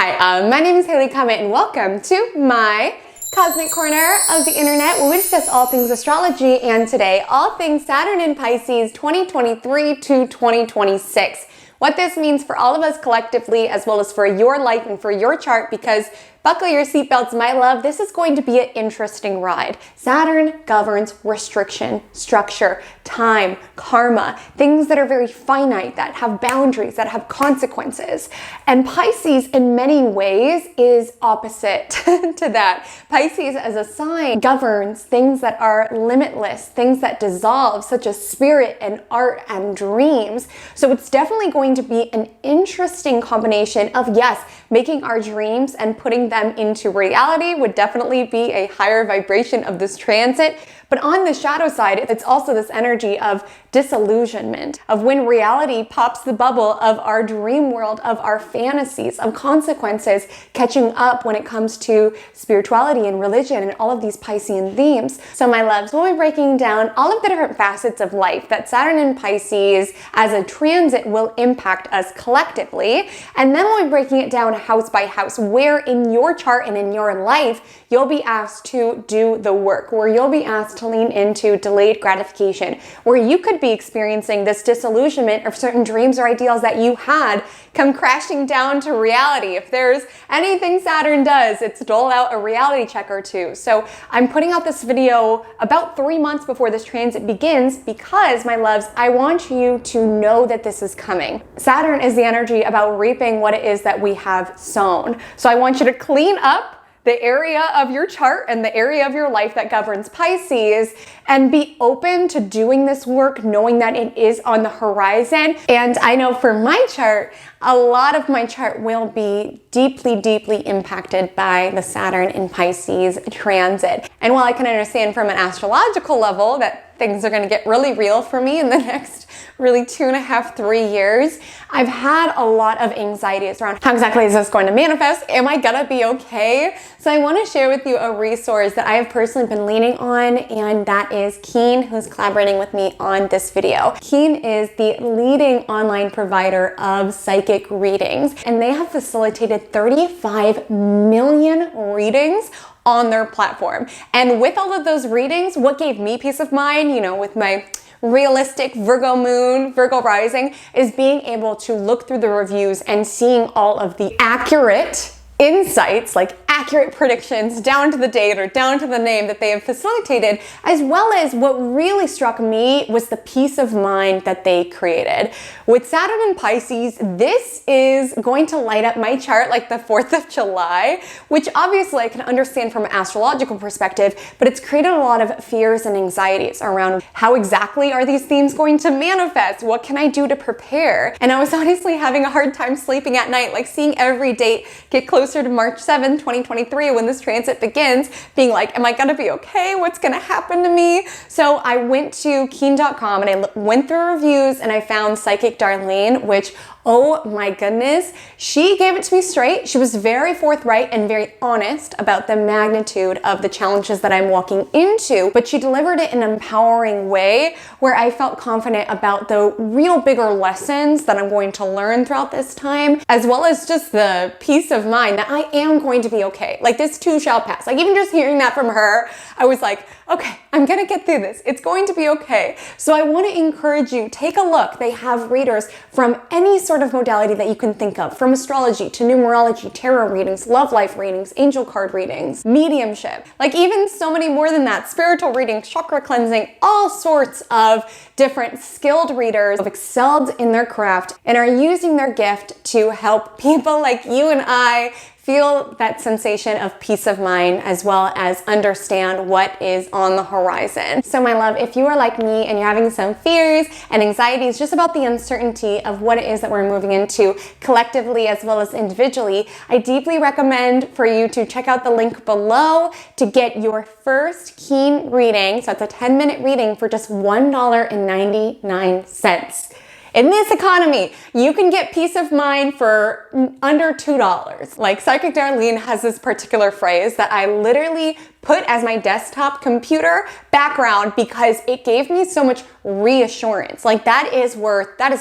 Hi, my name is Haley Comet and welcome to my cosmic corner of the internet where we discuss all things astrology, and today all things Saturn in Pisces 2023 to 2026. What this means for all of us collectively as well as for your life and for your chart, because buckle your seatbelts, my love. This is going to be an interesting ride. Saturn governs restriction, structure, time, karma, things that are very finite, that have boundaries, that have consequences. And Pisces in many ways is opposite to that. Pisces as a sign governs things that are limitless, things that dissolve, such as spirit and art and dreams. So it's definitely going to be an interesting combination of, yes, making our dreams and putting them into reality would definitely be a higher vibration of this transit. But on the shadow side, it's also this energy of disillusionment, of when reality pops the bubble of our dream world, of our fantasies, of consequences catching up when it comes to spirituality and religion and all of these Piscean themes. So my loves, we'll be breaking down all of the different facets of life that Saturn in Pisces as a transit will impact us collectively. And then we'll be breaking it down house by house, where in your chart and in your life, you'll be asked to do the work, where you'll be asked to lean into delayed gratification, where you could be experiencing this disillusionment of certain dreams or ideals that you had come crashing down to reality. If there's anything Saturn does, it's dole out a reality check or two. So I'm putting out this video about 3 months before this transit begins because, my loves, I want you to know that this is coming. Saturn is the energy about reaping what it is that we have sown. So I want you to clean up the area of your chart and the area of your life that governs Pisces, and be open to doing this work, knowing that it is on the horizon. And I know for my chart, a lot of my chart will be deeply, deeply impacted by the Saturn in Pisces transit. And while I can understand from an astrological level that things are going to get really real for me in the next really 2.5, 3 years, I've had a lot of anxieties around how exactly is this going to manifest? Am I gonna be okay? So I want to share with you a resource that I have personally been leaning on, and that is Keen, who's collaborating with me on this video. Keen is the leading online provider of psychic readings, and they have facilitated 35 million readings on their platform. And with all of those readings, what gave me peace of mind, with my realistic Virgo moon, Virgo rising, is being able to look through the reviews and seeing all of the accurate insights, like accurate predictions down to the date or down to the name that they have facilitated, as well as what really struck me was the peace of mind that they created. With Saturn in Pisces, this is going to light up my chart like the 4th of July, which obviously I can understand from an astrological perspective, but it's created a lot of fears and anxieties around how exactly are these themes going to manifest? What can I do to prepare? And I was honestly having a hard time sleeping at night, like seeing every date get closer to March 7th, 2023, when this transit begins, being like, am I gonna be okay? What's gonna happen to me? So I went to keen.com and I went through reviews and I found Psychic Darlene, which, oh my goodness, she gave it to me straight. She was very forthright and very honest about the magnitude of the challenges that I'm walking into, but she delivered it in an empowering way where I felt confident about the real bigger lessons that I'm going to learn throughout this time, as well as just the peace of mind that I am going to be okay. Like, this too shall pass. Like, even just hearing that from her, I was like, okay, I'm gonna get through this. It's going to be okay. So I want to encourage you, take a look. They have readers from any sort of modality that you can think of, from astrology to numerology, tarot readings, love life readings, angel card readings, mediumship, like even so many more than that, spiritual readings, chakra cleansing, all sorts of different skilled readers who have excelled in their craft and are using their gift to help people like you and I feel that sensation of peace of mind, as well as understand what is on the horizon. So my love, if you are like me and you're having some fears and anxieties just about the uncertainty of what it is that we're moving into collectively as well as individually, I deeply recommend for you to check out the link below to get your first Keen reading. So it's a 10-minute reading for just $1.99. In this economy, you can get peace of mind for under $2. Like, Psychic Darlene has this particular phrase that I literally put as my desktop computer background because it gave me so much reassurance. Like that is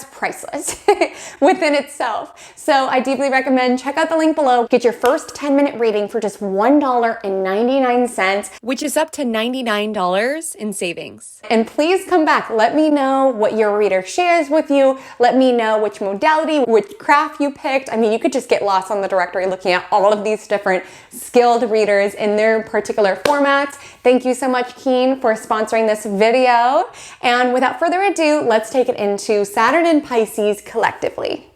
priceless within itself. So I deeply recommend check out the link below. Get your first 10-minute reading for just $1.99, which is up to $99 in savings. And please come back. Let me know what your reader shares with you. Let me know which modality, which craft you picked. I mean, you could just get lost on the directory looking at all of these different skilled readers in their particular formats. Thank you so much, Keen, for sponsoring this video. And without further ado, let's take it into Saturn and Pisces collectively.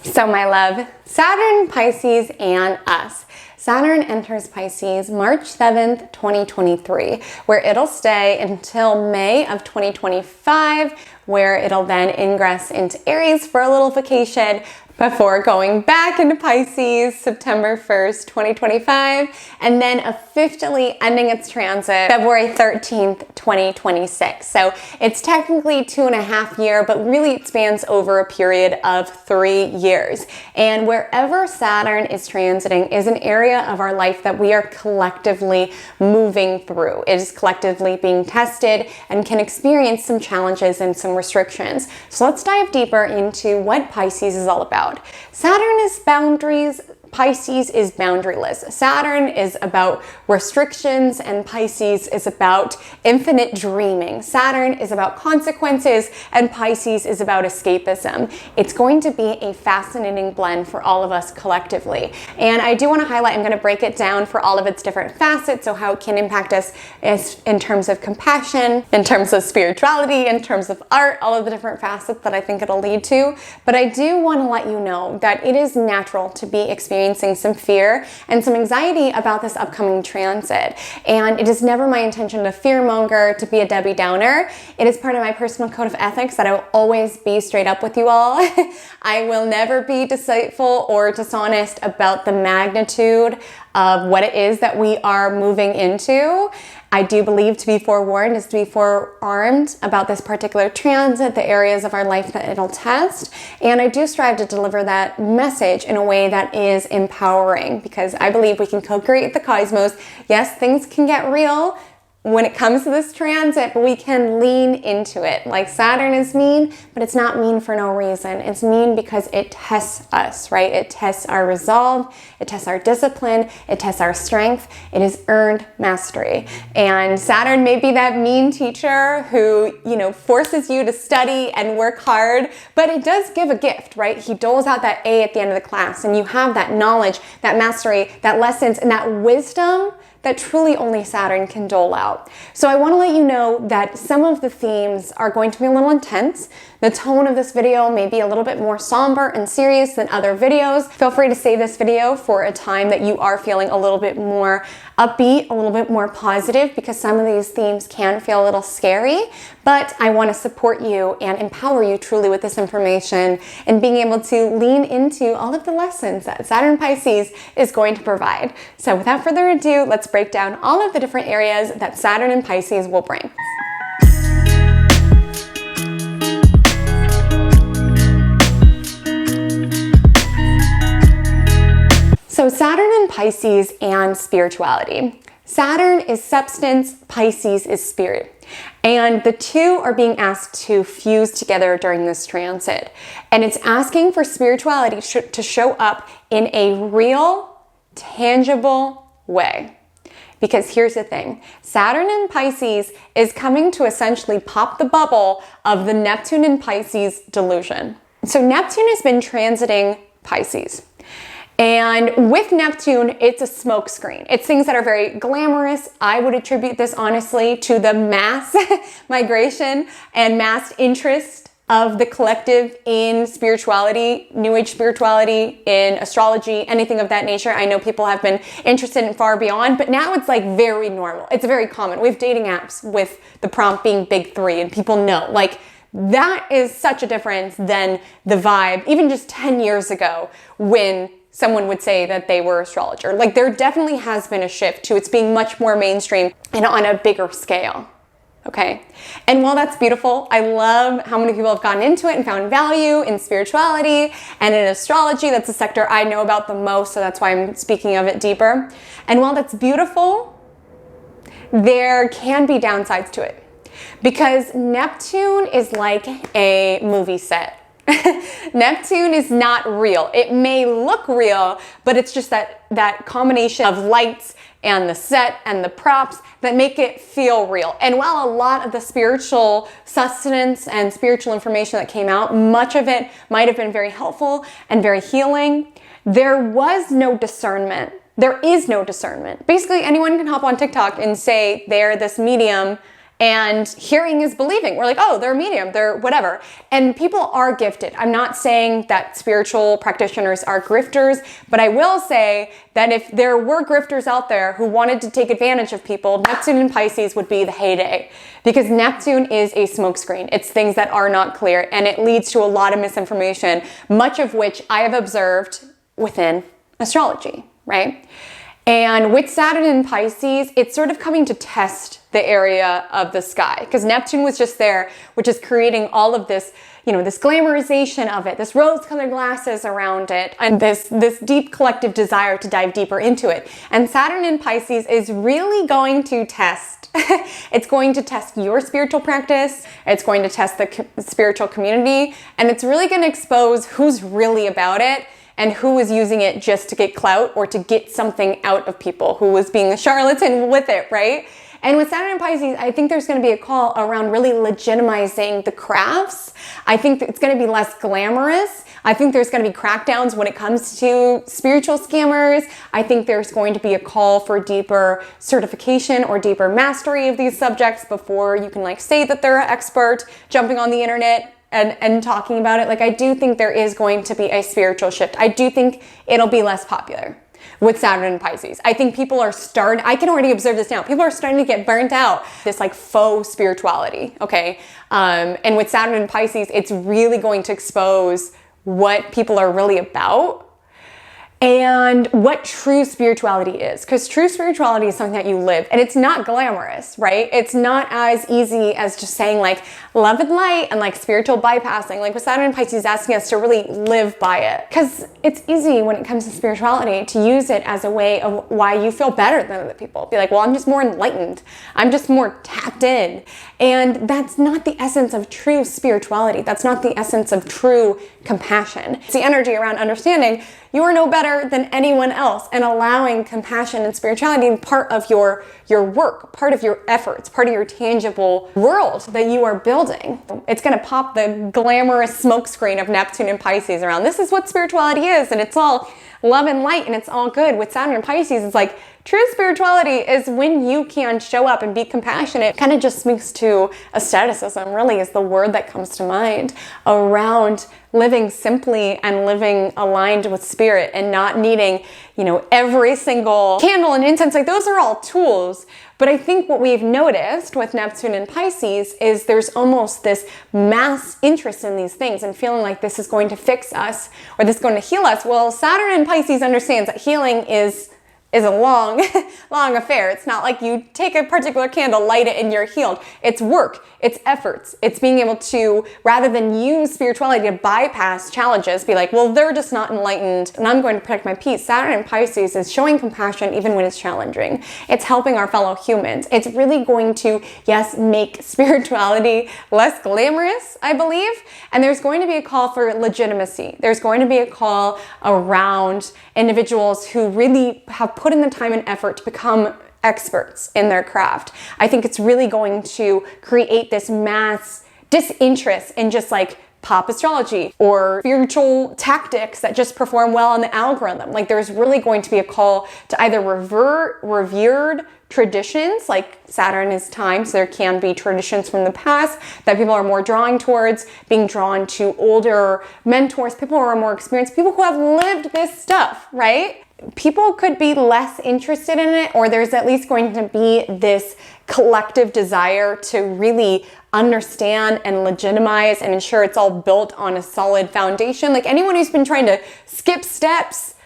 So my love, Saturn, Pisces, and us. Saturn enters Pisces March 7th, 2023, where it'll stay until May of 2025, where it'll then ingress into Aries for a little vacation before going back into Pisces September 1st, 2025, and then officially ending its transit February 13th, 2026. So it's technically 2.5 years, but really it spans over a period of 3 years. And wherever Saturn is transiting is an area of our life that we are collectively moving through. It is collectively being tested and can experience some challenges and some restrictions. So let's dive deeper into what Pisces is all about. Saturn is boundaries, Pisces is boundaryless. Saturn is about restrictions and Pisces is about infinite dreaming. Saturn is about consequences and Pisces is about escapism. It's going to be a fascinating blend for all of us collectively. And I do want to highlight, I'm going to break it down for all of its different facets, so how it can impact us in terms of compassion, in terms of spirituality, in terms of art, all of the different facets that I think it'll lead to. But I do want to let you know that it is natural to be experiencing some fear and some anxiety about this upcoming transit. And it is never my intention to fearmonger, to be a Debbie Downer. It is part of my personal code of ethics that I will always be straight up with you all. I will never be deceitful or dishonest about the magnitude of what it is that we are moving into. I do believe to be forewarned is to be forearmed about this particular transit, the areas of our life that it'll test. And I do strive to deliver that message in a way that is empowering, because I believe we can co-create the cosmos. Yes, things can get real when it comes to this transit, but we can lean into it. Like Saturn is mean, but it's not mean for no reason. It's mean because it tests us, right? It tests our resolve, it tests our discipline, it tests our strength. It is earned mastery. And Saturn may be that mean teacher who, forces you to study and work hard, but it does give a gift, right? He doles out that A at the end of the class, and you have that knowledge, that mastery, that lessons, and that wisdom that truly only Saturn can dole out. So I want to let you know that some of the themes are going to be a little intense. The tone of this video may be a little bit more somber and serious than other videos. Feel free to save this video for a time that you are feeling a little bit more upbeat, a little bit more positive, because some of these themes can feel a little scary, but I want to support you and empower you truly with this information and being able to lean into all of the lessons that Saturn Pisces is going to provide. So without further ado, let's break down all of the different areas that Saturn and Pisces will bring. So Saturn and Pisces and spirituality. Saturn is substance, Pisces is spirit. And the two are being asked to fuse together during this transit. And it's asking for spirituality to show up in a real, tangible way. Because here's the thing, Saturn in Pisces is coming to essentially pop the bubble of the Neptune in Pisces delusion. So Neptune has been transiting Pisces. And with Neptune, it's a smokescreen. It's things that are very glamorous. I would attribute this honestly to the mass migration and mass interest of the collective in spirituality, New Age spirituality, in astrology, anything of that nature. I know people have been interested in far beyond, but now it's like very normal. It's very common. We have dating apps with the prompt being big three, and people know, like, that is such a difference than the vibe, even just 10 years ago when someone would say that they were an astrologer. Like, there definitely has been a shift to it's being much more mainstream and on a bigger scale. Okay. And while that's beautiful, I love how many people have gotten into it and found value in spirituality and in astrology. That's a sector I know about the most, so that's why I'm speaking of it deeper. And while that's beautiful, there can be downsides to it, because Neptune is like a movie set. Neptune is not real. It may look real, but it's just that combination of lights and the set and the props that make it feel real. And while a lot of the spiritual sustenance and spiritual information that came out, much of it might have been very helpful and very healing, there was no discernment. There is no discernment. Basically, anyone can hop on TikTok and say they're this medium, and hearing is believing. We're like, oh, they're a medium, they're whatever. And people are gifted. I'm not saying that spiritual practitioners are grifters, but I will say that if there were grifters out there who wanted to take advantage of people, Neptune and Pisces would be the heyday, because Neptune is a smokescreen. It's things that are not clear, and it leads to a lot of misinformation, much of which I have observed within astrology, right? And with Saturn in Pisces, it's sort of coming to test the area of the sky, because Neptune was just there, which is creating all of this, this glamorization of it, this rose-colored glasses around it, and this deep collective desire to dive deeper into it. And Saturn in Pisces is really going to test. It's going to test your spiritual practice. It's going to test the spiritual community, and it's really going to expose who's really about it and who is using it just to get clout or to get something out of people, who was being a charlatan with it, right? And with Saturn and Pisces, I think there's going to be a call around really legitimizing the crafts. I think it's going to be less glamorous. I think there's going to be crackdowns when it comes to spiritual scammers. I think there's going to be a call for deeper certification or deeper mastery of these subjects before you can say that they're an expert jumping on the internet and talking about it. I do think there is going to be a spiritual shift. I do think it'll be less popular with Saturn and Pisces. I think people are I can already observe this now. People are starting to get burnt out, this faux spirituality, okay? And with Saturn and Pisces, it's really going to expose what people are really about and what true spirituality is. Because true spirituality is something that you live, and it's not glamorous, right? It's not as easy as just saying love and light and spiritual bypassing. With Saturn and Pisces asking us to really live by it. Because it's easy when it comes to spirituality to use it as a way of why you feel better than other people. Be well, I'm just more enlightened. I'm just more tapped in. And that's not the essence of true spirituality. That's not the essence of true compassion. It's the energy around understanding you are no better than anyone else, and allowing compassion and spirituality part of your work, part of your efforts, part of your tangible world that you are building. It's going to pop the glamorous smokescreen of Neptune and Pisces around. This is what spirituality is, and it's all love and light, and it's all good. With Saturn and Pisces, it's true spirituality is when you can show up and be compassionate. Kind of just speaks to asceticism, really, is the word that comes to mind around living simply and living aligned with spirit and not needing, every single candle and incense. Those are all tools. But I think what we've noticed with Neptune and Pisces is there's almost this mass interest in these things and feeling like this is going to fix us or this is going to heal us. Well, Saturn and Pisces understands that healing is a long affair. It's not like you take a particular candle, light it, and you're healed. It's work, it's efforts. It's being able to, rather than use spirituality to bypass challenges, be well, they're just not enlightened, and I'm going to protect my peace. Saturn and Pisces is showing compassion even when it's challenging. It's helping our fellow humans. It's really going to, yes, make spirituality less glamorous, I believe, and there's going to be a call for legitimacy. There's going to be a call around individuals who really have put in the time and effort to become experts in their craft. I think it's really going to create this mass disinterest in just pop astrology or spiritual tactics that just perform well on the algorithm. There's really going to be a call to either revert revered traditions, Saturn is time, so there can be traditions from the past that people are more drawing towards, being drawn to older mentors, people who are more experienced, people who have lived this stuff, right? People could be less interested in it, or there's at least going to be this collective desire to really understand and legitimize and ensure it's all built on a solid foundation. Anyone who's been trying to skip steps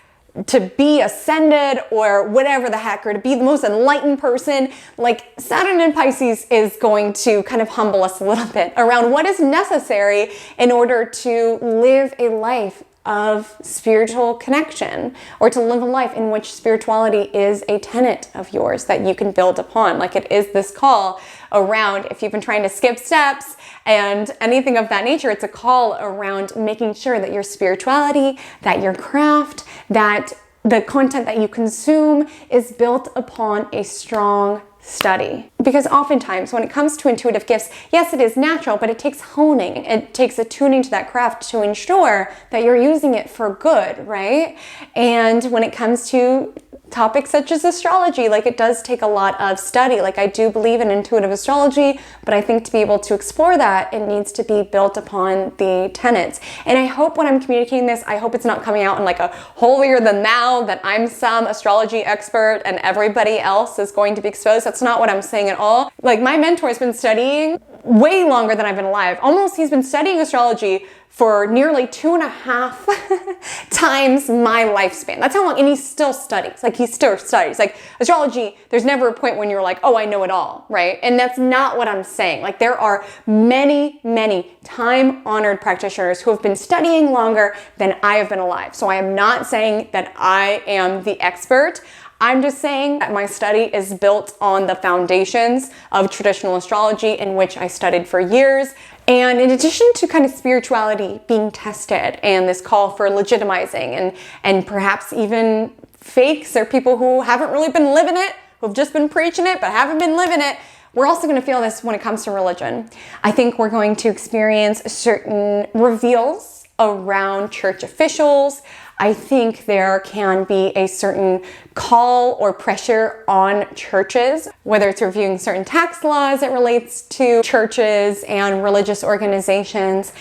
to be ascended or whatever the heck, or to be the most enlightened person. Like Saturn in Pisces is going to kind of humble us a little bit around what is necessary in order to live a life of spiritual connection, or to live a life in which spirituality is a tenet of yours that you can build upon. Like it is this call around, if you've been trying to skip steps and anything of that nature, it's a call around making sure that your spirituality, that your craft, that the content that you consume is built upon a strong study. Because oftentimes when it comes to intuitive gifts, yes, it is natural, but it takes honing. It takes attuning to that craft to ensure that you're using it for good, right? And when it comes to topics such as astrology, like it does take a lot of study. Like I do believe in intuitive astrology, but I think to be able to explore that, it needs to be built upon the tenets. And I hope when I'm communicating this, I hope it's not coming out in like a holier than thou, that I'm some astrology expert and everybody else is going to be exposed. That's not what I'm saying at all. Like my mentor has been studying way longer than I've been alive. Almost, he's been studying astrology for nearly 2.5 times my lifespan. That's how long, and he still studies. Like he still studies. Like astrology, there's never a point when you're like, oh, I know it all, right? And that's not what I'm saying. Like there are many, many time-honored practitioners who have been studying longer than I have been alive. So I am not saying that I am the expert. I'm just saying that my study is built on the foundations of traditional astrology, in which I studied for years. And in addition to kind of spirituality being tested and this call for legitimizing and perhaps even fakes or people who haven't really been living it, who've just been preaching it but haven't been living it, we're also going to feel this when it comes to religion. I think we're going to experience certain reveals around church officials. I think there can be a certain call or pressure on churches, whether it's reviewing certain tax laws that relates to churches and religious organizations.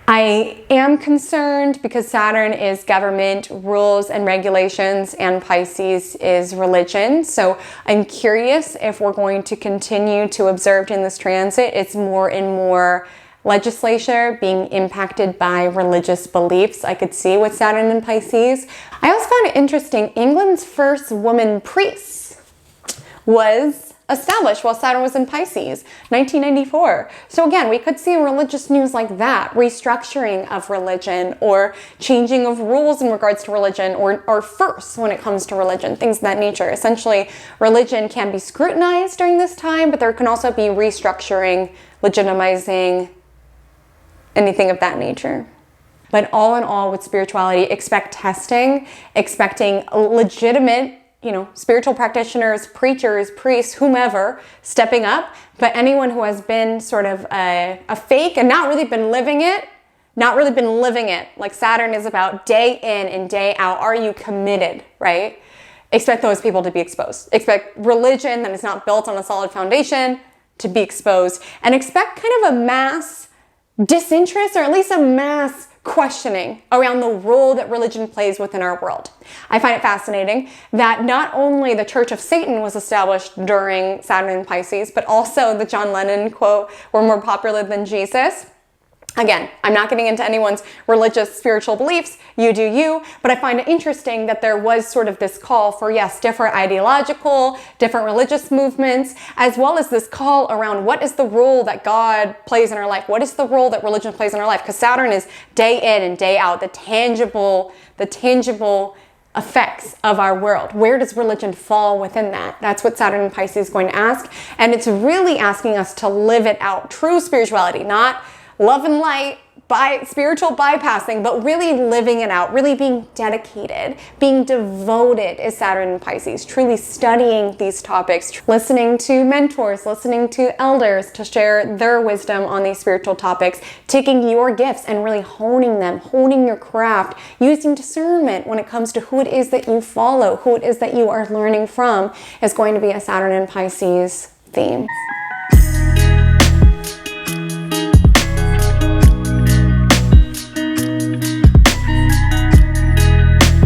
I am concerned because Saturn is government, rules and regulations, and Pisces is religion. So I'm curious if we're going to continue to observe in this transit, it's more and more legislature being impacted by religious beliefs. I could see with Saturn and Pisces. I also found it interesting, England's first woman priest was established while Saturn was in Pisces, 1994. So again, we could see religious news like that, restructuring of religion or changing of rules in regards to religion, or firsts when it comes to religion, things of that nature. Essentially, religion can be scrutinized during this time, but there can also be restructuring, legitimizing, anything of that nature. But all in all, with spirituality, expect testing, expecting legitimate, spiritual practitioners, preachers, priests, whomever, stepping up. But anyone who has been sort of a fake and not really been living it, like Saturn is about day in and day out. Are you committed, right? Expect those people to be exposed. Expect religion that is not built on a solid foundation to be exposed. And expect kind of a mass disinterest, or at least a mass questioning around the role that religion plays within our world. I find it fascinating that not only the Church of Satan was established during Saturn and Pisces, but also the John Lennon quote, "We're more popular than Jesus." Again, I'm not getting into anyone's religious, spiritual beliefs. You do you. But I find it interesting that there was sort of this call for, yes, different ideological, different religious movements, as well as this call around what is the role that God plays in our life? What is the role that religion plays in our life? Because Saturn is day in and day out, the tangible effects of our world. Where does religion fall within that? That's what Saturn and Pisces is going to ask. And it's really asking us to live it out. True spirituality, not love and light, spiritual bypassing, but really living it out, really being dedicated, being devoted is Saturn and Pisces, truly studying these topics, listening to mentors, listening to elders to share their wisdom on these spiritual topics, taking your gifts and really honing them, honing your craft, using discernment when it comes to who it is that you follow, who it is that you are learning from, is going to be a Saturn and Pisces theme.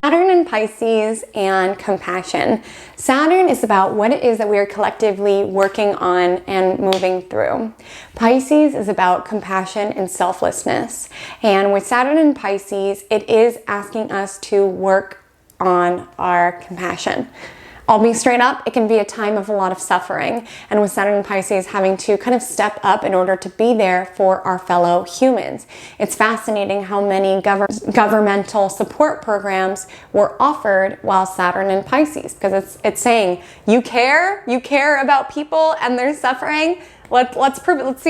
Saturn and Pisces and compassion. Saturn is about what it is that we are collectively working on and moving through. Pisces is about compassion and selflessness. And with Saturn and Pisces, it is asking us to work on our compassion. I'll be straight up, it can be a time of a lot of suffering. And with Saturn and Pisces having to kind of step up in order to be there for our fellow humans. It's fascinating how many governmental support programs were offered while Saturn and Pisces, because it's saying, you care about people and their suffering. Let's prove it. Let's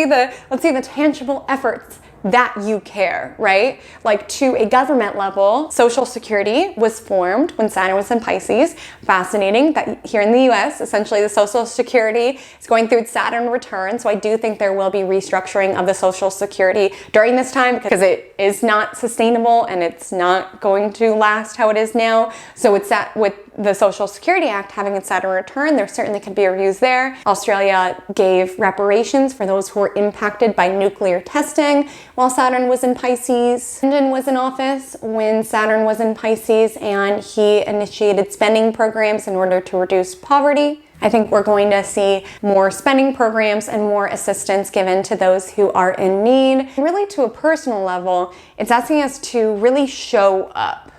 see the tangible efforts that you care, right? Like to a government level, Social Security was formed when Saturn was in Pisces. Fascinating that here in the US, essentially the Social Security is going through its Saturn return. So I do think there will be restructuring of the Social Security during this time because it is not sustainable and it's not going to last how it is now. So it's that with the Social Security Act having its Saturn return, there certainly could be reviews there. Australia gave reparations for those who were impacted by nuclear testing while Saturn was in Pisces. Ascendant was in office when Saturn was in Pisces, and he initiated spending programs in order to reduce poverty. I think we're going to see more spending programs and more assistance given to those who are in need. Really, to a personal level, it's asking us to really show up,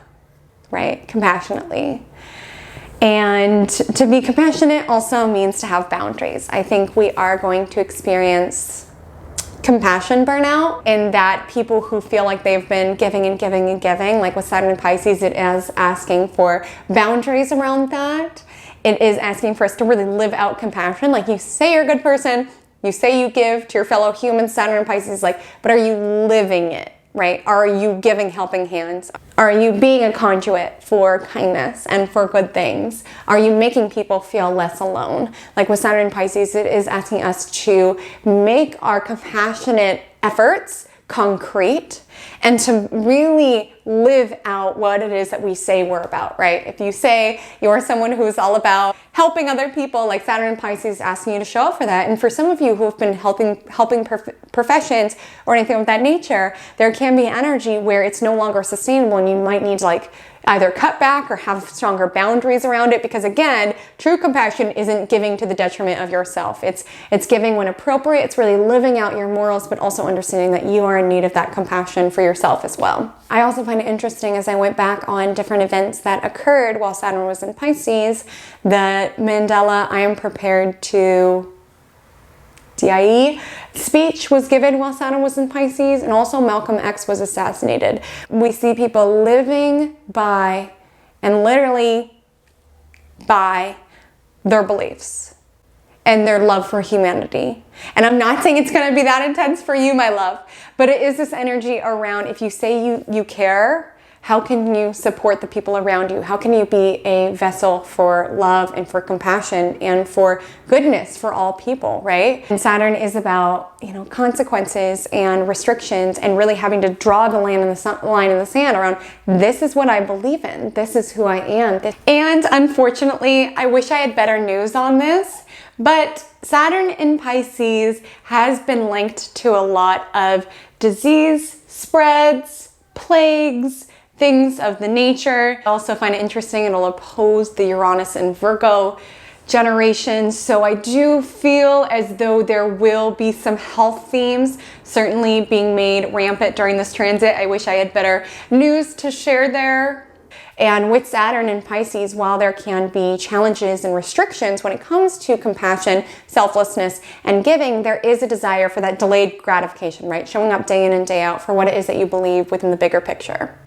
right? Compassionately. And to be compassionate also means to have boundaries. I think we are going to experience compassion burnout in that people who feel like they've been giving and giving and giving, like with Saturn and Pisces, it is asking for boundaries around that. It is asking for us to really live out compassion. Like, you say you're a good person, you say you give to your fellow humans, Saturn and Pisces, like, but are you living it? Right? Are you giving helping hands? Are you being a conduit for kindness and for good things? Are you making people feel less alone? Like with Saturn and Pisces, it is asking us to make our compassionate efforts concrete and to really live out what it is that we say we're about, right? If you say you're someone who's all about helping other people, like Saturn and Pisces asking you to show up for that. And for some of you who have been helping professions or anything of that nature, there can be energy where it's no longer sustainable and you might need to like either cut back or have stronger boundaries around it, because again, true compassion isn't giving to the detriment of yourself. It's giving when appropriate. It's really living out your morals, but also understanding that you are in need of that compassion for yourself as well. I also find it interesting as I went back on different events that occurred while Saturn was in Pisces, the Mandela I am prepared to DIE speech was given while Saturn was in Pisces, and also Malcolm X was assassinated. We see people living by and literally by their beliefs and their love for humanity. And I'm not saying it's going to be that intense for you, my love, but it is this energy around, if you say you care, how can you support the people around you? How can you be a vessel for love and for compassion and for goodness for all people, right? And Saturn is about, consequences and restrictions and really having to draw the line in the sand around, this is what I believe in. This is who I am. And unfortunately, I wish I had better news on this, but Saturn in Pisces has been linked to a lot of disease spreads, plagues, things of the nature. I also find it interesting, it'll oppose the Uranus and Virgo generations. So I do feel as though there will be some health themes certainly being made rampant during this transit. I wish I had better news to share there. And with Saturn in Pisces, while there can be challenges and restrictions when it comes to compassion, selflessness, and giving, there is a desire for that delayed gratification, right? Showing up day in and day out for what it is that you believe within the bigger picture.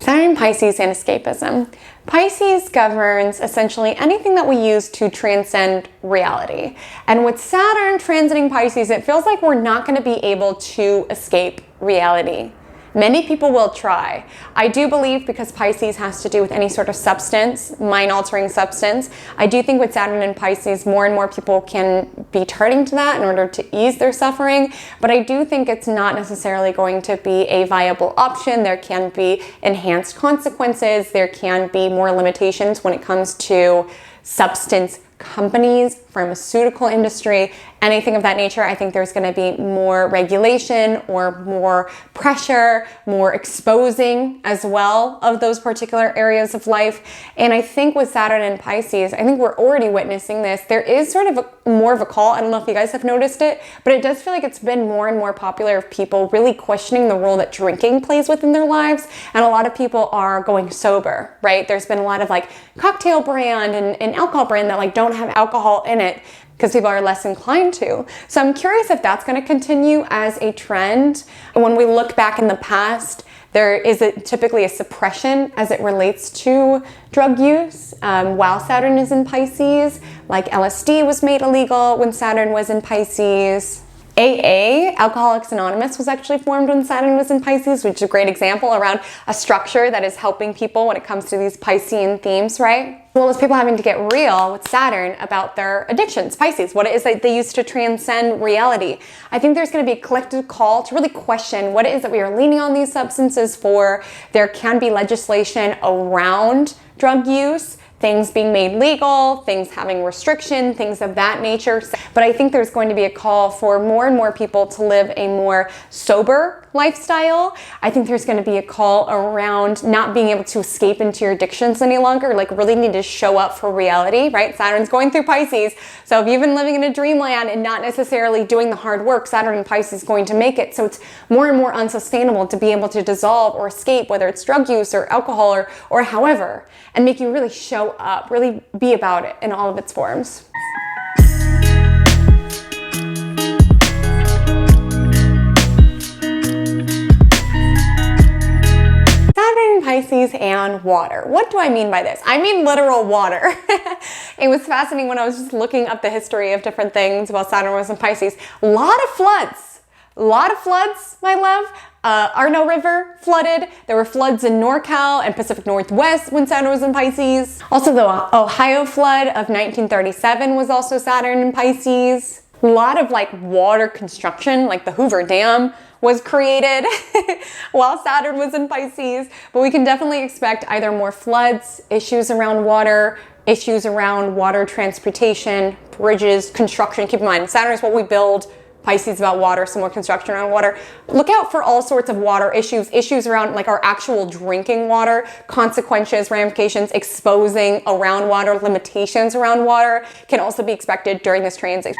Saturn, Pisces, and escapism. Pisces governs essentially anything that we use to transcend reality. And with Saturn transiting Pisces, it feels like we're not going to be able to escape reality. Many people will try. I do believe, because Pisces has to do with any sort of substance, mind-altering substance, I do think with Saturn and Pisces, more and more people can be turning to that in order to ease their suffering. But I do think it's not necessarily going to be a viable option. There can be enhanced consequences. There can be more limitations when it comes to substance companies, pharmaceutical industry, anything of that nature. I think there's going to be more regulation or more pressure, more exposing as well of those particular areas of life. And I think with Saturn and Pisces, I think we're already witnessing this. There is sort of more of a call. I don't know if you guys have noticed it, but it does feel like it's been more and more popular of people really questioning the role that drinking plays within their lives. And a lot of people are going sober, right? There's been a lot of like cocktail brand and alcohol brand that like don't have alcohol in it because people are less inclined to. So I'm curious if that's going to continue as a trend. When we look back in the past, there is typically a suppression as it relates to drug use while Saturn is in Pisces. Like LSD was made illegal when Saturn was in Pisces. AA, Alcoholics Anonymous, was actually formed when Saturn was in Pisces, which is a great example around a structure that is helping people when it comes to these Piscean themes, right? As well as people having to get real with Saturn about their addictions, Pisces, what it is that they use to transcend reality. I think there's going to be a collective call to really question what it is that we are leaning on these substances for. There can be legislation around drug use, things being made legal, things having restriction, things of that nature. But I think there's going to be a call for more and more people to live a more sober lifestyle. I think there's going to be a call around not being able to escape into your addictions any longer, like really need to show up for reality, right? Saturn's going through Pisces. So if you've been living in a dreamland and not necessarily doing the hard work, Saturn in Pisces is going to make it. So it's more and more unsustainable to be able to dissolve or escape, whether it's drug use or alcohol or however, and make you really show up, really be about it in all of its forms. Saturn, Pisces, and water. What do I mean by this? I mean literal water. It was fascinating when I was just looking up the history of different things while Saturn was in Pisces. A lot of floods, my love. Arno River flooded. There were floods in NorCal and Pacific Northwest when Saturn was in Pisces. Also, the Ohio flood of 1937 was also Saturn in Pisces. A lot of like water construction, like the Hoover Dam was created while Saturn was in Pisces. But we can definitely expect either more floods, issues around water transportation, bridges, construction. Keep in mind, Saturn is what we build. Pisces about water, some more construction around water. Look out for all sorts of water issues around like our actual drinking water, consequences, ramifications, exposing around water, limitations around water can also be expected during this transit.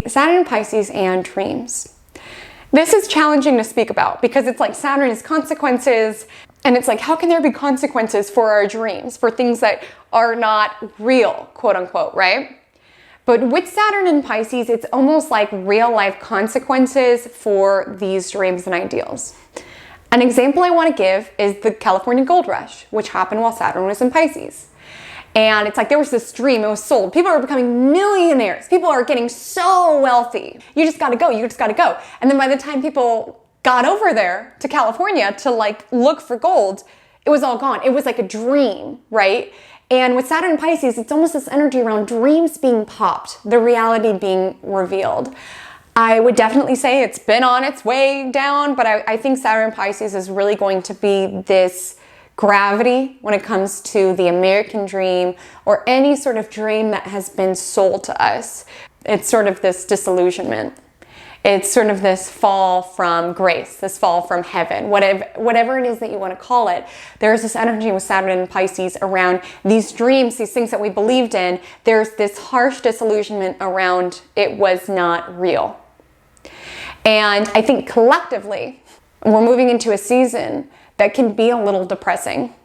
Saturn, Pisces, and dreams. This is challenging to speak about because it's like Saturn is consequences. And it's like, how can there be consequences for our dreams, for things that are not real, quote unquote, right? But with Saturn in Pisces, it's almost like real life consequences for these dreams and ideals. An example I want to give is the California gold rush, which happened while Saturn was in Pisces. And it's like there was this dream, it was sold. People are becoming millionaires. People are getting so wealthy. You just gotta go, you just gotta go. And then by the time people got over there to California to like look for gold, it was all gone. It was like a dream, right? And with Saturn and Pisces, it's almost this energy around dreams being popped, the reality being revealed. I would definitely say it's been on its way down, but I think Saturn and Pisces is really going to be this gravity when it comes to the American dream or any sort of dream that has been sold to us. It's sort of this disillusionment. It's sort of this fall from grace, this fall from heaven, whatever it is that you want to call it. There's this energy with Saturn and Pisces around these dreams, these things that we believed in. There's this harsh disillusionment around it was not real. And I think collectively, we're moving into a season that can be a little depressing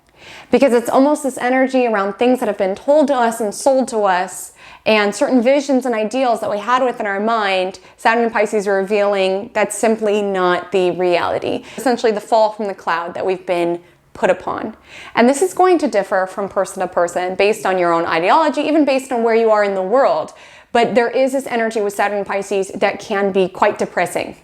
because it's almost this energy around things that have been told to us and sold to us and certain visions and ideals that we had within our mind. Saturn and Pisces are revealing that's simply not the reality. Essentially the fall from the cloud that we've been put upon. And this is going to differ from person to person based on your own ideology, even based on where you are in the world. But there is this energy with Saturn and Pisces that can be quite depressing.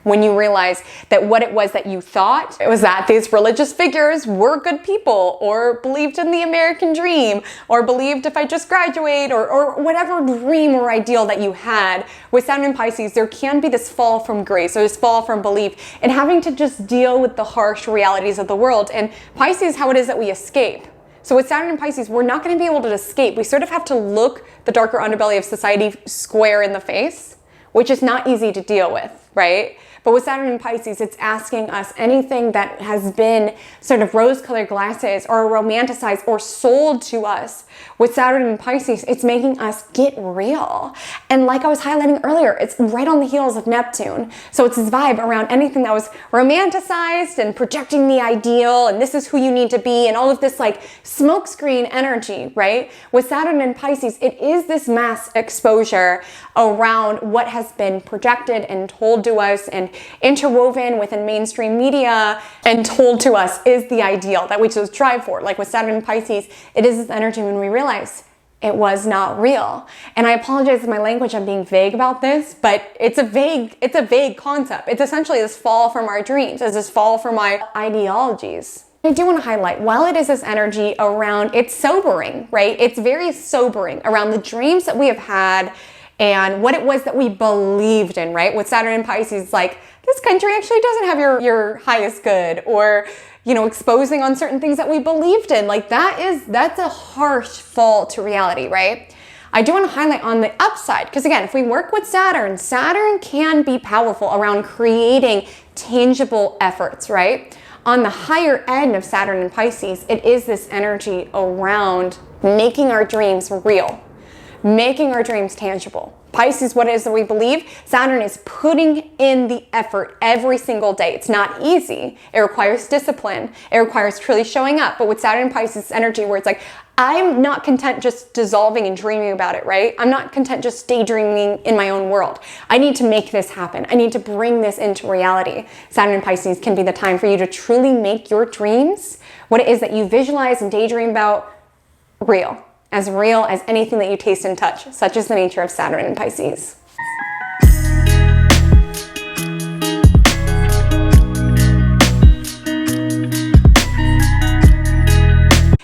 when you realize that what it was that you thought, it was that these religious figures were good people, or believed in the American dream, or believed if I just graduate, or whatever dream or ideal that you had. With Saturn in Pisces, there can be this fall from grace, or this fall from belief, and having to just deal with the harsh realities of the world. And Pisces, how it is that we escape. So with Saturn in Pisces, we're not going to be able to escape. We sort of have to look the darker underbelly of society square in the face, which is not easy to deal with, right? But with Saturn in Pisces, it's asking us anything that has been sort of rose-colored glasses or romanticized or sold to us. With Saturn in Pisces, it's making us get real. And like I was highlighting earlier, it's right on the heels of Neptune. So it's this vibe around anything that was romanticized and projecting the ideal and this is who you need to be and all of this like smokescreen energy, right? With Saturn in Pisces, it is this mass exposure around what has been projected and told to us and interwoven within mainstream media and told to us is the ideal that we should strive for. Like with Saturn in Pisces, it is this energy when we realize it was not real. And I apologize for my language, I'm being vague about this, but it's a vague concept. It's essentially this fall from our dreams, it's this fall from our ideologies. I do want to highlight, while it is this energy around, it's sobering, right? It's very sobering around the dreams that we have had and what it was that we believed in, right? With Saturn in Pisces, like, this country actually doesn't have your highest good, or, you know, exposing on certain things that we believed in. Like, that's a harsh fall to reality, right? I do want to highlight on the upside, because again, if we work with Saturn, Saturn can be powerful around creating tangible efforts, right? On the higher end of Saturn in Pisces, it is this energy around making our dreams real, making our dreams tangible. Pisces, what it is that we believe, Saturn is putting in the effort every single day. It's not easy. It requires discipline. It requires truly showing up. But with Saturn and Pisces energy, where it's like, I'm not content just dissolving and dreaming about it, right? I'm not content just daydreaming in my own world. I need to make this happen. I need to bring this into reality. Saturn and Pisces can be the time for you to truly make your dreams, what it is that you visualize and daydream about, real as anything that you taste and touch. Such is the nature of Saturn in Pisces.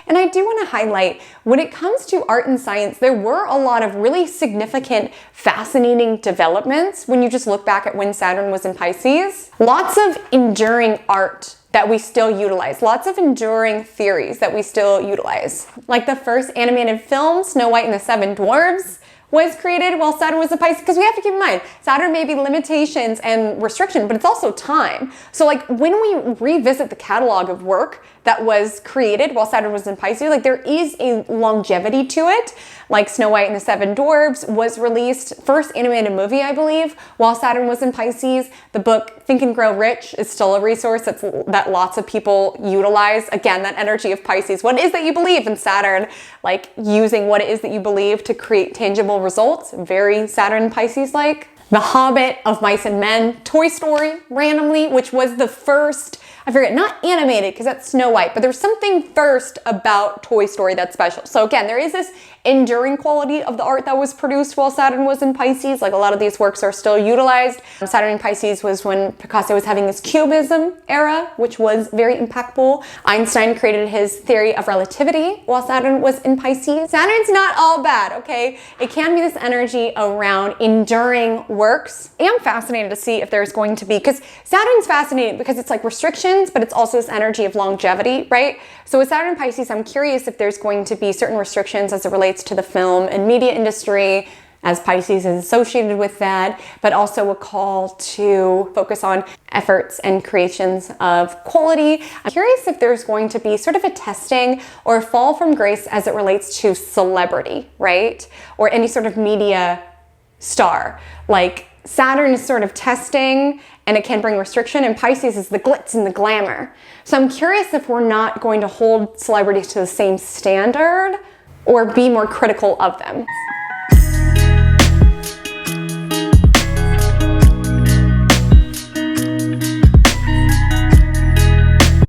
And I do want to highlight, when it comes to art and science, there were a lot of really significant, fascinating developments when you just look back at when Saturn was in Pisces. Lots of enduring art that we still utilize. Lots of enduring theories that we still utilize. Like the first animated film, Snow White and the Seven Dwarfs, was created while Saturn was in Pisces, because we have to keep in mind, Saturn may be limitations and restriction, but it's also time. So like when we revisit the catalog of work that was created while Saturn was in Pisces, like there is a longevity to it. Like Snow White and the Seven Dwarfs was released, first animated movie, I believe, while Saturn was in Pisces. The book Think and Grow Rich is still a resource that lots of people utilize. Again, that energy of Pisces. What it is that you believe in Saturn, like using what it is that you believe to create tangible results, very Saturn Pisces-like. The Hobbit, Of Mice and Men, Toy Story, randomly, which was the first, I forget, not animated because that's Snow White, but there's something first about Toy Story that's special. So again, there is this enduring quality of the art that was produced while Saturn was in Pisces. Like a lot of these works are still utilized. Saturn in Pisces was when Picasso was having his Cubism era, which was very impactful. Einstein created his theory of relativity while Saturn was in Pisces. Saturn's not all bad, okay? It can be this energy around enduring works. I am fascinated to see if there's going to be, because Saturn's fascinating because it's like restrictions, but it's also this energy of longevity, right? So with Saturn in Pisces, I'm curious if there's going to be certain restrictions as it relates to the film and media industry, as Pisces is associated with that, but also a call to focus on efforts and creations of quality. I'm curious if there's going to be sort of a testing or a fall from grace as it relates to celebrity, right? Or any sort of media star. Like Saturn is sort of testing and it can bring restriction, and Pisces is the glitz and the glamour. So I'm curious if we're not going to hold celebrities to the same standard or be more critical of them.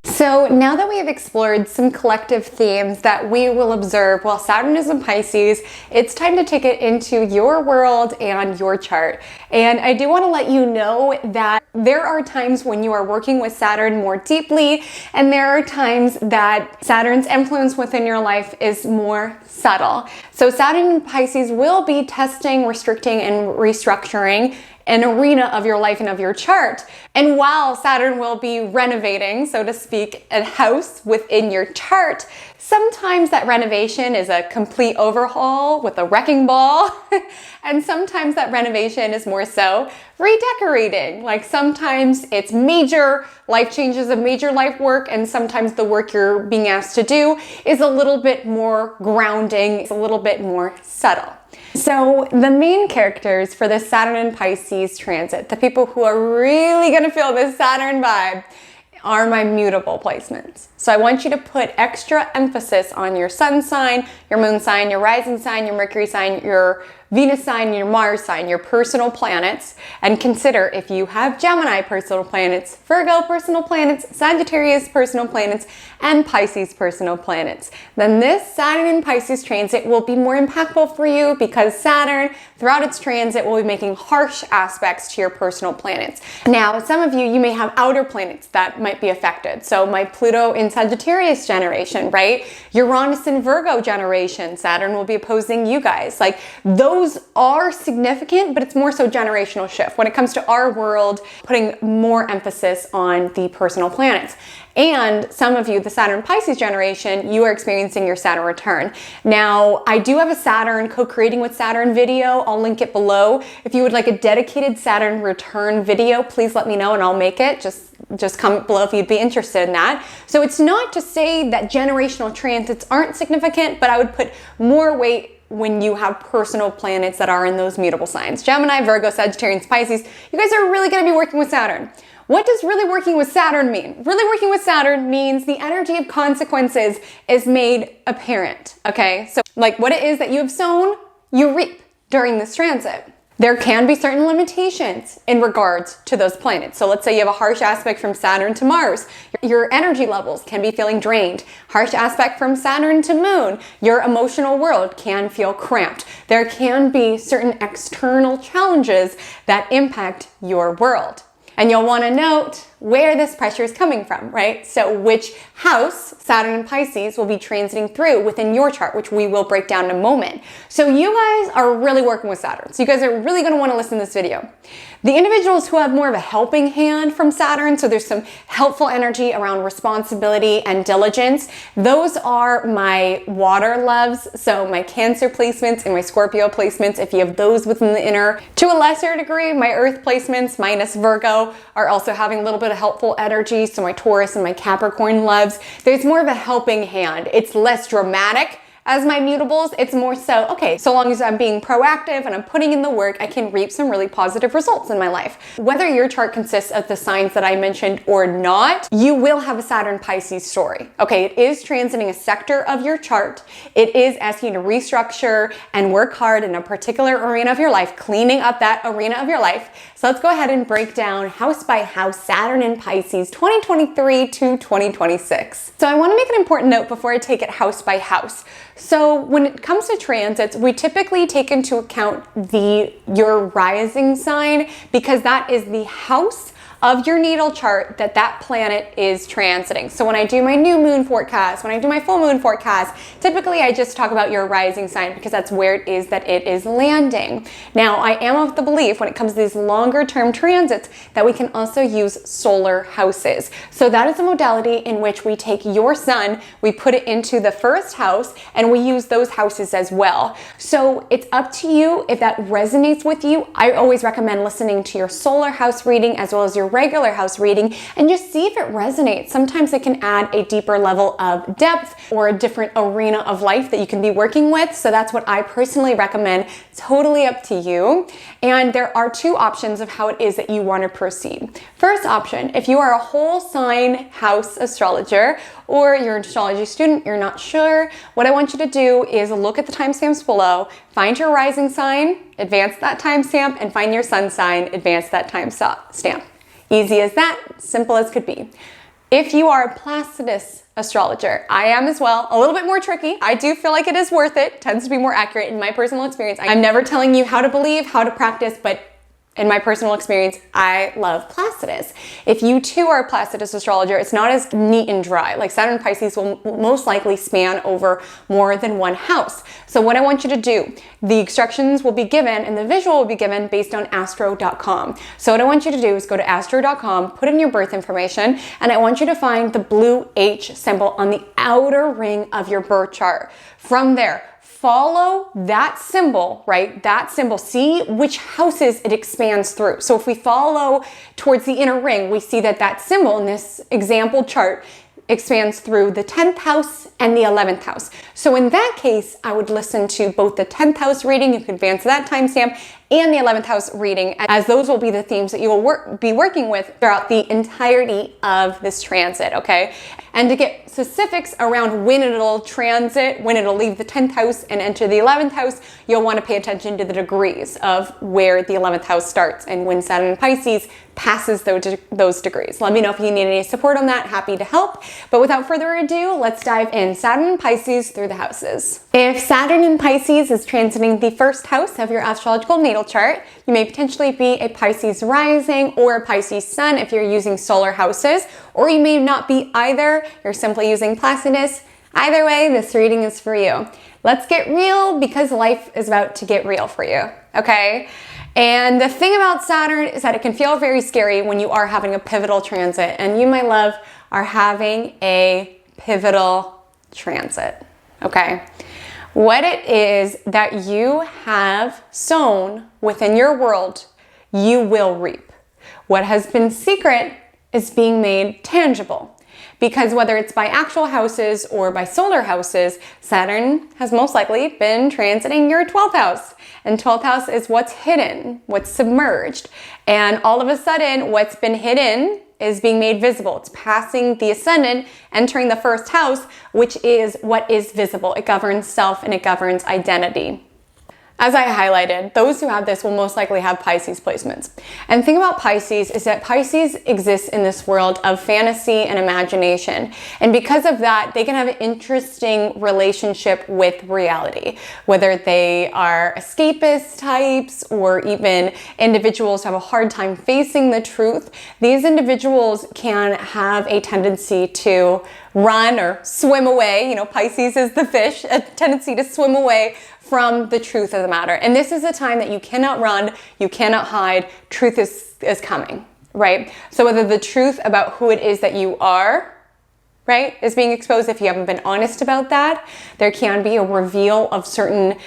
So now now that we have explored some collective themes that we will observe while Saturn is in Pisces, it's time to take it into your world and your chart. And I do want to let you know that there are times when you are working with Saturn more deeply, and there are times that Saturn's influence within your life is more subtle. So Saturn in Pisces will be testing, restricting, and restructuring an arena of your life and of your chart. And while Saturn will be renovating, so to speak, a house within your chart, sometimes that renovation is a complete overhaul with a wrecking ball. And sometimes that renovation is more so redecorating. Like sometimes it's major life changes of major life work, and sometimes the work you're being asked to do is a little bit more grounding, it's a little bit more subtle. So the main characters for this Saturn in Pisces transit, the people who are really going to feel this Saturn vibe, are my mutable placements. So I want you to put extra emphasis on your sun sign, your moon sign, your rising sign, your Mercury sign, your Venus sign, your Mars sign, your personal planets, and consider if you have Gemini personal planets, Virgo personal planets, Sagittarius personal planets, and Pisces personal planets. Then this Saturn in Pisces transit will be more impactful for you because Saturn, throughout its transit, will be making harsh aspects to your personal planets. Now, some of you may have outer planets that might be affected. So my Pluto in Sagittarius generation, right? Uranus in Virgo generation, Saturn will be opposing you guys. Like those are significant, but it's more so generational shift. When it comes to our world, putting more emphasis on the personal planets. And some of you, the Saturn Pisces generation, you are experiencing your Saturn return. Now, I do have a Saturn co-creating with Saturn video. I'll link it below. If you would like a dedicated Saturn return video, please let me know and I'll make it. Just comment below if you'd be interested in that. So it's not to say that generational transits aren't significant, but I would put more weight when you have personal planets that are in those mutable signs. Gemini, Virgo, Sagittarius, Pisces, you guys are really going to be working with Saturn. What does really working with Saturn mean? Really working with Saturn means the energy of consequences is made apparent, okay? So like what it is that you have sown, you reap during this transit. There can be certain limitations in regards to those planets. So let's say you have a harsh aspect from Saturn to Mars. Your energy levels can be feeling drained. Harsh aspect from Saturn to Moon. Your emotional world can feel cramped. There can be certain external challenges that impact your world. And you'll want to note where this pressure is coming from, right? So which house Saturn and Pisces will be transiting through within your chart, which we will break down in a moment. So you guys are really working with Saturn. So you guys are really going to want to listen to this video. The individuals who have more of a helping hand from Saturn, so there's some helpful energy around responsibility and diligence, those are my water loves, so my Cancer placements and my Scorpio placements, if you have those within the inner. To a lesser degree, my Earth placements minus Virgo are also having a little bit of helpful energy, so my Taurus and my Capricorn loves. There's more of a helping hand. It's less dramatic. As my mutables, it's more so, okay, so long as I'm being proactive and I'm putting in the work, I can reap some really positive results in my life. Whether your chart consists of the signs that I mentioned or not, you will have a Saturn Pisces story. Okay, it is transiting a sector of your chart. It is asking you to restructure and work hard in a particular arena of your life, cleaning up that arena of your life. So let's go ahead and break down house by house Saturn in Pisces 2023 to 2026. So I want to make an important note before I take it house by house. So when it comes to transits, we typically take into account your rising sign because that is the house of your natal chart that planet is transiting. So when I do my new moon forecast, when I do my full moon forecast, typically I just talk about your rising sign because that's where it is that it is landing. Now, I am of the belief when it comes to these longer term transits that we can also use solar houses. So that is a modality in which we take your sun, we put it into the first house, and we use those houses as well. So it's up to you if that resonates with you. I always recommend listening to your solar house reading as well as your regular house reading and just see if it resonates. Sometimes it can add a deeper level of depth or a different arena of life that you can be working with. So that's what I personally recommend. Totally up to you. And there are two options of how it is that you want to proceed. First option, if you are a whole sign house astrologer or you're an astrology student, you're not sure, what I want you to do is look at the timestamps below, find your rising sign, advance that timestamp, and find your sun sign, advance that timestamp. Easy as that, simple as could be. If you are a Placidus astrologer, I am as well, a little bit more tricky. I do feel like it is worth it, tends to be more accurate in my personal experience. I'm never telling you how to believe, how to practice, but in my personal experience, I love Placidus. If you too are a Placidus astrologer, it's not as neat and dry. Like Saturn Pisces will most likely span over more than one house. So what I want you to do, the instructions will be given and the visual will be given based on astro.com. So what I want you to do is go to astro.com, put in your birth information, and I want you to find the blue H symbol on the outer ring of your birth chart. From there, follow that symbol, right? That symbol, see which houses it expands through. So if we follow towards the inner ring, we see that that symbol in this example chart expands through the 10th house and the 11th house. So in that case, I would listen to both the 10th house reading, you can advance that timestamp, and the 11th house reading, as those will be the themes that you will be working with throughout the entirety of this transit, okay? And to get specifics around when it'll transit, when it'll leave the 10th house and enter the 11th house, you'll want to pay attention to the degrees of where the 11th house starts and when Saturn in Pisces passes those degrees. Let me know if you need any support on that. Happy to help. But without further ado, let's dive in. Saturn in Pisces through the houses. If Saturn in Pisces is transiting the first house of your astrological natal chart, you may potentially be a Pisces rising or a Pisces sun if you're using solar houses, or you may not be either. You're simply using Placidus. Either way, this reading is for you. Let's get real because life is about to get real for you, okay? And the thing about Saturn is that it can feel very scary when you are having a pivotal transit, and you, my love, are having a pivotal transit, okay? What it is that you have sown within your world, you will reap. What has been secret is being made tangible. Because whether it's by actual houses or by solar houses, Saturn has most likely been transiting your 12th house. And 12th house is what's hidden, what's submerged. And all of a sudden, what's been hidden is being made visible. It's passing the ascendant, entering the first house, which is what is visible. It governs self and it governs identity. As I highlighted, those who have this will most likely have Pisces placements. And the thing about Pisces is that Pisces exists in this world of fantasy and imagination. And because of that, they can have an interesting relationship with reality. Whether they are escapist types or even individuals who have a hard time facing the truth, these individuals can have a tendency to run or swim away. You know, Pisces is the fish, a tendency to swim away from the truth of the matter. And this is a time that you cannot run, you cannot hide, truth is coming, right? So whether the truth about who it is that you are, right, is being exposed, if you haven't been honest about that, there can be a reveal of certain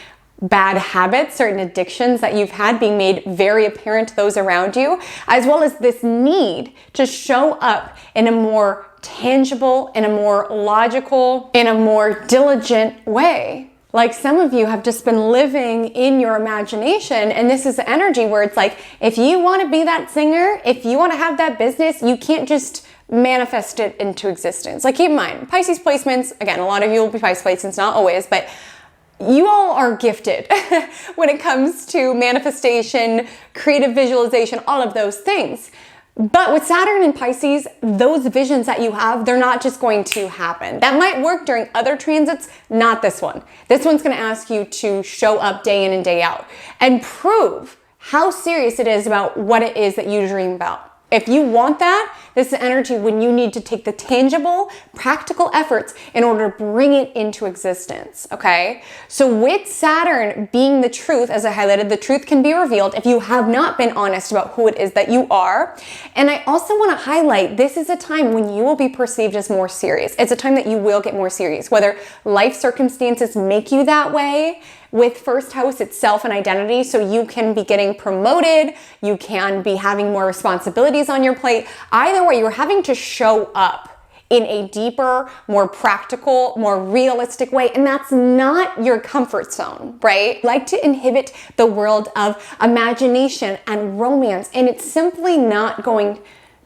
bad habits, certain addictions that you've had being made very apparent to those around you, as well as this need to show up in a more tangible, in a more logical, in a more diligent way. Like some of you have just been living in your imagination, and this is the energy where it's like, if you want to be that singer, if you want to have that business, you can't just manifest it into existence. Like keep in mind, Pisces placements, again, a lot of you will be Pisces placements, not always, but you all are gifted when it comes to manifestation, creative visualization, all of those things. But with Saturn in Pisces, those visions that you have, they're not just going to happen. That might work during other transits, not this one. This one's going to ask you to show up day in and day out and prove how serious it is about what it is that you dream about. If you want that, this is energy when you need to take the tangible, practical efforts in order to bring it into existence, okay? So with Saturn being the truth, as I highlighted, the truth can be revealed if you have not been honest about who it is that you are. And I also want to highlight, this is a time when you will be perceived as more serious. It's a time that you will get more serious, whether life circumstances make you that way. With first house itself and identity, so you can be getting promoted, you can be having more responsibilities on your plate. Either way, you're having to show up in a deeper, more practical, more realistic way, and that's not your comfort zone, right? You like to inhibit the world of imagination and romance, and it's simply not going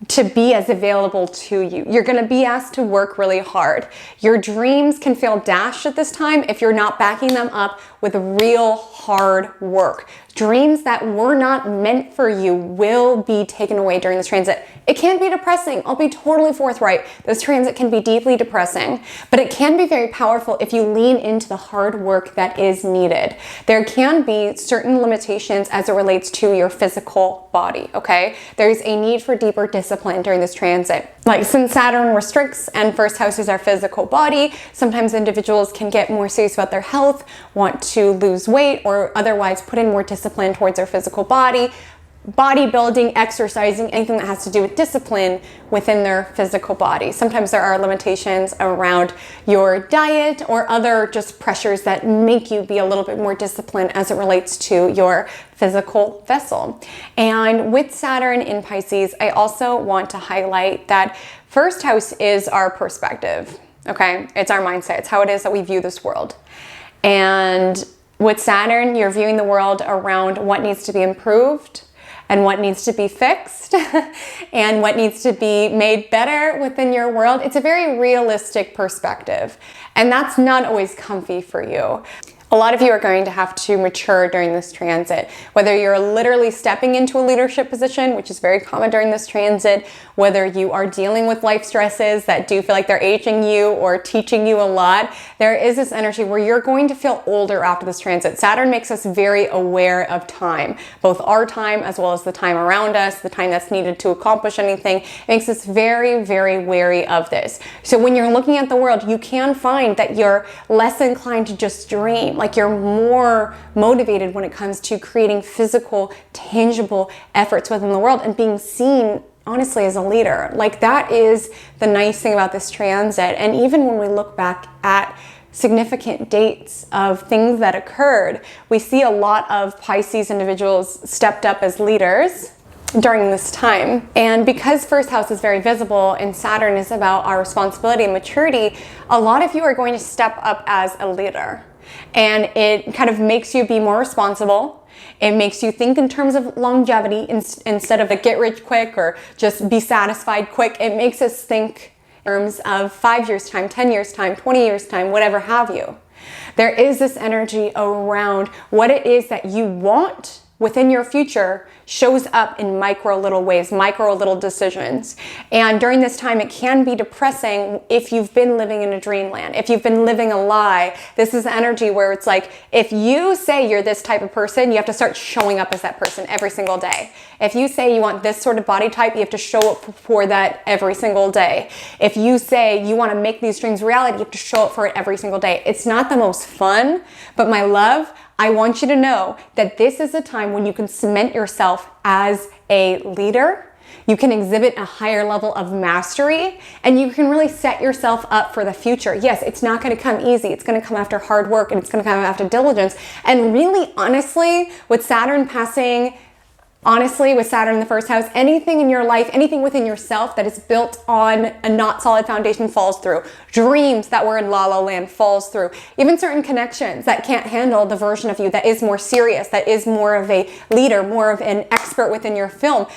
to be as available to you. You're going to be asked to work really hard. Your dreams can feel dashed at this time if you're not backing them up with real hard work. Dreams that were not meant for you will be taken away during this transit. It can be depressing. I'll be totally forthright. This transit can be deeply depressing, but it can be very powerful if you lean into the hard work that is needed. There can be certain limitations as it relates to your physical body, okay? There's a need for deeper discipline during this transit. Like, since Saturn restricts and first house is our physical body, sometimes individuals can get more serious about their health, want to lose weight, or otherwise put in more discipline towards their physical body. Bodybuilding, exercising, anything that has to do with discipline within their physical body. Sometimes there are limitations around your diet or other just pressures that make you be a little bit more disciplined as it relates to your physical vessel. And with Saturn in Pisces, I also want to highlight that first house is our perspective, okay? It's our mindset. It's how it is that we view this world. And with Saturn, you're viewing the world around what needs to be improved, and what needs to be fixed and what needs to be made better within your world. It's a very realistic perspective, and that's not always comfy for you. A lot of you are going to have to mature during this transit, whether you're literally stepping into a leadership position, which is very common during this transit, whether you are dealing with life stresses that do feel like they're aging you or teaching you a lot. There is this energy where you're going to feel older after this transit. Saturn makes us very aware of time, both our time as well as the time around us, the time that's needed to accomplish anything. It makes us very, very wary of this. So when you're looking at the world, you can find that you're less inclined to just dream. Like, you're more motivated when it comes to creating physical, tangible efforts within the world and being seen, honestly, as a leader. Like, that is the nice thing about this transit. And even when we look back at significant dates of things that occurred, we see a lot of Pisces individuals stepped up as leaders during this time. And because first house is very visible and Saturn is about our responsibility and maturity, a lot of you are going to step up as a leader. And it kind of makes you be more responsible. It makes you think in terms of longevity instead of a get rich quick or just be satisfied quick. It makes us think in terms of 5 years time, 10 years time, 20 years time, whatever have you. There is this energy around what it is that you want within your future shows up in micro little ways, micro little decisions. And during this time, it can be depressing if you've been living in a dreamland, if you've been living a lie. This is energy where it's like, if you say you're this type of person, you have to start showing up as that person every single day. If you say you want this sort of body type, you have to show up for that every single day. If you say you want to make these dreams reality, you have to show up for it every single day. It's not the most fun, but my love, I want you to know that this is a time when you can cement yourself as a leader. You can exhibit a higher level of mastery, and you can really set yourself up for the future. Yes, it's not going to come easy. It's going to come after hard work, and it's going to come after diligence. And really, honestly, with Saturn passing, with Saturn in the first house, anything in your life, anything within yourself that is built on a not solid foundation falls through. Dreams that were in la la land falls through. Even certain connections that can't handle the version of you that is more serious, that is more of a leader, more of an expert within your film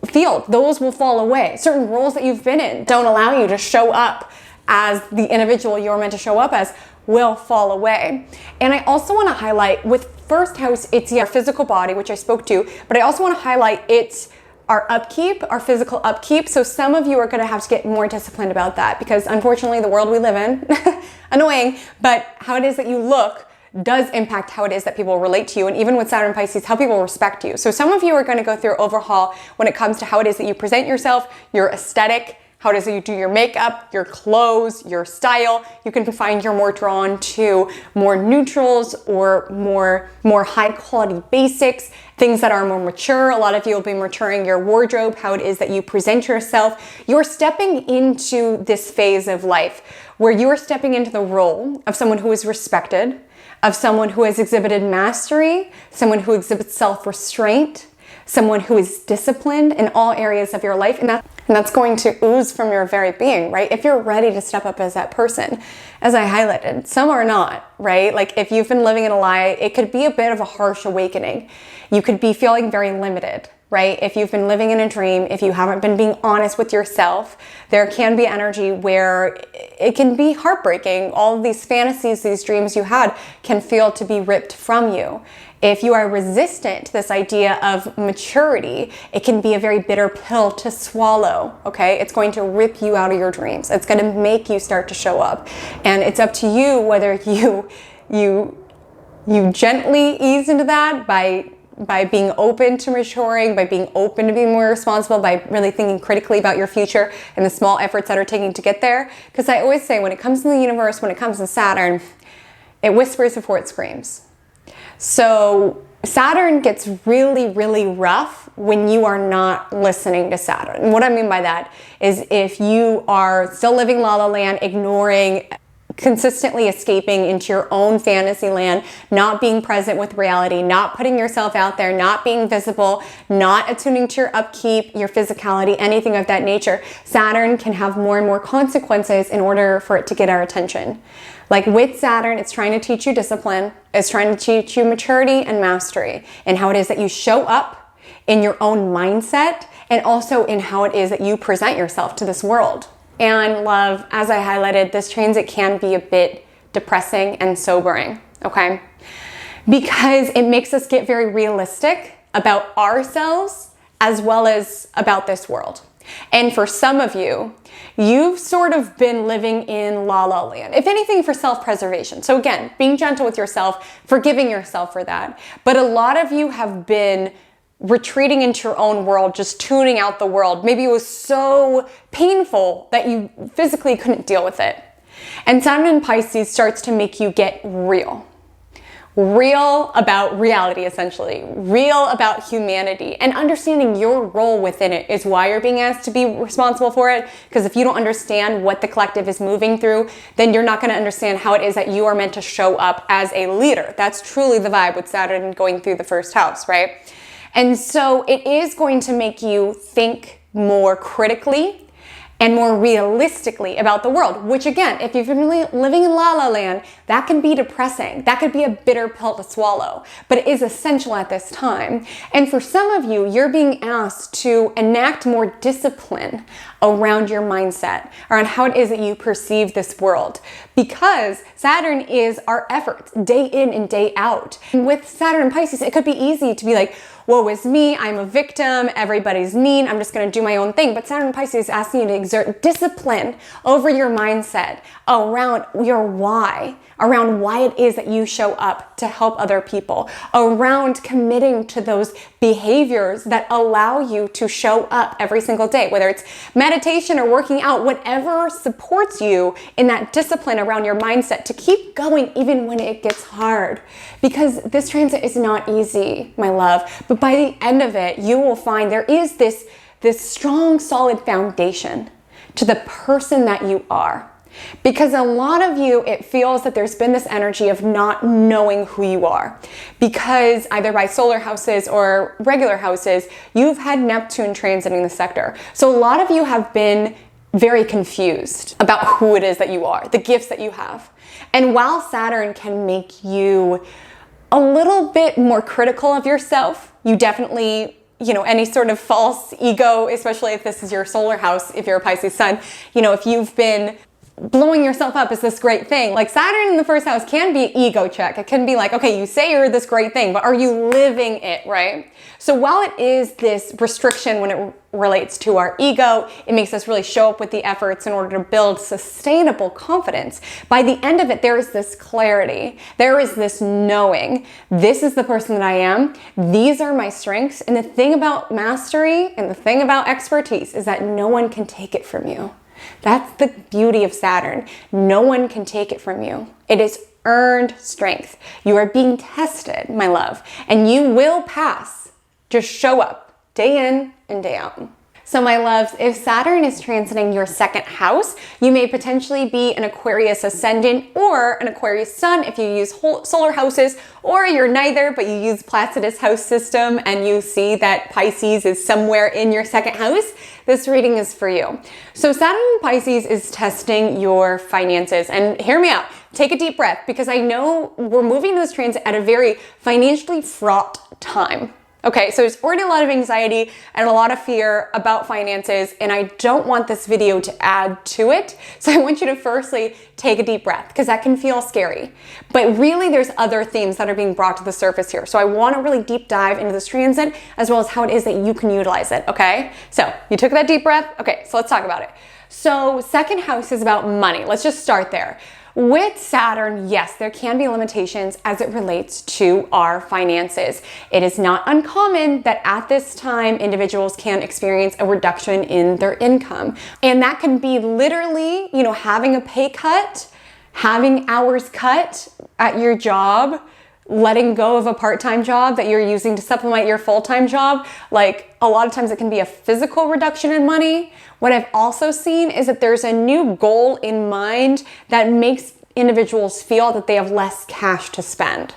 field, those will fall away. Certain roles that you've been in don't allow you to show up as the individual you're meant to show up as will fall away. And I also want to highlight with first house, it's your physical body, which I spoke to, but I also want to highlight it's our upkeep, our physical upkeep. So some of you are going to have to get more disciplined about that because unfortunately the world we live in, annoying, but how it is that you look does impact how it is that people relate to you. And even with Saturn Pisces, how people respect you. So some of you are going to go through overhaul when it comes to how it is that you present yourself, your aesthetic, how it is that you do your makeup, your clothes, your style. You can find you're more drawn to more neutrals or more high quality basics, things that are more mature. A lot of you will be maturing your wardrobe, how it is that you present yourself. You're stepping into this phase of life where you're stepping into the role of someone who is respected, of someone who has exhibited mastery, someone who exhibits self-restraint, someone who is disciplined in all areas of your life. And that's going to ooze from your very being, right? If you're ready to step up as that person, as I highlighted, some are not, right? Like if you've been living in a lie, it could be a bit of a harsh awakening. You could be feeling very limited right? If you've been living in a dream, if you haven't been being honest with yourself, there can be energy where it can be heartbreaking. All of these fantasies, these dreams you had can feel to be ripped from you. If you are resistant to this idea of maturity, it can be a very bitter pill to swallow, okay? It's going to rip you out of your dreams. It's going to make you start to show up. And it's up to you whether you gently ease into that by being open to maturing, by being open to being more responsible, by really thinking critically about your future and the small efforts that are taking to get there. Because I always say, when it comes to the universe, when it comes to Saturn, it whispers before it screams. So Saturn gets really, really rough when you are not listening to Saturn. And what I mean by that is if you are still living la la land, ignoring, consistently escaping into your own fantasy land, not being present with reality, not putting yourself out there, not being visible, not attuning to your upkeep, your physicality, anything of that nature, Saturn can have more and more consequences in order for it to get our attention. Like with Saturn, it's trying to teach you discipline, it's trying to teach you maturity and mastery, and how it is that you show up in your own mindset, and also in how it is that you present yourself to this world. And love, as I highlighted, this transit can be a bit depressing and sobering, okay? Because it makes us get very realistic about ourselves as well as about this world. And for some of you, you've sort of been living in la la land, if anything, for self-preservation. So again, being gentle with yourself, forgiving yourself for that. But a lot of you have been retreating into your own world, just tuning out the world. Maybe it was so painful that you physically couldn't deal with it. And Saturn in Pisces starts to make you get real. Real about reality, essentially. Real about humanity. And understanding your role within it is why you're being asked to be responsible for it. Because if you don't understand what the collective is moving through, then you're not going to understand how it is that you are meant to show up as a leader. That's truly the vibe with Saturn going through the first house, right? And so it is going to make you think more critically and more realistically about the world, which again, if you've been really living in la la land, that can be depressing. That could be a bitter pill to swallow, but it is essential at this time. And for some of you, you're being asked to enact more discipline around your mindset, around how it is that you perceive this world, because Saturn is our efforts day in and day out. And with Saturn and Pisces, it could be easy to be like, woe is me, I'm a victim, everybody's mean, I'm just gonna do my own thing. But Saturn and Pisces is asking you to exert discipline over your mindset around your why, around why it is that you show up to help other people, around committing to those behaviors that allow you to show up every single day, whether it's meditation or working out, whatever supports you in that discipline around your mindset to keep going even when it gets hard. Because this transit is not easy, my love, but by the end of it, you will find there is this strong, solid foundation to the person that you are. Because a lot of you, it feels that there's been this energy of not knowing who you are. Because either by solar houses or regular houses, you've had Neptune transiting the sector. So a lot of you have been very confused about who it is that you are, the gifts that you have. And while Saturn can make you a little bit more critical of yourself, you definitely, any sort of false ego, especially if this is your solar house, if you're a Pisces sun, if you've been blowing yourself up as this great thing. Like Saturn in the first house can be an ego check. It can be like, okay, you say you're this great thing, but are you living it, right? So while it is this restriction when it relates to our ego, it makes us really show up with the efforts in order to build sustainable confidence. By the end of it, there is this clarity. There is this knowing, this is the person that I am. These are my strengths. And the thing about mastery and the thing about expertise is that no one can take it from you. That's the beauty of Saturn. No one can take it from you. It is earned strength. You are being tested, my love, and you will pass. Just show up day in and day out. So my loves, if Saturn is transiting your second house, you may potentially be an Aquarius Ascendant or an Aquarius Sun if you use solar houses, or you're neither, but you use Placidus house system and you see that Pisces is somewhere in your second house. This reading is for you. So Saturn in Pisces is testing your finances, and hear me out. Take a deep breath, because I know we're moving this transit at a very financially fraught time. Okay, so there's already a lot of anxiety and a lot of fear about finances, and I don't want this video to add to it. So I want you to firstly take a deep breath, because that can feel scary. But really there's other themes that are being brought to the surface here. So I want to really deep dive into this transit, as well as how it is that you can utilize it, okay? So you took that deep breath. Okay, so let's talk about it. So second house is about money. Let's just start there. With Saturn, yes, there can be limitations as it relates to our finances. It is not uncommon that at this time, individuals can experience a reduction in their income. And that can be literally, having a pay cut, having hours cut at your job, letting go of a part-time job that you're using to supplement your full-time job. Like, a lot of times it can be a physical reduction in money. What I've also seen is that there's a new goal in mind that makes individuals feel that they have less cash to spend.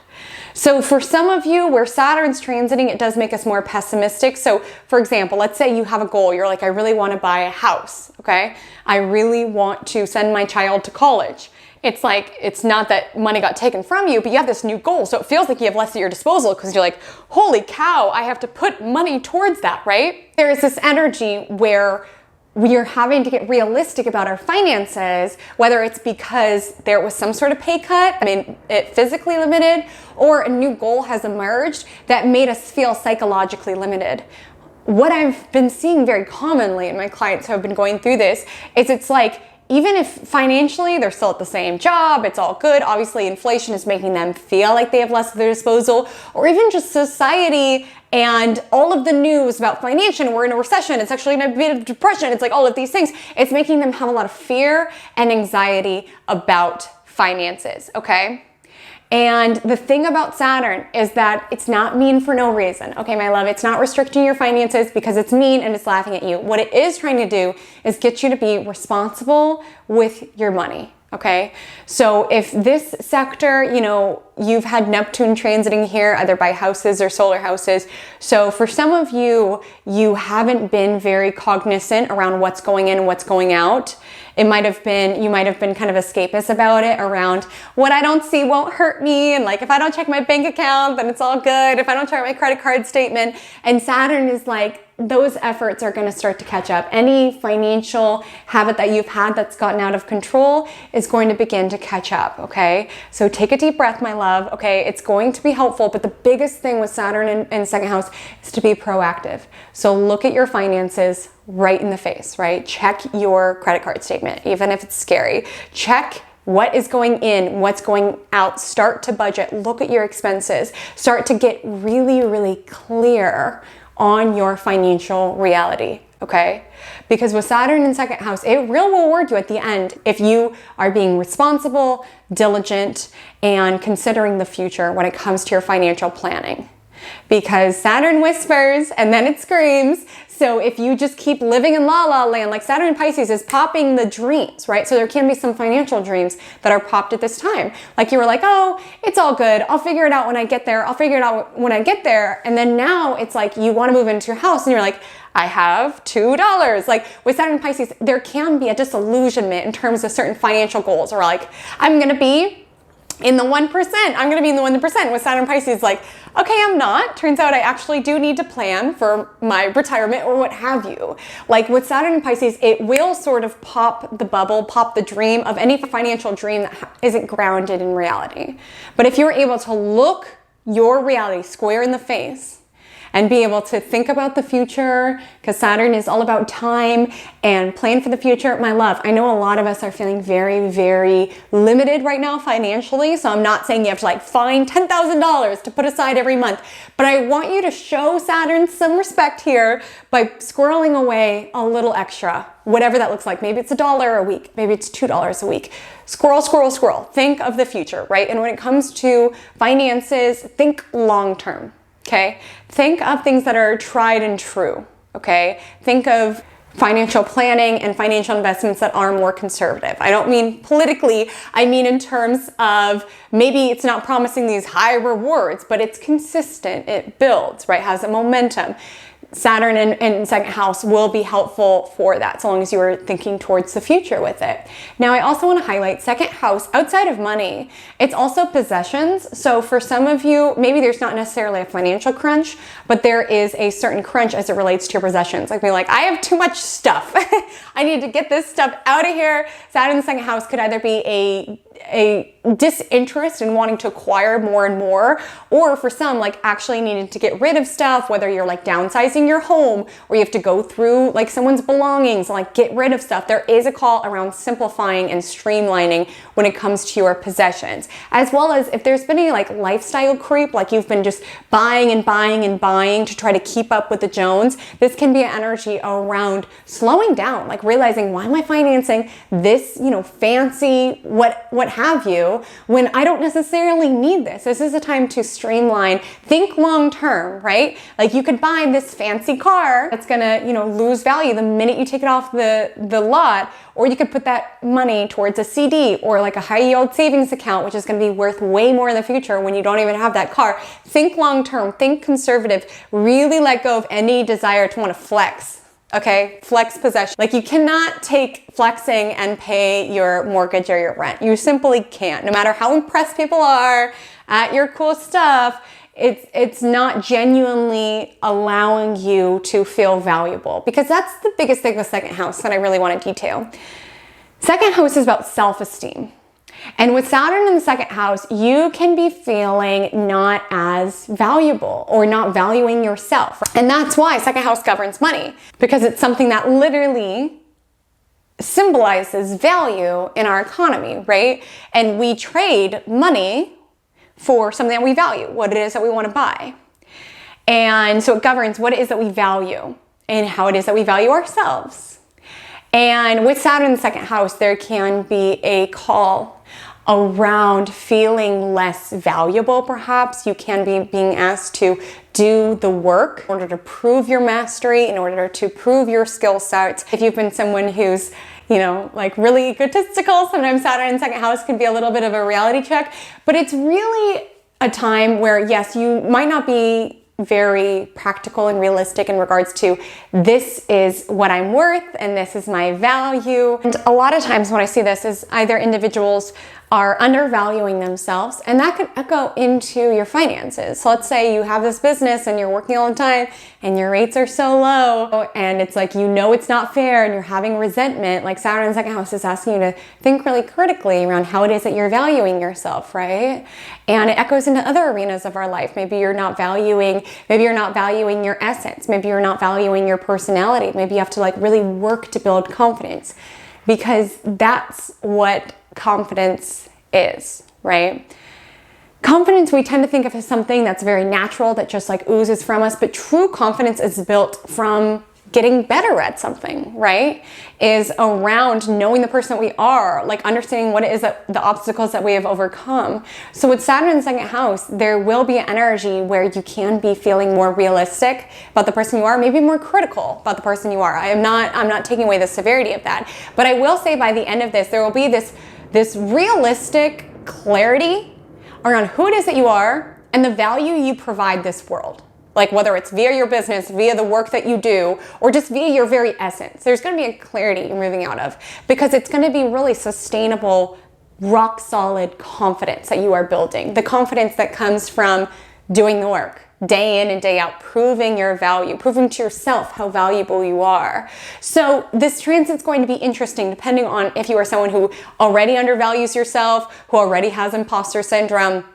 So for some of you, where Saturn's transiting, it does make us more pessimistic. So for example, let's say you have a goal. You're like, I really want to buy a house, okay? I really want to send my child to college. It's like, it's not that money got taken from you, but you have this new goal. So it feels like you have less at your disposal, because you're like, holy cow, I have to put money towards that, right? There is this energy where we are having to get realistic about our finances, whether it's because there was some sort of pay cut, it physically limited, or a new goal has emerged that made us feel psychologically limited. What I've been seeing very commonly in my clients who have been going through this is it's like, even if financially they're still at the same job, it's all good. Obviously, inflation is making them feel like they have less at their disposal, or even just society and all of the news about financial, we're in a recession, it's actually in a bit of depression, it's like all of these things. It's making them have a lot of fear and anxiety about finances, okay? And the thing about Saturn is that it's not mean for no reason. Okay, my love, it's not restricting your finances because it's mean and it's laughing at you. What it is trying to do is get you to be responsible with your money. Okay, so if this sector, you've had Neptune transiting here, either by houses or solar houses. So for some of you, you haven't been very cognizant around what's going in and what's going out. You might have been kind of escapist about it, around what I don't see won't hurt me. And like, if I don't check my bank account, then it's all good. If I don't check my credit card statement. And Saturn is like, those efforts are going to start to catch up. Any financial habit that you've had that's gotten out of control is going to begin to catch up, okay? So take a deep breath, my love, okay? It's going to be helpful, but the biggest thing with Saturn in second house is to be proactive. So look at your finances right in the face, right? Check your credit card statement, even if it's scary. Check what is going in, what's going out. Start to budget. Look at your expenses. Start to get really, really clear on your financial reality, okay? Because with Saturn in second house, it will reward you at the end if you are being responsible, diligent, and considering the future when it comes to your financial planning. Because Saturn whispers and then it screams. So if you just keep living in la la land, like Saturn in Pisces is popping the dreams, right? So there can be some financial dreams that are popped at this time. Like you were like, oh, it's all good. I'll figure it out when I get there. I'll figure it out when I get there. And then now it's like you want to move into your house and you're like, I have $2. Like with Saturn in Pisces, there can be a disillusionment in terms of certain financial goals, or like, I'm going to be in the 1%. I'm going to be in the 1%. With Saturn Pisces, like, okay, I'm not. Turns out I actually do need to plan for my retirement or what have you. Like with Saturn in Pisces, it will sort of pop the bubble, pop the dream of any financial dream that isn't grounded in reality. But if you're able to look your reality square in the face and be able to think about the future, because Saturn is all about time, and plan for the future. My love, I know a lot of us are feeling very, very limited right now financially, so I'm not saying you have to like find $10,000 to put aside every month, but I want you to show Saturn some respect here by squirreling away a little extra, whatever that looks like. Maybe it's $1 a week, maybe it's $2 a week. Squirrel, squirrel, squirrel. Think of the future, right? And when it comes to finances, think long term. Okay, think of things that are tried and true, okay? Think of financial planning and financial investments that are more conservative. I don't mean politically, I mean in terms of maybe it's not promising these high rewards, but it's consistent, it builds, right? Has a momentum. Saturn in second house will be helpful for that, so long as you are thinking towards the future with it. Now, I also want to highlight second house outside of money. It's also possessions. So for some of you, maybe there's not necessarily a financial crunch, but there is a certain crunch as it relates to your possessions. Like being like, I have too much stuff. I need to get this stuff out of here. Saturn in the second house could either be a disinterest in wanting to acquire more and more, or for some, like actually needing to get rid of stuff, whether you're like downsizing your home or you have to go through like someone's belongings and like get rid of stuff. There is a call around simplifying and streamlining when it comes to your possessions, as well as if there's been any like lifestyle creep, like you've been just buying and buying and buying to try to keep up with the Jones. This can be an energy around slowing down, like realizing, why am I financing this, you know, fancy what have you, when I don't necessarily need this. This is a time to streamline, think long term, right? Like you could buy this fancy car that's gonna, you know, lose value the minute you take it off the lot, or you could put that money towards a CD or like a high yield savings account, which is gonna be worth way more in the future when you don't even have that car. Think long term, think conservative, really let go of any desire to want to flex. Okay, flex possession. Like you cannot take flexing and pay your mortgage or your rent. You simply can't. No matter how impressed people are at your cool stuff, it's not genuinely allowing you to feel valuable, because that's the biggest thing with second house that I really want to detail. Second house is about self-esteem. And with Saturn in the second house, you can be feeling not as valuable or not valuing yourself. And that's why second house governs money, because it's something that literally symbolizes value in our economy, right? And we trade money for something that we value, what it is that we want to buy. And so it governs what it is that we value and how it is that we value ourselves. And with Saturn in the second house, there can be a call around feeling less valuable, perhaps. You can be being asked to do the work in order to prove your mastery, in order to prove your skill set. If you've been someone who's, you know, like really egotistical, sometimes Saturn in second house can be a little bit of a reality check, but it's really a time where, yes, you might not be very practical and realistic in regards to this is what I'm worth and this is my value. And a lot of times when I see this is either individuals are undervaluing themselves, and that could echo into your finances. So let's say you have this business and you're working all the time and your rates are so low and it's like, you know, it's not fair and you're having resentment. Like Saturn in the second house is asking you to think really critically around how it is that you're valuing yourself, right? And it echoes into other arenas of our life. Maybe you're not valuing your essence. Maybe you're not valuing your personality. Maybe you have to like really work to build confidence, because that's what confidence is, right? Confidence we tend to think of as something that's very natural, that just like oozes from us, but true confidence is built from getting better at something, right? Is around knowing the person that we are, like understanding what it is that the obstacles that we have overcome. So with Saturn in the second house, there will be an energy where you can be feeling more realistic about the person you are, maybe more critical about the person you are. I'm not taking away the severity of that, but I will say by the end of this, there will be this realistic clarity around who it is that you are and the value you provide this world. Like whether it's via your business, via the work that you do, or just via your very essence. There's going to be a clarity you're moving out of, because it's going to be really sustainable, rock solid confidence that you are building. The confidence that comes from doing the work day in and day out, proving your value, proving to yourself how valuable you are. So this transit's going to be interesting depending on if you are someone who already undervalues yourself, who already has imposter syndrome,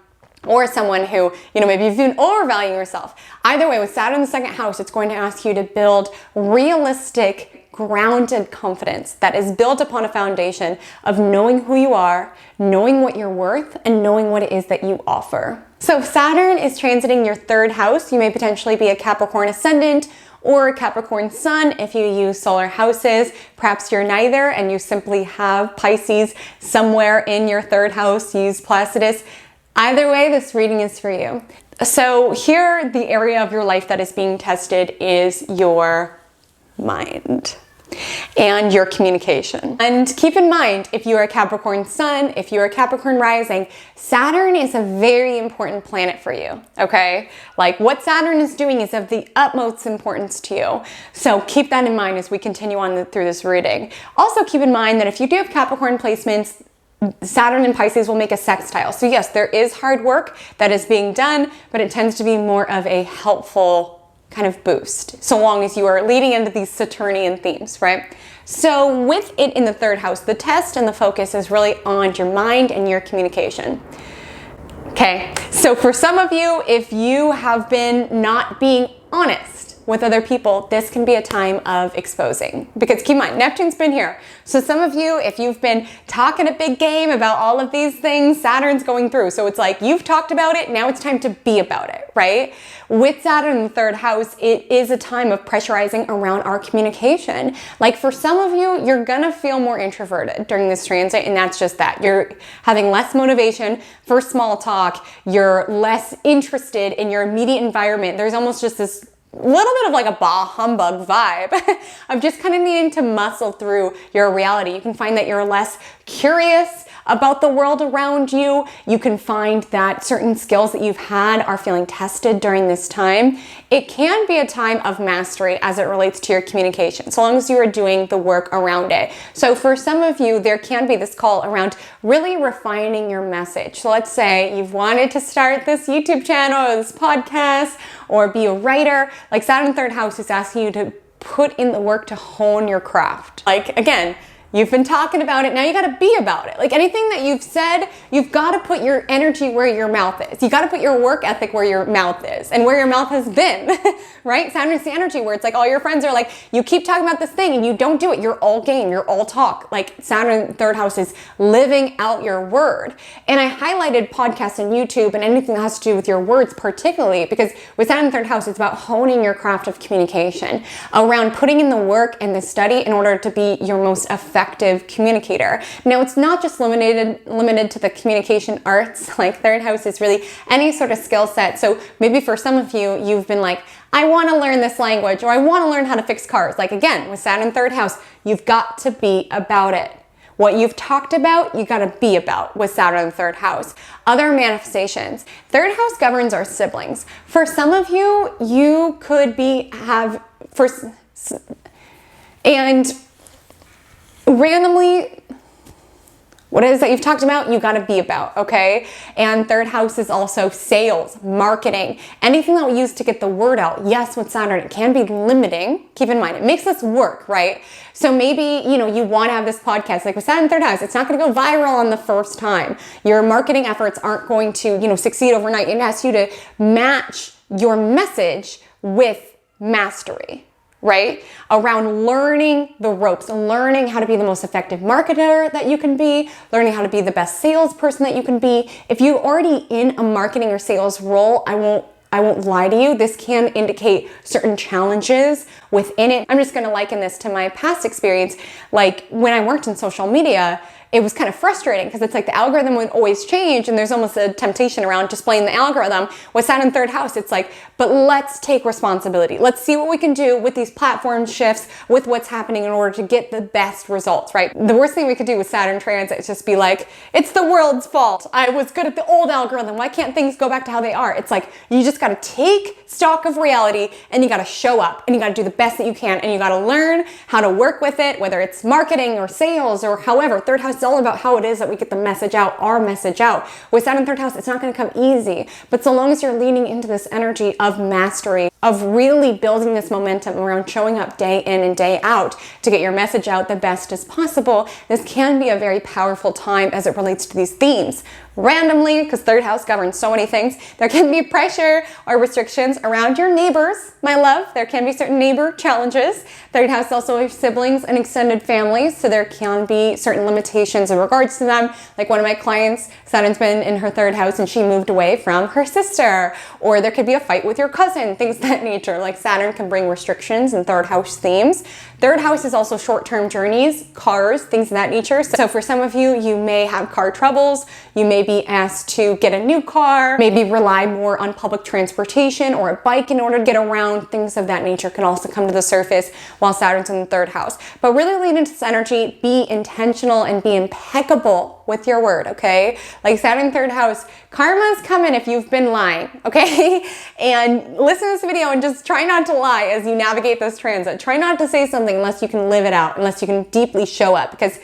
or someone who, you know, maybe you've been overvaluing yourself. Either way, with Saturn in the second house, it's going to ask you to build realistic, grounded confidence that is built upon a foundation of knowing who you are, knowing what you're worth, and knowing what it is that you offer. So if Saturn is transiting your third house, you may potentially be a Capricorn Ascendant or a Capricorn Sun if you use solar houses. Perhaps you're neither and you simply have Pisces somewhere in your third house, use Placidus. Either way, this reading is for you. So here, the area of your life that is being tested is your mind. and your communication. And keep in mind, if you are a Capricorn sun, if you are a Capricorn rising, Saturn is a very important planet for you, okay? Like what Saturn is doing is of the utmost importance to you. So keep that in mind as we continue on through this reading. Also keep in mind that if you do have Capricorn placements, Saturn and Pisces will make a sextile. So yes, there is hard work that is being done, but it tends to be more of a helpful kind of boost, so long as you are leading into these Saturnian themes, right? So with it in the third house, the test and the focus is really on your mind and your communication. Okay, so for some of you, if you have been not being honest with other people, this can be a time of exposing. Because keep in mind, Neptune's been here. So some of you, if you've been talking a big game about all of these things, Saturn's going through. So it's like, you've talked about it, now it's time to be about it, right? With Saturn in the third house, it is a time of pressurizing around our communication. Like for some of you, you're gonna feel more introverted during this transit, and that's just that. You're having less motivation for small talk. You're less interested in your immediate environment. There's almost just this little bit of like a bah humbug vibe of just kind of needing to muscle through your reality. You can find that you're less curious about the world around you. You can find that certain skills that you've had are feeling tested during this time. It can be a time of mastery as it relates to your communication, so long as you are doing the work around it. So for some of you, there can be this call around really refining your message. So let's say you've wanted to start this YouTube channel or this podcast or be a writer. Like Saturn third house is asking you to put in the work to hone your craft. Like again, you've been talking about it, now you gotta be about it. Like anything that you've said, you've gotta put your energy where your mouth is. You gotta put your work ethic where your mouth is and where your mouth has been, right? Saturn's the energy where it's like all your friends are like, you keep talking about this thing and you don't do it. You're all game, you're all talk. Like Saturn third house is living out your word. And I highlighted podcasts and YouTube and anything that has to do with your words particularly because with Saturn third house, it's about honing your craft of communication, around putting in the work and the study in order to be your most effective communicator. Now, it's not just limited to the communication arts. Like third house is really any sort of skill set. So maybe for some of you, you've been like, I want to learn this language, or I want to learn how to fix cars. Like again, with Saturn third house, you've got to be about it. What you've talked about, you got to be about with Saturn third house. Other manifestations. Third house governs our siblings. For some of you, you could randomly, what it is that you've talked about, you got to be about, okay? And third house is also sales, marketing, anything that we use to get the word out. Yes, with Saturn, it can be limiting. Keep in mind, it makes us work, right? So maybe, you want to have this podcast, like with Saturn third house, it's not going to go viral on the first time. Your marketing efforts aren't going to, succeed overnight. It asks you to match your message with mastery, right? Around learning the ropes, learning how to be the most effective marketer that you can be, learning how to be the best salesperson that you can be. If you're already in a marketing or sales role, I won't lie to you, this can indicate certain challenges within it. I'm just gonna liken this to my past experience. Like when I worked in social media, it was kind of frustrating because it's like the algorithm would always change and there's almost a temptation around just playing the algorithm. With Saturn third house, it's like, but let's take responsibility. Let's see what we can do with these platform shifts, with what's happening in order to get the best results, right? The worst thing we could do with Saturn transit is just be like, it's the world's fault. I was good at the old algorithm. Why can't things go back to how they are? It's like, you just got to take stock of reality and you got to show up and you got to do the best that you can and you got to learn how to work with it, whether it's marketing or sales or however. Third house, it's all about how it is that we get the message out, our message out. With Saturn third house, it's not going to come easy, but so long as you're leaning into this energy of mastery, of really building this momentum around showing up day in and day out to get your message out the best as possible, this can be a very powerful time as it relates to these themes. Randomly, because third house governs so many things, there can be pressure or restrictions around your neighbors, my love. There can be certain neighbor challenges. Third house also has siblings and extended families, so there can be certain limitations in regards to them. Like one of my clients, Saturn's been in her third house and she moved away from her sister, or there could be a fight with your cousin, things that nature. Like Saturn can bring restrictions and third house themes. Third house is also short-term journeys, cars, things of that nature. So for some of you, you may have car troubles. You may be asked to get a new car, maybe rely more on public transportation or a bike in order to get around. Things of that nature can also come to the surface while Saturn's in the third house. But really lean into this energy, be intentional and be impeccable with your word, okay? Like Saturn third house, karma's coming if you've been lying, okay? And listen to this video and just try not to lie as you navigate this transit. Try not to say something unless you can live it out, unless you can deeply show up, because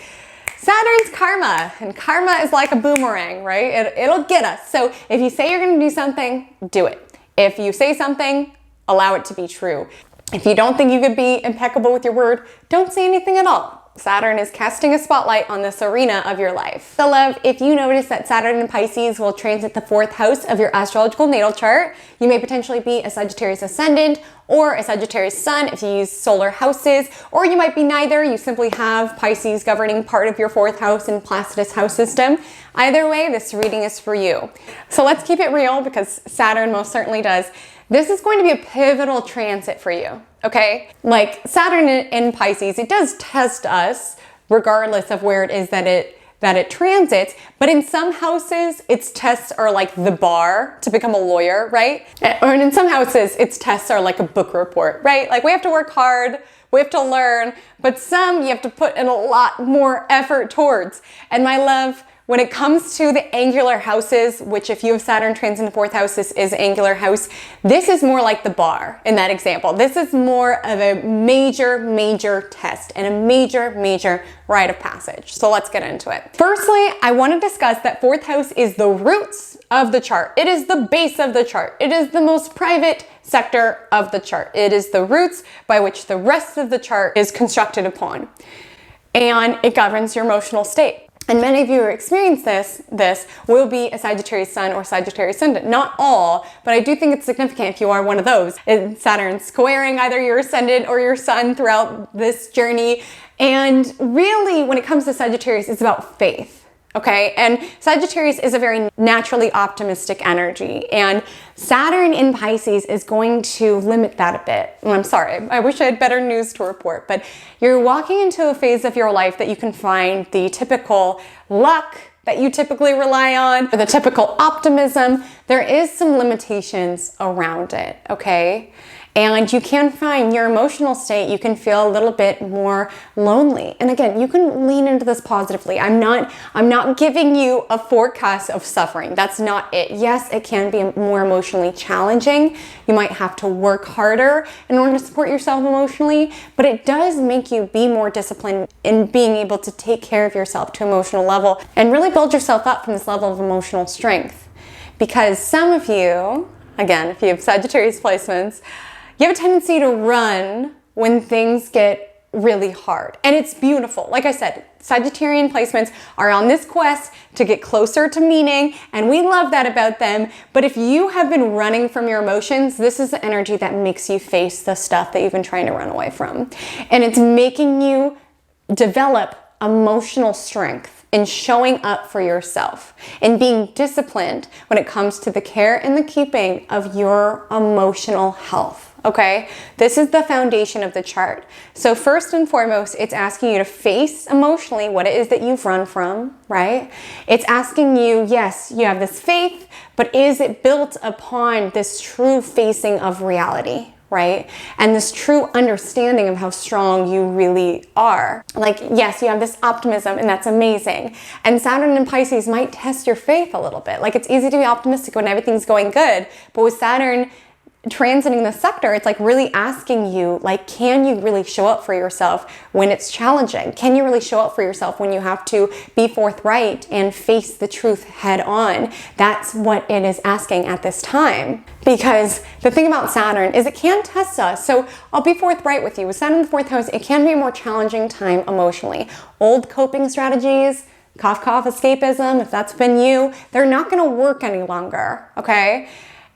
Saturn's karma, and karma is like a boomerang, right? It'll get us. So if you say you're gonna do something, do it. If you say something, allow it to be true. If you don't think you could be impeccable with your word, don't say anything at all. Saturn is casting a spotlight on this arena of your life. So love, if you notice that Saturn in Pisces will transit the 4th house of your astrological natal chart, you may potentially be a Sagittarius Ascendant or a Sagittarius Sun if you use solar houses, or you might be neither. You simply have Pisces governing part of your 4th house in Placidus house system. Either way, this reading is for you. So let's keep it real, because Saturn most certainly does. This is going to be a pivotal transit for you, okay? Like Saturn in Pisces, it does test us regardless of where it is that it transits, but in some houses, its tests are like the bar to become a lawyer, right? Or in some houses, its tests are like a book report, right? Like we have to work hard, we have to learn, but some you have to put in a lot more effort towards. And my love, when it comes to the angular houses, which if you have Saturn trans in the 4th house, this is angular house, this is more like the bar in that example. This is more of a major test and a major rite of passage. So let's get into it. Firstly, I want to discuss that 4th house is the roots of the chart. It is the base of the chart. It is the most private sector of the chart. It is the roots by which the rest of the chart is constructed upon. And it governs your emotional state. And many of you who experience this will be a Sagittarius Sun or Sagittarius Ascendant. Not all, but I do think it's significant if you are one of those. Saturn's squaring either your Ascendant or your Sun throughout this journey. And really, when it comes to Sagittarius, it's about faith. Okay, and Sagittarius is a very naturally optimistic energy, and Saturn in Pisces is going to limit that a bit. And I'm sorry, I wish I had better news to report, but you're walking into a phase of your life that you can find the typical luck that you typically rely on, or the typical optimism. There is some limitations around it, okay? And you can find your emotional state, you can feel a little bit more lonely. And again, you can lean into this positively. I'm not giving you a forecast of suffering. That's not it. Yes, it can be more emotionally challenging. You might have to work harder in order to support yourself emotionally, but it does make you be more disciplined in being able to take care of yourself to an emotional level and really build yourself up from this level of emotional strength. Because some of you, again, if you have Sagittarius placements, you have a tendency to run when things get really hard. And it's beautiful. Like I said, Sagittarian placements are on this quest to get closer to meaning, and we love that about them. But if you have been running from your emotions, this is the energy that makes you face the stuff that you've been trying to run away from. And it's making you develop emotional strength in showing up for yourself and being disciplined when it comes to the care and the keeping of your emotional health. Okay, this is the foundation of the chart. So first and foremost, it's asking you to face emotionally what it is that you've run from, right? It's asking you, yes, you have this faith, but is it built upon this true facing of reality, right? And this true understanding of how strong you really are. Like, yes, you have this optimism and that's amazing. And Saturn in Pisces might test your faith a little bit. Like, it's easy to be optimistic when everything's going good, but with Saturn transiting the sector, it's like really asking you, like, can you really show up for yourself when it's challenging? Can you really show up for yourself when you have to be forthright and face the truth head on? That's what it is asking at this time. Because the thing about Saturn is it can test us. So I'll be forthright with you. With Saturn in the 4th house, it can be a more challenging time emotionally. Old coping strategies, cough, escapism, if that's been you, they're not going to work any longer, okay?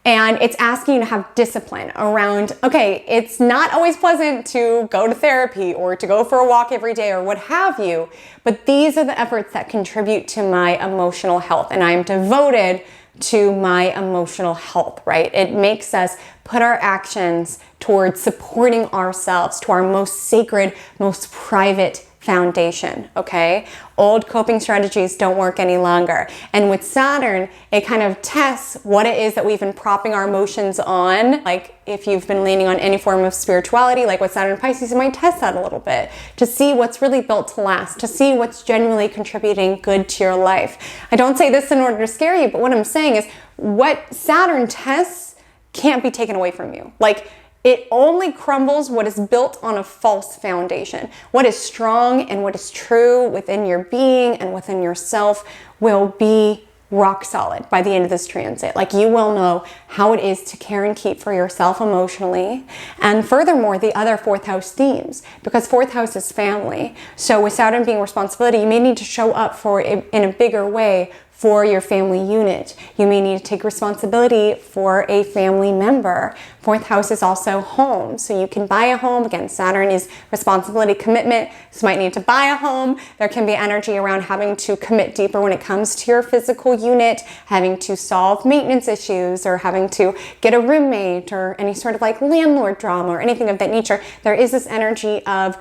And it's asking you to have discipline around, okay, it's not always pleasant to go to therapy or to go for a walk every day or what have you, but these are the efforts that contribute to my emotional health. And I am devoted to my emotional health, right? It makes us put our actions towards supporting ourselves to our most sacred, most private foundation, okay? Old coping strategies don't work any longer. And with Saturn, it kind of tests what it is that we've been propping our emotions on. Like if you've been leaning on any form of spirituality, like with Saturn and Pisces, you might test that a little bit to see what's really built to last, to see what's genuinely contributing good to your life. I don't say this in order to scare you, but what I'm saying is what Saturn tests can't be taken away from you. Like, it only crumbles what is built on a false foundation. What is strong and what is true within your being and within yourself will be rock solid by the end of this transit. Like, you will know how it is to care and keep for yourself emotionally. And furthermore, the other fourth house themes, because fourth house is family. So with Saturn being responsibility, you may need to show up for it in a bigger way for your family unit. You may need to take responsibility for a family member. Fourth house is also home. So you can buy a home. Again, Saturn is responsibility, commitment. So you might need to buy a home. There can be energy around having to commit deeper when it comes to your physical unit, having to solve maintenance issues, or having to get a roommate, or any sort of like landlord drama or anything of that nature. There is this energy of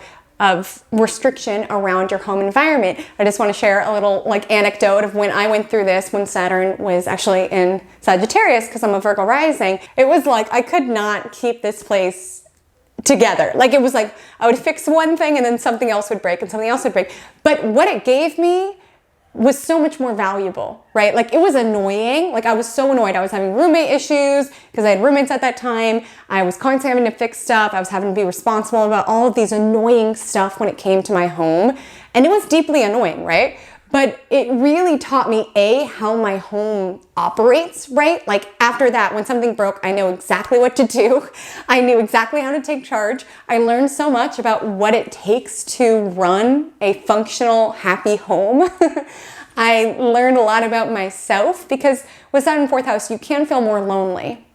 restriction around your home environment. I just want to share a little like anecdote of when I went through this when Saturn was actually in Sagittarius, because I'm a Virgo rising. It was like I could not keep this place together. Like, it was like I would fix one thing and then something else would break and something else would break. But what it gave me was so much more valuable, right? Like, it was annoying. Like, I was so annoyed. I was having roommate issues because I had roommates at that time. I was constantly having to fix stuff. I was having to be responsible about all of these annoying stuff when it came to my home. And it was deeply annoying, right? But it really taught me, A, how my home operates, right? Like, after that, when something broke, I knew exactly what to do. I knew exactly how to take charge. I learned so much about what it takes to run a functional, happy home. I learned a lot about myself, because with Saturn in fourth house, you can feel more lonely,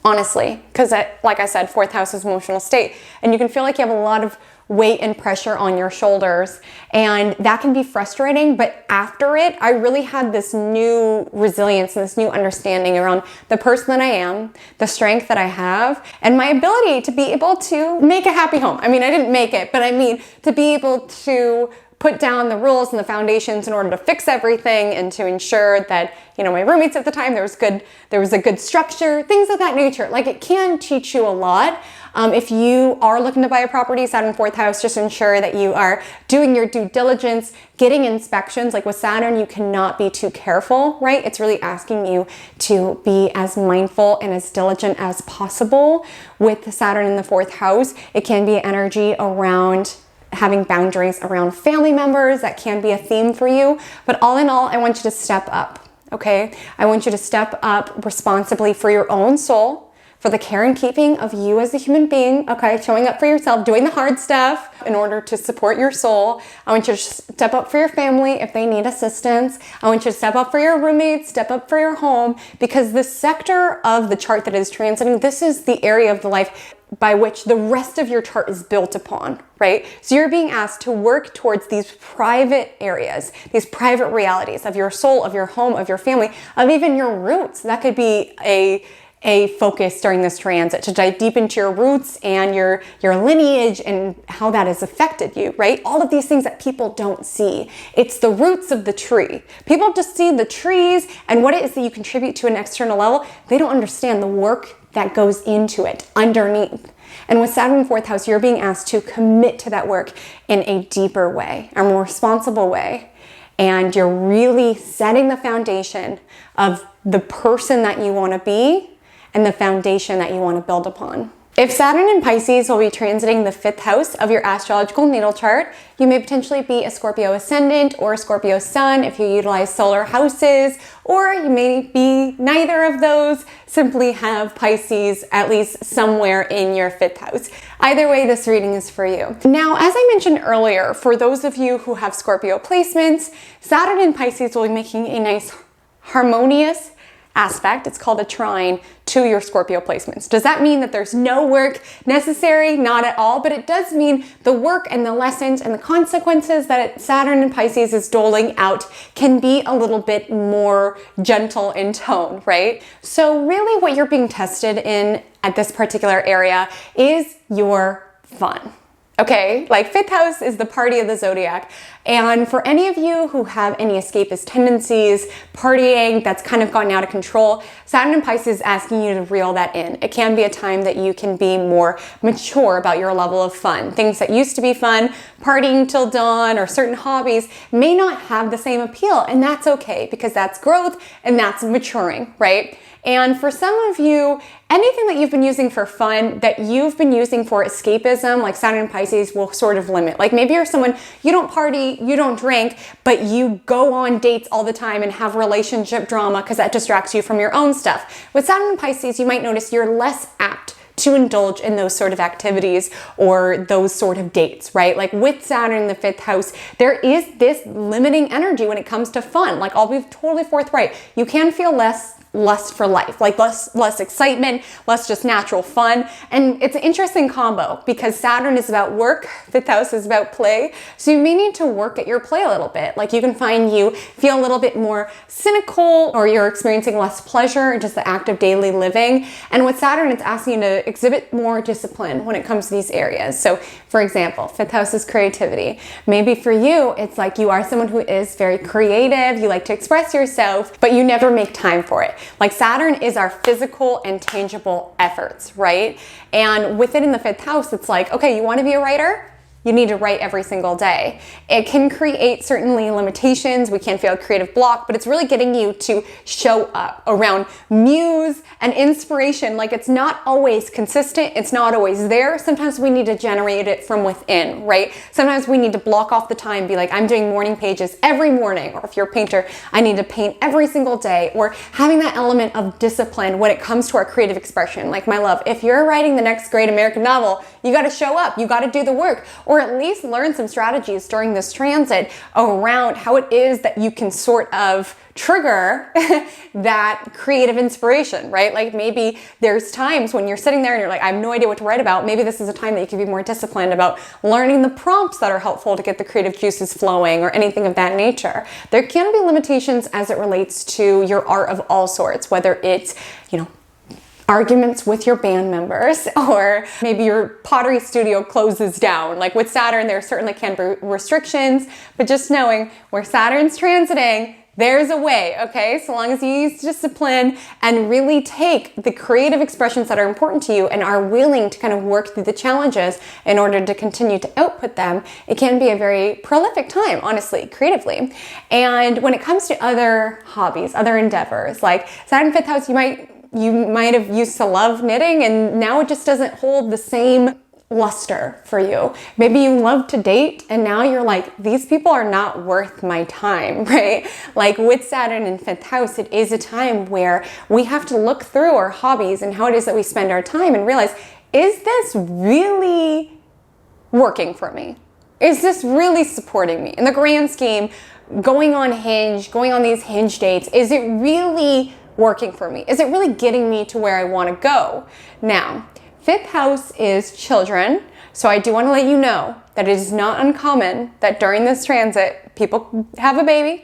honestly, because like I said, fourth house is emotional state, and you can feel like you have a lot of weight and pressure on your shoulders, and that can be frustrating. But after it, I really had this new resilience and this new understanding around the person that I am, the strength that I have, and my ability to be able to make a happy home. I mean, I didn't make it, but I mean, to be able to put down the rules and the foundations in order to fix everything, and to ensure that, you know, my roommates at the time, there was a good structure, things of that nature. Like, it can teach you a lot. If you are looking to buy a property, Saturn fourth house, just ensure that you are doing your due diligence, getting inspections. Like with Saturn, you cannot be too careful, right? It's really asking you to be as mindful and as diligent as possible. With Saturn in the fourth house, it can be energy around having boundaries around family members. That can be a theme for you. But all in all, I want you to step up, okay? I want you to step up responsibly for your own soul, for the care and keeping of you as a human being, okay? Showing up for yourself, doing the hard stuff in order to support your soul. I want you to step up for your family if they need assistance. I want you to step up for your roommates, step up for your home, because the sector of the chart that is transiting, this is the area of the life by which the rest of your chart is built upon, right? So you're being asked to work towards these private areas, these private realities of your soul, of your home, of your family, of even your roots. That could be a focus during this transit, to dive deep into your roots and your lineage and how that has affected you, right? All of these things that people don't see. It's the roots of the tree. People just see the trees and what it is that you contribute to an external level. They don't understand the work that goes into it underneath. And with Saturn in fourth house, you're being asked to commit to that work in a deeper way, a more responsible way. And you're really setting the foundation of the person that you want to be and the foundation that you want to build upon. If Saturn in Pisces will be transiting the fifth house of your astrological natal chart, you may potentially be a Scorpio Ascendant or a Scorpio Sun if you utilize solar houses, or you may be neither of those, simply have Pisces at least somewhere in your fifth house. Either way, this reading is for you. Now, as I mentioned earlier, for those of you who have Scorpio placements, Saturn in Pisces will be making a nice harmonious aspect, it's called a trine, to your Scorpio placements. Does that mean that there's no work necessary? Not at all, but it does mean the work and the lessons and the consequences that Saturn in Pisces is doling out can be a little bit more gentle in tone, right? So really what you're being tested in at this particular area is your fun. Okay, like fifth house is the party of the zodiac. And for any of you who have any escapist tendencies, partying that's kind of gotten out of control, Saturn in Pisces is asking you to reel that in. It can be a time that you can be more mature about your level of fun. Things that used to be fun, partying till dawn or certain hobbies may not have the same appeal. And that's okay because that's growth and that's maturing, right? And for some of you, anything that you've been using for fun that you've been using for escapism, like Saturn in Pisces will sort of limit. Like maybe you're someone, you don't party, you don't drink, but you go on dates all the time and have relationship drama because that distracts you from your own stuff. With Saturn in Pisces, you might notice you're less apt to indulge in those sort of activities or those sort of dates, right? Like with Saturn in the fifth house, there is this limiting energy when it comes to fun. Like I'll be totally forthright. You can feel less lust for life, like less excitement, less just natural fun. And it's an interesting combo because Saturn is about work, fifth house is about play. So you may need to work at your play a little bit. Like you can find you feel a little bit more cynical or you're experiencing less pleasure in just the act of daily living. And with Saturn, it's asking you to exhibit more discipline when it comes to these areas. So for example, fifth house is creativity. Maybe for you, it's like you are someone who is very creative, you like to express yourself, but you never make time for it. Like Saturn is our physical and tangible efforts, right? And with it in the fifth house, it's like, okay, you want to be a writer? You need to write every single day. It can create certainly limitations. We can feel a creative block, but it's really getting you to show up around muse and inspiration. Like it's not always consistent. It's not always there. Sometimes we need to generate it from within, right? Sometimes we need to block off the time, be like, I'm doing morning pages every morning. Or if you're a painter, I need to paint every single day. Or having that element of discipline when it comes to our creative expression. Like my love, if you're writing the next great American novel, you got to show up. You got to do the work. Or at least learn some strategies during this transit around how it is that you can sort of trigger that creative inspiration, right? Like maybe there's times when you're sitting there and you're like, I have no idea what to write about. Maybe this is a time that you can be more disciplined about learning the prompts that are helpful to get the creative juices flowing or anything of that nature. There can be limitations as it relates to your art of all sorts, whether it's, arguments with your band members, or maybe your pottery studio closes down. Like with Saturn, there certainly can be restrictions, but just knowing where Saturn's transiting, there's a way, okay? So long as you use discipline and really take the creative expressions that are important to you and are willing to kind of work through the challenges in order to continue to output them, it can be a very prolific time, honestly, creatively. And when it comes to other hobbies, other endeavors, like Saturn fifth house, you might have used to love knitting and now it just doesn't hold the same luster for you. Maybe you love to date and now you're like, these people are not worth my time, right? Like with Saturn in fifth house, it is a time where we have to look through our hobbies and how it is that we spend our time and realize, is this really working for me? Is this really supporting me? In the grand scheme, going on these Hinge dates, is it really working for me? Is it really getting me to where I want to go? Now, fifth house is children. So I do want to let you know that it is not uncommon that during this transit, people have a baby.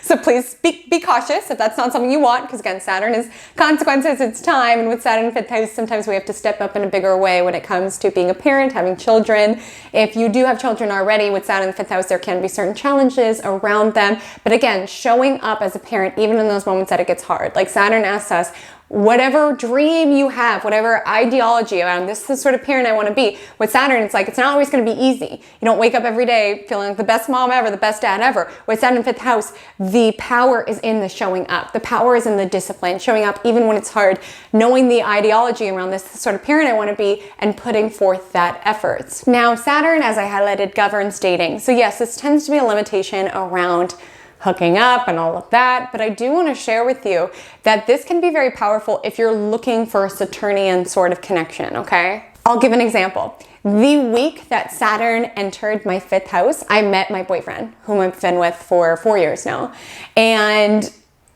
So please be cautious if that's not something you want, because again, Saturn is consequences, it's time, and with Saturn in fifth house, sometimes we have to step up in a bigger way when it comes to being a parent, having children. If you do have children already, with Saturn in fifth house, there can be certain challenges around them. But again, showing up as a parent, even in those moments that it gets hard. Like Saturn asks us, whatever dream you have, whatever ideology around this is the sort of parent I want to be. With Saturn, it's like, it's not always going to be easy. You don't wake up every day feeling like the best mom ever, the best dad ever. With Saturn in fifth house, the power is in the showing up. The power is in the discipline, showing up even when it's hard, knowing the ideology around this sort of parent I want to be, and putting forth that effort. Now, Saturn, as I highlighted, governs dating. So yes, this tends to be a limitation around hooking up and all of that, but I do want to share with you that this can be very powerful if you're looking for a Saturnian sort of connection, okay? I'll give an example. The week that Saturn entered my fifth house, I met my boyfriend, whom I've been with for 4 years now. And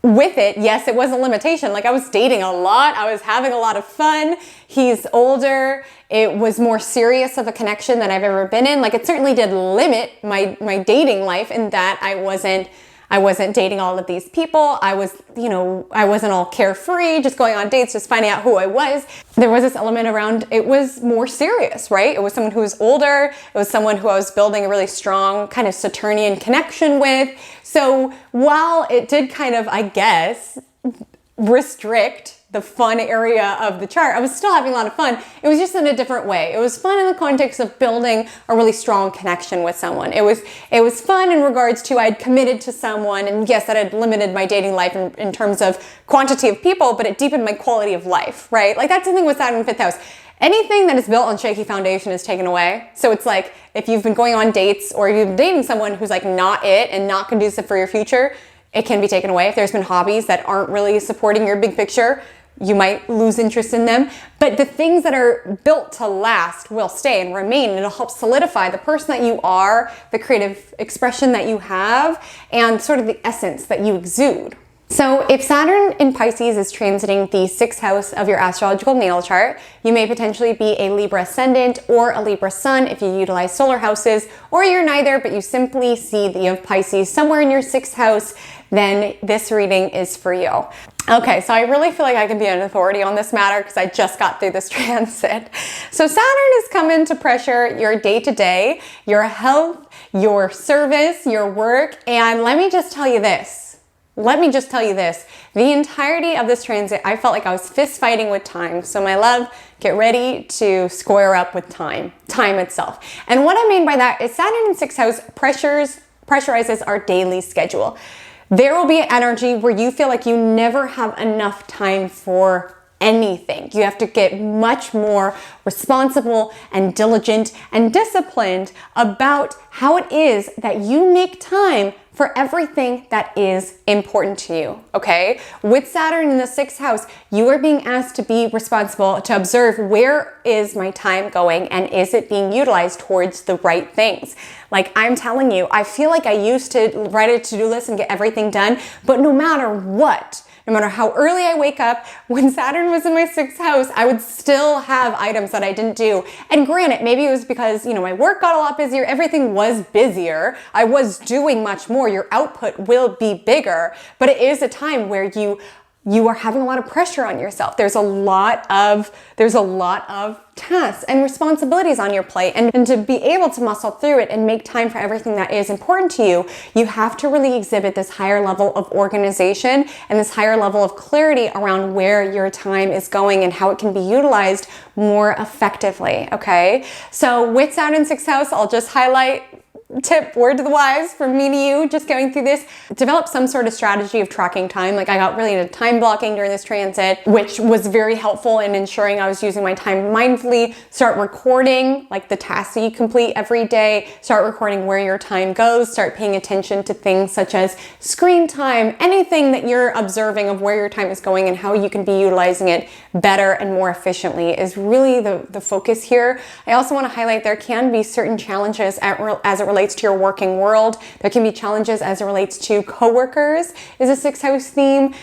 with it, yes, it was a limitation. Like I was dating a lot. I was having a lot of fun. He's older. It was more serious of a connection than I've ever been in. Like it certainly did limit my dating life in that I wasn't dating all of these people. I wasn't all carefree, just going on dates, just finding out who I was. There was this element around, it was more serious, right? It was someone who was older. It was someone who I was building a really strong kind of Saturnian connection with. So while it did kind of, I guess, restrict the fun area of the chart, I was still having a lot of fun. It was just in a different way. It was fun in the context of building a really strong connection with someone. It was fun in regards to I'd committed to someone, and yes, that had limited my dating life in terms of quantity of people, but it deepened my quality of life, right? Like that's the thing with Saturn in 5th house. Anything that is built on shaky foundation is taken away. So it's like if you've been going on dates or you've been dating someone who's like not it and not conducive for your future, it can be taken away. If there's been hobbies that aren't really supporting your big picture, you might lose interest in them. But the things that are built to last will stay and remain, and it'll help solidify the person that you are, the creative expression that you have, and sort of the essence that you exude. So if Saturn in Pisces is transiting the 6th house of your astrological natal chart, you may potentially be a Libra Ascendant or a Libra Sun if you utilize solar houses, or you're neither, but you simply see that you have Pisces somewhere in your 6th house, then this reading is for you. Okay, so I really feel like I can be an authority on this matter because I just got through this transit. So Saturn is coming to pressure your day-to-day, your health, your service, your work, and let me just tell you this. The entirety of this transit, I felt like I was fist fighting with time. So my love, get ready to square up with time itself. And what I mean by that is Saturn in 6th house pressurizes our daily schedule. There will be an energy where you feel like you never have enough time for anything. You have to get much more responsible and diligent and disciplined about how it is that you make time for everything that is important to you, okay? With Saturn in the 6th house, you are being asked to be responsible, to observe where is my time going and is it being utilized towards the right things. Like I'm telling you, I feel like I used to write a to-do list and get everything done, but no matter what, no matter how early I wake up, when Saturn was in my 6th house, I would still have items that I didn't do. And granted, maybe it was because, my work got a lot busier. Everything was busier. I was doing much more. Your output will be bigger, but it is a time where you are having a lot of pressure on yourself. There's a lot of tasks and responsibilities on your plate. And to be able to muscle through it and make time for everything that is important to you, you have to really exhibit this higher level of organization and this higher level of clarity around where your time is going and how it can be utilized more effectively, okay? So with Saturn in 6th house, I'll just highlight tip, word to the wise from me to you, just going through this, develop some sort of strategy of tracking time. Like I got really into time blocking during this transit, which was very helpful in ensuring I was using my time mindfully. Start recording like the tasks that you complete every day. Start recording where your time goes. Start paying attention to things such as screen time, anything that you're observing of where your time is going and how you can be utilizing it better and more efficiently is really the focus here. I also want to highlight there can be certain challenges as it relates to your working world. There can be challenges as it relates to coworkers is a 6th house theme.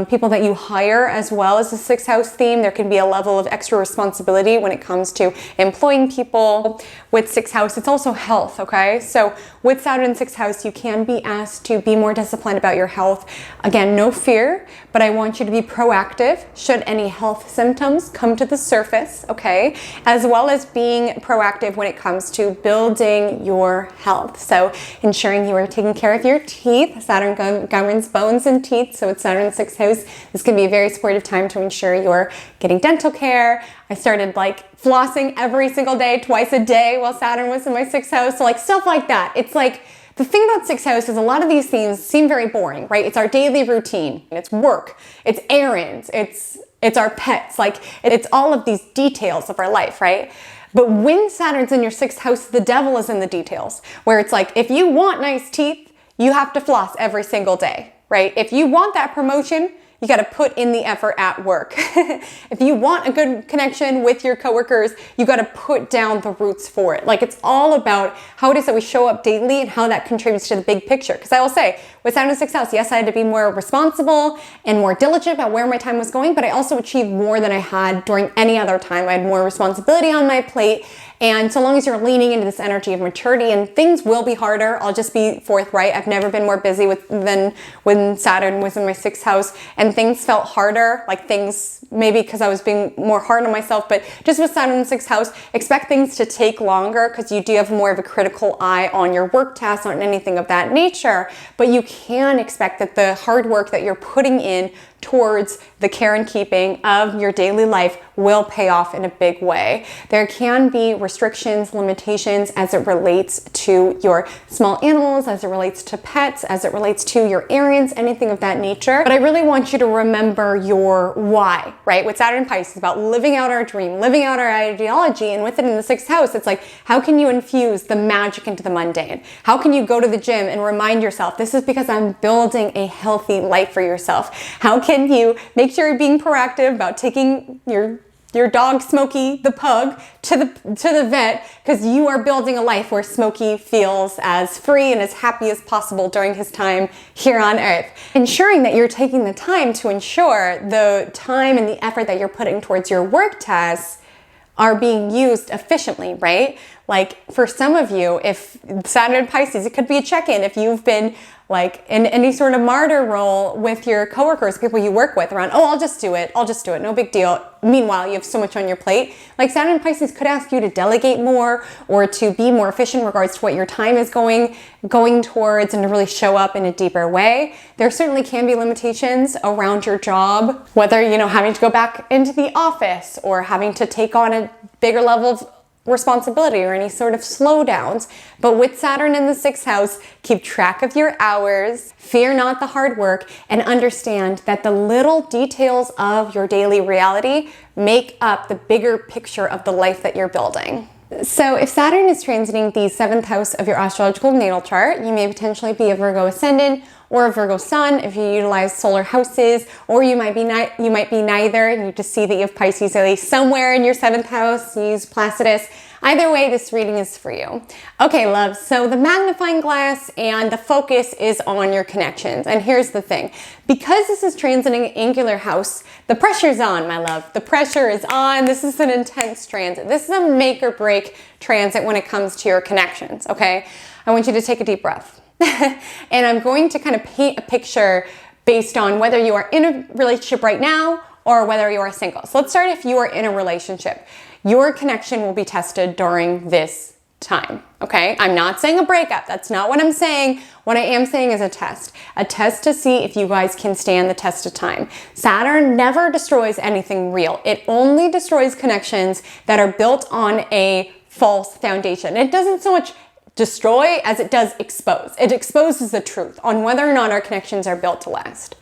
People that you hire as well as a 6th house theme. There can be a level of extra responsibility when it comes to employing people. With 6th house, it's also health, okay? So with Saturn in 6th house, you can be asked to be more disciplined about your health. Again, no fear, but I want you to be proactive should any health symptoms come to the surface, okay? As well as being proactive when it comes to building your health. So ensuring you are taking care of your teeth. Saturn governs bones and teeth. So with Saturn in 6th house, this can be a very supportive time to ensure you're getting dental care. I started like flossing every single day, twice a day while Saturn was in my 6th house. So like stuff like that. It's like the thing about 6th house is a lot of these themes seem very boring, right? It's our daily routine. It's work. It's errands. It's our pets. Like it's all of these details of our life, right? But when Saturn's in your 6th house, the devil is in the details, where it's like, if you want nice teeth, you have to floss every single day, right? If you want that promotion, you got to put in the effort at work. If you want a good connection with your coworkers, you got to put down the roots for it. Like, it's all about how it is that we show up daily and how that contributes to the big picture. Because I will say, with Saturn in the 6th house, yes, I had to be more responsible and more diligent about where my time was going, but I also achieved more than I had during any other time. I had more responsibility on my plate. And so long as you're leaning into this energy of maturity, and things will be harder, I'll just be forthright. I've never been more busy than when Saturn was in my 6th house, and things felt harder, like things, maybe because I was being more hard on myself, but just with Saturn in the 6th house, expect things to take longer because you do have more of a critical eye on your work tasks, on anything of that nature, but you can expect that the hard work that you're putting in towards the care and keeping of your daily life will pay off in a big way. There can be restrictions, limitations as it relates to your small animals, as it relates to pets, as it relates to your errands, anything of that nature. But I really want you to remember your why, right? With Saturn in Pisces, about living out our dream, living out our ideology, and with it in the 6th house, it's like, how can you infuse the magic into the mundane? How can you go to the gym and remind yourself, this is because I'm building a healthy life for yourself? How can you make sure you're being proactive about taking your dog Smokey the pug to the vet, because you are building a life where Smokey feels as free and as happy as possible during his time here on Earth. Ensuring that you're taking the time to ensure the time and the effort that you're putting towards your work tasks are being used efficiently, right? Like, for some of you, if Saturn in Pisces, it could be a check-in. If you've been like in any sort of martyr role with your coworkers, people you work with, around, oh, I'll just do it, no big deal. Meanwhile, you have so much on your plate. Like, Saturn in Pisces could ask you to delegate more or to be more efficient in regards to what your time is going towards, and to really show up in a deeper way. There certainly can be limitations around your job, whether, having to go back into the office or having to take on a bigger level of responsibility or any sort of slowdowns. But with Saturn in the 6th house, keep track of your hours, fear not the hard work, and understand that the little details of your daily reality make up the bigger picture of the life that you're building. So if Saturn is transiting the 7th house of your astrological natal chart, you may potentially be a Virgo Ascendant or a Virgo Sun if you utilize solar houses, or you might be neither, and you just see that you have Pisces at least somewhere in your 7th house. You use Placidus. Either way, this reading is for you. Okay, love, so the magnifying glass and the focus is on your connections. And here's the thing. Because this is transiting angular house, the pressure's on, my love. The pressure is on. This is an intense transit. This is a make or break transit when it comes to your connections, okay? I want you to take a deep breath. And I'm going to kind of paint a picture based on whether you are in a relationship right now or whether you are single. So let's start if you are in a relationship. Your connection will be tested during this time, okay? I'm not saying a breakup. That's not what I'm saying. What I am saying is a test to see if you guys can stand the test of time. Saturn never destroys anything real. It only destroys connections that are built on a false foundation. It doesn't so much destroy as it does expose. It exposes the truth on whether or not our connections are built to last.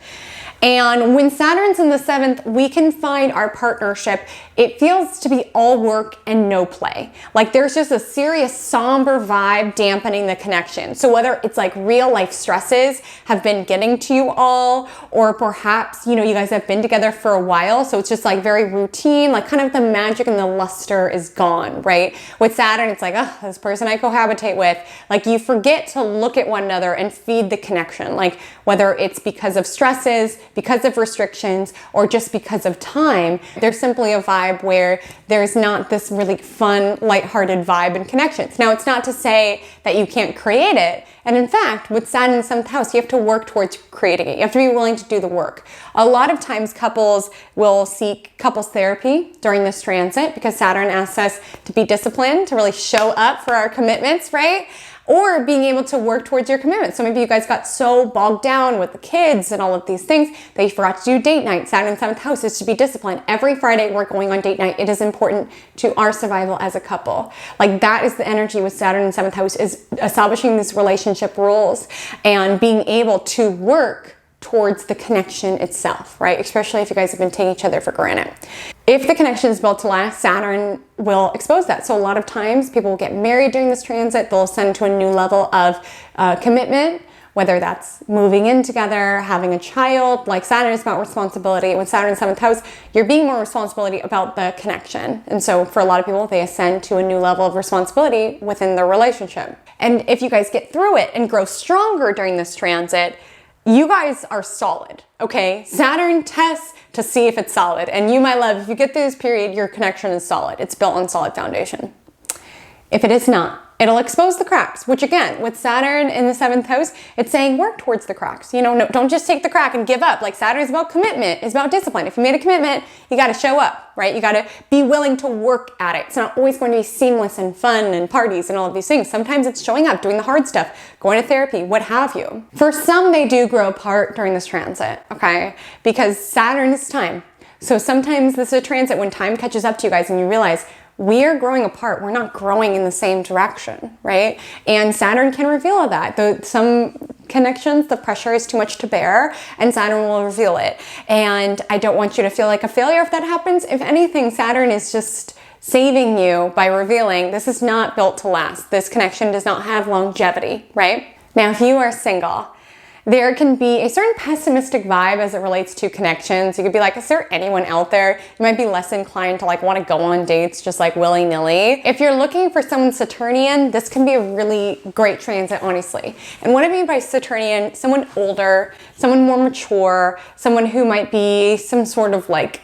And when Saturn's in the 7th, we can find our partnership, it feels to be all work and no play. Like, there's just a serious somber vibe dampening the connection. So whether it's like real life stresses have been getting to you all, or perhaps, you guys have been together for a while, so it's just like very routine, like kind of the magic and the luster is gone, right? With Saturn, it's like, oh, this person I cohabitate with, like, you forget to look at one another and feed the connection. Like, whether it's because of stresses, because of restrictions, or just because of time, there's simply a vibe where there's not this really fun, lighthearted vibe and connections. Now, it's not to say that you can't create it. And in fact, with Saturn in the 7th house, you have to work towards creating it. You have to be willing to do the work. A lot of times couples will seek couples therapy during this transit because Saturn asks us to be disciplined, to really show up for our commitments, right? Or being able to work towards your commitments. So maybe you guys got so bogged down with the kids and all of these things that you forgot to do date night. Saturn in 7th house is to be disciplined. Every Friday we're going on date night. It is important to our survival as a couple. Like, that is the energy with Saturn in 7th house, is establishing these relationship rules and being able to work towards the connection itself, right? Especially if you guys have been taking each other for granted. If the connection is built to last, Saturn will expose that. So a lot of times people will get married during this transit. They'll ascend to a new level of commitment, whether that's moving in together, having a child. Like Saturn is about responsibility. With Saturn in 7th house, you're being more responsibility about the connection. And so for a lot of people, they ascend to a new level of responsibility within their relationship. And if you guys get through it and grow stronger during this transit, you guys are solid, okay? Saturn tests to see if it's solid. And you, my love, if you get through this period, your connection is solid. It's built on solid foundation. If it is not, it'll expose the cracks, which again, with Saturn in the 7th house, it's saying work towards the cracks. You know, no, don't just take the crack and give up. Like Saturn is about commitment, it's about discipline. If you made a commitment, you got to show up, right? You got to be willing to work at it. It's not always going to be seamless and fun and parties and all of these things. Sometimes it's showing up, doing the hard stuff, going to therapy, what have you. For some, they do grow apart during this transit, okay? Because Saturn is time. So sometimes this is a transit when time catches up to you guys and you realize, we are growing apart. We're not growing in the same direction, right? And Saturn can reveal that. Some connections, the pressure is too much to bear, and Saturn will reveal it. And I don't want you to feel like a failure if that happens. If anything, Saturn is just saving you by revealing this is not built to last. This connection does not have longevity, right? Now, if you are single, there can be a certain pessimistic vibe as it relates to connections. You could be like, is there anyone out there? You might be less inclined to like want to go on dates just like willy-nilly. If you're looking for someone Saturnian, this can be a really great transit, honestly. And what I mean by Saturnian, someone older, someone more mature, someone who might be some sort of like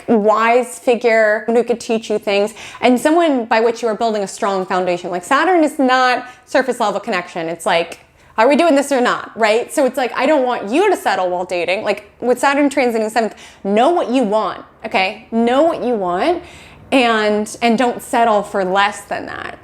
wise figure who could teach you things, and someone by which you are building a strong foundation. Like Saturn is not surface level connection. It's like, are we doing this or not, right? So it's like, I don't want you to settle while dating. Like with Saturn transiting 7th, know what you want, okay? Know what you want and don't settle for less than that.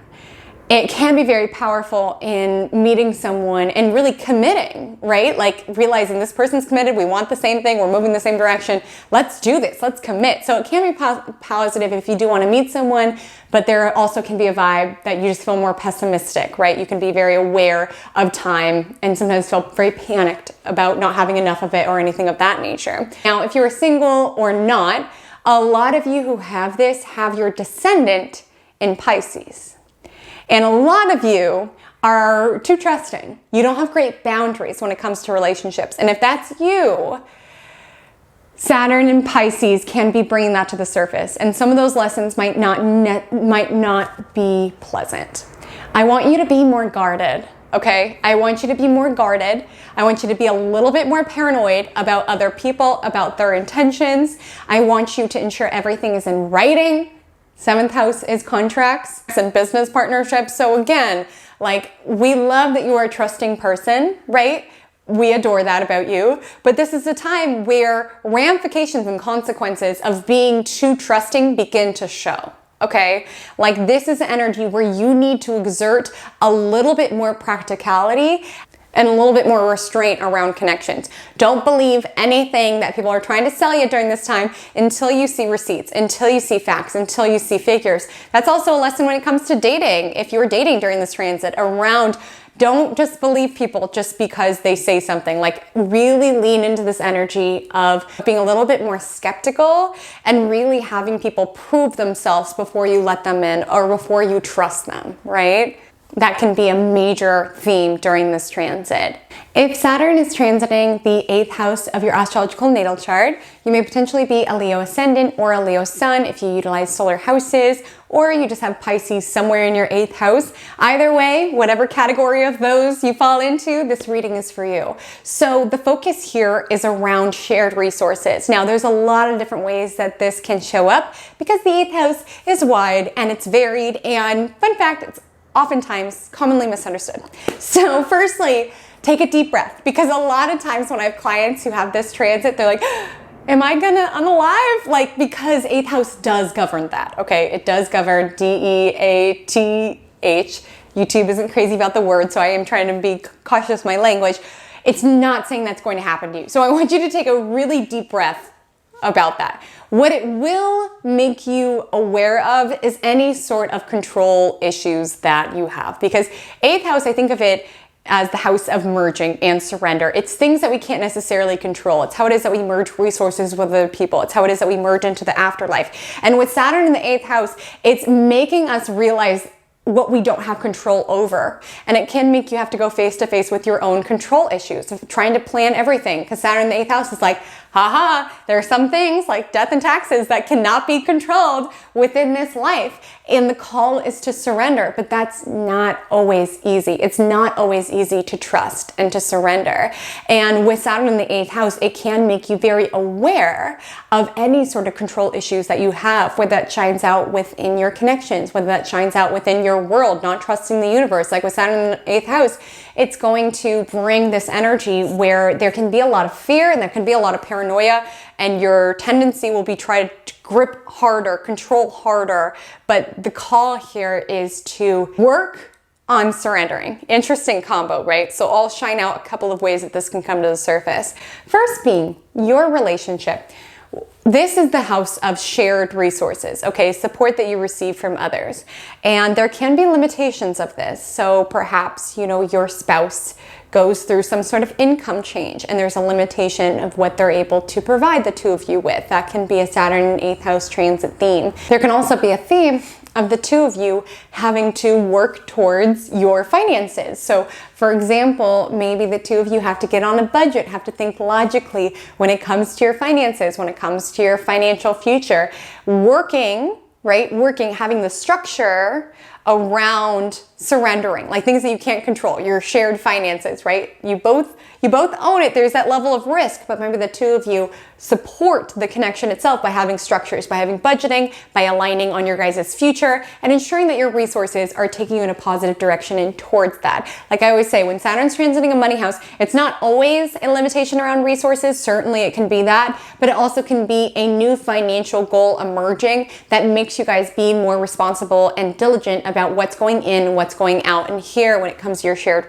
It can be very powerful in meeting someone and really committing, right? Like realizing this person's committed, we want the same thing, we're moving the same direction, let's do this, let's commit. So it can be positive if you do want to meet someone, but there also can be a vibe that you just feel more pessimistic, right? You can be very aware of time and sometimes feel very panicked about not having enough of it or anything of that nature. Now, if you're single or not, a lot of you who have this have your descendant in Pisces. And a lot of you are too trusting. You don't have great boundaries when it comes to relationships. And if that's you, Saturn in Pisces can be bringing that to the surface. And some of those lessons might not be pleasant. I want you to be more guarded, okay? I want you to be more guarded. I want you to be a little bit more paranoid about other people, about their intentions. I want you to ensure everything is in writing. 7th house is contracts and business partnerships. So again, like we love that you are a trusting person, right? We adore that about you. But this is a time where ramifications and consequences of being too trusting begin to show. Okay, like this is energy where you need to exert a little bit more practicality and a little bit more restraint around connections. Don't believe anything that people are trying to sell you during this time until you see receipts, until you see facts, until you see figures. That's also a lesson when it comes to dating. If you're dating during this transit around, don't just believe people just because they say something. Like really lean into this energy of being a little bit more skeptical and really having people prove themselves before you let them in or before you trust them, right? That can be a major theme during this transit. If Saturn is transiting the 8th house of your astrological natal chart, you may potentially be a Leo ascendant or a Leo sun if you utilize solar houses, or you just have Pisces somewhere in your 8th house. Either way, whatever category of those you fall into, this reading is for you. So the focus here is around shared resources. Now, there's a lot of different ways that this can show up because the 8th house is wide and it's varied, and fun fact, it's oftentimes commonly misunderstood. So firstly, take a deep breath, because a lot of times when I have clients who have this transit, they're like, I'm alive? Like, because 8th house does govern that, okay? It does govern DEATH. YouTube isn't crazy about the word, so I am trying to be cautious with my language. It's not saying that's going to happen to you. So I want you to take a really deep breath about that. What it will make you aware of is any sort of control issues that you have, because 8th house, I think of it as the house of merging and surrender. It's things that we can't necessarily control. It's how it is that we merge resources with other people. It's how it is that we merge into the afterlife. And with Saturn in the 8th house, it's making us realize what we don't have control over. And it can make you have to go face to face with your own control issues of trying to plan everything, because Saturn in the 8th house is like, haha, there are some things like death and taxes that cannot be controlled within this life. And the call is to surrender, but that's not always easy. It's not always easy to trust and to surrender. And with Saturn in the 8th house, it can make you very aware of any sort of control issues that you have, whether that shines out within your connections, whether that shines out within your world, not trusting the universe. Like with Saturn in the 8th house, it's going to bring this energy where there can be a lot of fear and there can be a lot of paranoia, and your tendency will be try to grip harder, control harder. But the call here is to work on surrendering. Interesting combo, right? So I'll shine out a couple of ways that this can come to the surface. First being your relationship. This is the house of shared resources, okay? Support that you receive from others. And there can be limitations of this. So perhaps, your spouse goes through some sort of income change and there's a limitation of what they're able to provide the two of you with. That can be a Saturn in 8th house transit theme. There can also be a theme of the two of you having to work towards your finances. So for example, maybe the two of you have to get on a budget, have to think logically when it comes to your finances, when it comes to your financial future. Working, having the structure around surrendering, like things that you can't control, your shared finances, right? You both own it. There's that level of risk, but maybe the two of you support the connection itself by having structures, by having budgeting, by aligning on your guys' future and ensuring that your resources are taking you in a positive direction and towards that. Like I always say, when Saturn's transiting a money house, it's not always a limitation around resources. Certainly it can be that, but it also can be a new financial goal emerging that makes you guys be more responsible and diligent about what's going in and what's going out. And here, when it comes to your shared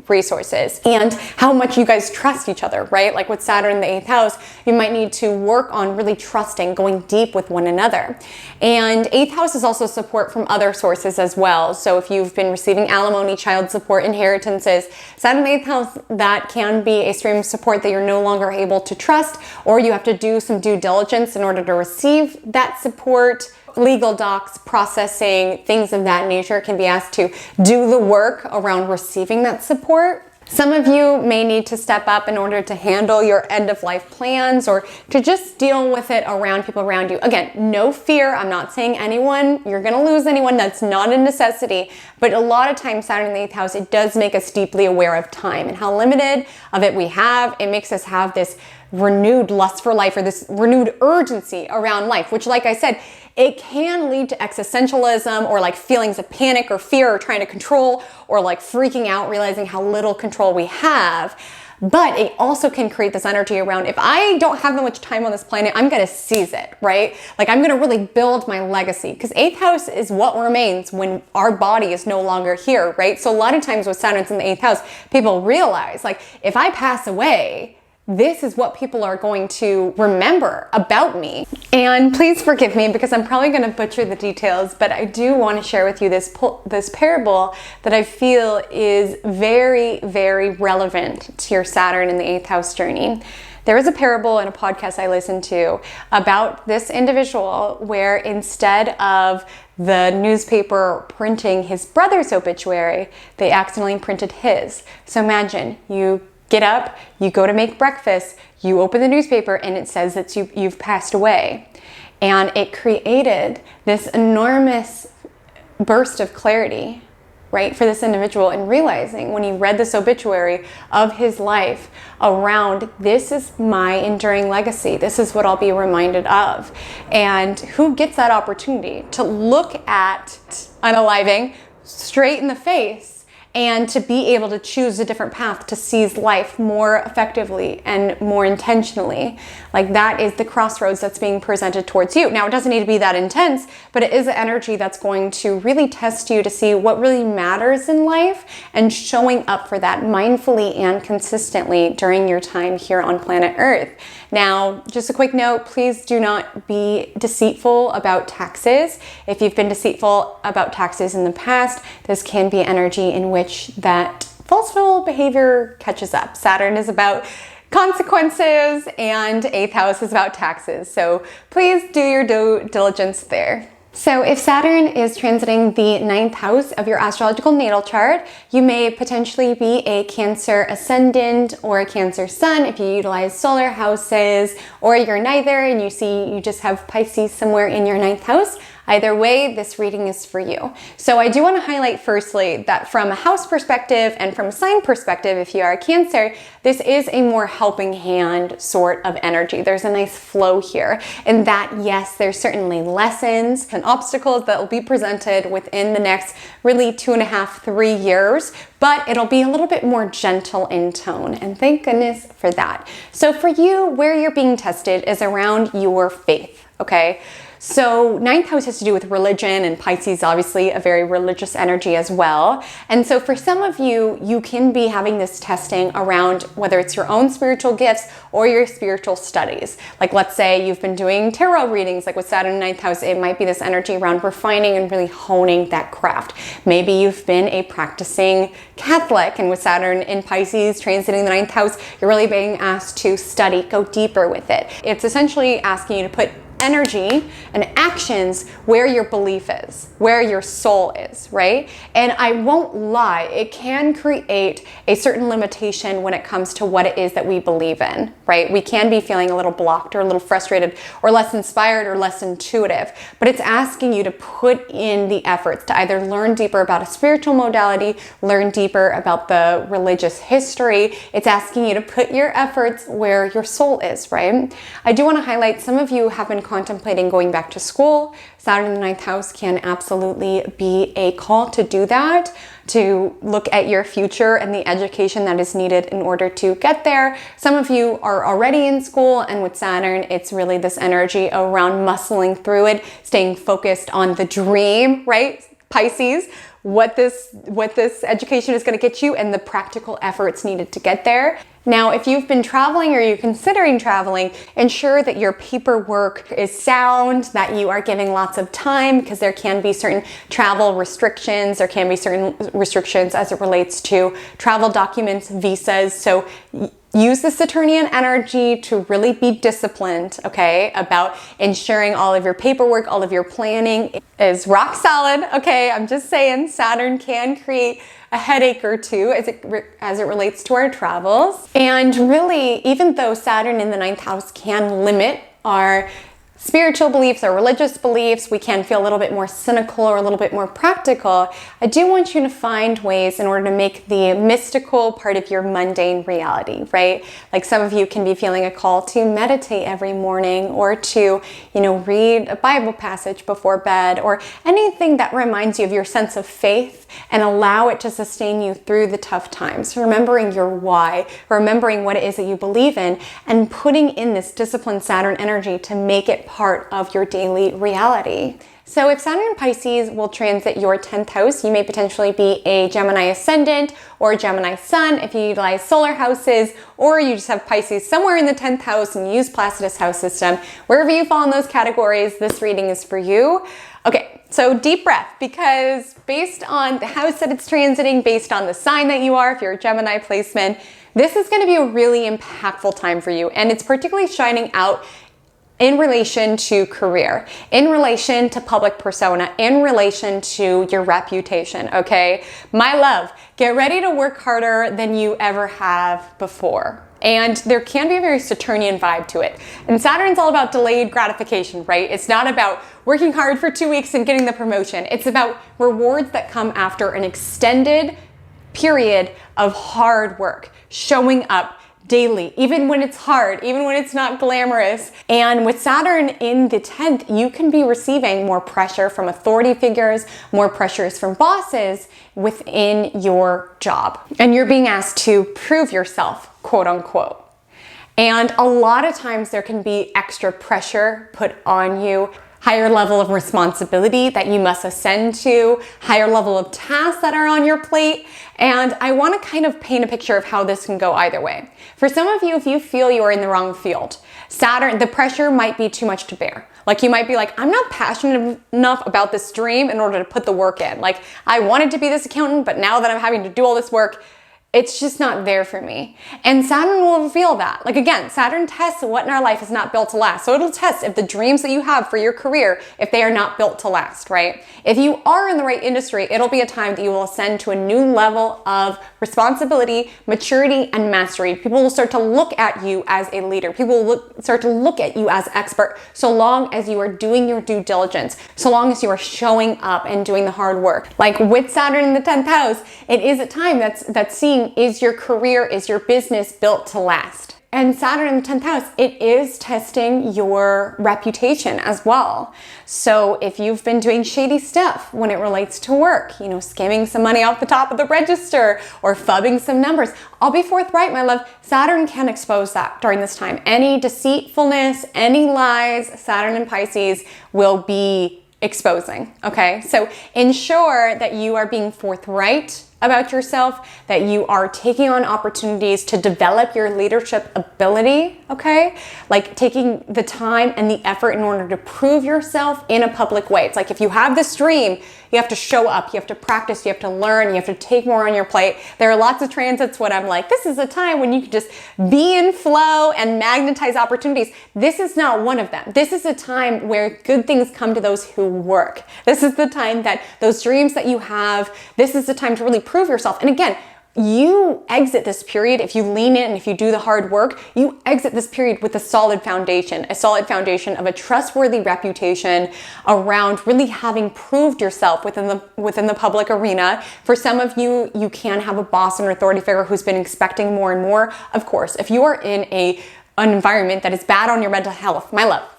resources and how much you guys trust each other, right? Like with Saturn in the 8th house, you might need to work on really trusting, going deep with one another. And 8th house is also support from other sources as well. So if you've been receiving alimony, child support, inheritances, Saturn in the 8th house, that can be a stream of support that you're no longer able to trust, or you have to do some due diligence in order to receive that support. Legal docs, processing, things of that nature can be asked to do the work around receiving that support. Some of you may need to step up in order to handle your end of life plans or to just deal with it around people around you. Again, no fear. I'm not saying you're going to lose anyone. That's not a necessity. But a lot of times, Saturn in the 8th house, it does make us deeply aware of time and how limited of it we have. It makes us have this renewed lust for life or this renewed urgency around life, which, like I said, it can lead to existentialism or like feelings of panic or fear or trying to control or like freaking out, realizing how little control we have. But it also can create this energy around, if I don't have that much time on this planet, I'm going to seize it, right? Like I'm going to really build my legacy, because 8th house is what remains when our body is no longer here, right? So a lot of times with Saturn's in the 8th house, people realize like, if I pass away, this is what people are going to remember about me. And please forgive me because I'm probably going to butcher the details, but I do want to share with you this parable that I feel is very, very relevant to your Saturn in the 8th house journey. There is a parable in a podcast I listened to about this individual where instead of the newspaper printing his brother's obituary, they accidentally printed his. So imagine you get up, you go to make breakfast, you open the newspaper and it says that you've passed away. And it created this enormous burst of clarity, right, for this individual in realizing when he read this obituary of his life around, this is my enduring legacy. This is what I'll be reminded of. And who gets that opportunity to look at unaliving straight in the face and to be able to choose a different path to seize life more effectively and more intentionally? Like that is the crossroads that's being presented towards you. Now, it doesn't need to be that intense, but it is an energy that's going to really test you to see what really matters in life and showing up for that mindfully and consistently during your time here on planet Earth. Now, just a quick note, please do not be deceitful about taxes. If you've been deceitful about taxes in the past, this can be energy in which that falseful behavior catches up. Saturn is about consequences and 8th house is about taxes. So please do your due diligence there. So if Saturn is transiting the 9th house of your astrological natal chart, you may potentially be a Cancer ascendant or a Cancer sun if you utilize solar houses, or you're neither and you just have Pisces somewhere in your 9th house. Either way, this reading is for you. So I do want to highlight firstly that from a house perspective and from a sign perspective, if you are a Cancer, this is a more helping hand sort of energy. There's a nice flow here in that, yes, there's certainly lessons and obstacles that will be presented within the next really 2.5, 3 years, but it'll be a little bit more gentle in tone, and thank goodness for that. So for you, where you're being tested is around your faith, okay? So 9th house has to do with religion, and Pisces obviously a very religious energy as well. And so for some of you, you can be having this testing around whether it's your own spiritual gifts or your spiritual studies. Like let's say you've been doing tarot readings, like with Saturn in 9th house, it might be this energy around refining and really honing that craft. Maybe you've been a practicing Catholic, and with Saturn in Pisces transiting the 9th house, you're really being asked to study, go deeper with it. It's essentially asking you to put energy and actions where your belief is, where your soul is, right? And I won't lie, it can create a certain limitation when it comes to what it is that we believe in, right? We can be feeling a little blocked or a little frustrated or less inspired or less intuitive, but it's asking you to put in the efforts to either learn deeper about a spiritual modality, learn deeper about the religious history. It's asking you to put your efforts where your soul is, right? I do want to highlight some of you have been contemplating going back to school. Saturn in the 9th house can absolutely be a call to do that, to look at your future and the education that is needed in order to get there. Some of you are already in school, and with Saturn, it's really this energy around muscling through it, staying focused on the dream, right? Pisces, what this education is going to get you and the practical efforts needed to get there. Now, if you've been traveling or you're considering traveling, ensure that your paperwork is sound, that you are giving lots of time, because there can be certain travel restrictions. There can be certain restrictions as it relates to travel documents, visas. So use the Saturnian energy to really be disciplined, okay, about ensuring all of your paperwork, all of your planning is rock solid, okay? I'm just saying Saturn can create a headache or two as it relates to our travels. And really, even though Saturn in the 9th house can limit our spiritual beliefs or religious beliefs, we can feel a little bit more cynical or a little bit more practical. I do want you to find ways in order to make the mystical part of your mundane reality, right? Like some of you can be feeling a call to meditate every morning, or to, read a Bible passage before bed, or anything that reminds you of your sense of faith and allow it to sustain you through the tough times. Remembering your why, remembering what it is that you believe in, and putting in this disciplined Saturn energy to make it part of your daily reality. So if Saturn in Pisces will transit your 10th house, you may potentially be a Gemini ascendant or a Gemini sun if you utilize solar houses, or you just have Pisces somewhere in the 10th house and use Placidus house system. Wherever you fall in those categories, this reading is for you. Okay, so deep breath, because based on the house that it's transiting, based on the sign that you are, if you're a Gemini placement, this is going to be a really impactful time for you. And it's particularly shining out in relation to career, in relation to public persona, in relation to your reputation, okay? My love, get ready to work harder than you ever have before. And there can be a very Saturnian vibe to it. And Saturn's all about delayed gratification, right? It's not about working hard for 2 weeks and getting the promotion. It's about rewards that come after an extended period of hard work, showing up daily, even when it's hard, even when it's not glamorous. And with Saturn in the 10th, you can be receiving more pressure from authority figures, more pressures from bosses within your job. And you're being asked to prove yourself, quote unquote. And a lot of times there can be extra pressure put on you, higher level of responsibility that you must ascend to, higher level of tasks that are on your plate. And I want to kind of paint a picture of how this can go either way. For some of you, if you feel you're in the wrong field, Saturn, the pressure might be too much to bear. Like you might be like, I'm not passionate enough about this dream in order to put the work in. Like I wanted to be this accountant, but now that I'm having to do all this work, it's just not there for me. And Saturn will reveal that. Like again, Saturn tests what in our life is not built to last. So it'll test if the dreams that you have for your career, if they are not built to last, right? If you are in the right industry, it'll be a time that you will ascend to a new level of responsibility, maturity, and mastery. People will start to look at you as a leader. People will start to look at you as expert, so long as you are doing your due diligence, so long as you are showing up and doing the hard work. Like with Saturn in the 10th house, it is a time that's seeing, is your career, is your business built to last? And Saturn in the 10th house, it is testing your reputation as well. So if you've been doing shady stuff when it relates to work, you know, skimming some money off the top of the register or fubbing some numbers, I'll be forthright, my love, Saturn can expose that during this time. Any deceitfulness, any lies, Saturn in Pisces will be exposing, okay? So ensure that you are being forthright about yourself, that you are taking on opportunities to develop your leadership ability, okay? Like taking the time and the effort in order to prove yourself in a public way. It's like if you have this dream, you have to show up, you have to practice, you have to learn, you have to take more on your plate. There are lots of transits when I'm like, this is a time when you can just be in flow and magnetize opportunities. This is not one of them. This is a time where good things come to those who work. This is the time that those dreams that you have, this is the time to really prove yourself. And again, you exit this period, if you lean in and if you do the hard work, you exit this period with a solid foundation of a trustworthy reputation around really having proved yourself within the public arena. For some of you, you can have a boss or authority figure who's been expecting more and more. Of course, if you are in an environment that is bad on your mental health, my love,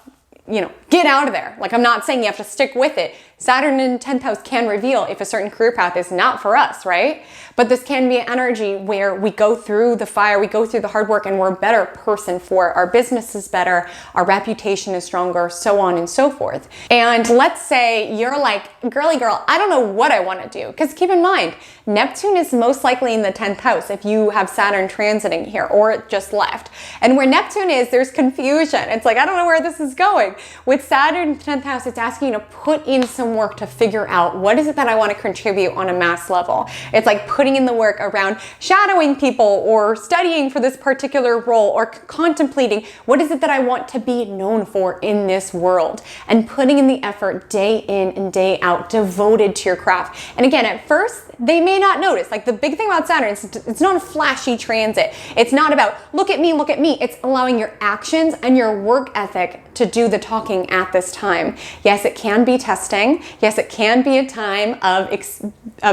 you know, get out of there. Like, I'm not saying you have to stick with it. Saturn in 10th house can reveal if a certain career path is not for us, right? But this can be an energy where we go through the fire, we go through the hard work, and we're a better person for it. Our business is better, our reputation is stronger, so on and so forth. And let's say you're like, girly girl, I don't know what I want to do. Because keep in mind, Neptune is most likely in the 10th house if you have Saturn transiting here, or it just left. And where Neptune is, there's confusion. It's like, I don't know where this is going. With Saturn in the 10th house, it's asking you to put in some work to figure out what is it that I want to contribute on a mass level. It's like putting in the work around shadowing people or studying for this particular role or contemplating what is it that I want to be known for in this world, and putting in the effort day in and day out, devoted to your craft. And again, at first, they may not notice. Like the big thing about Saturn, it's not a flashy transit. It's not about, look at me, look at me. It's allowing your actions and your work ethic to do the talking at this time. Yes, it can be testing. Yes, it can be a time of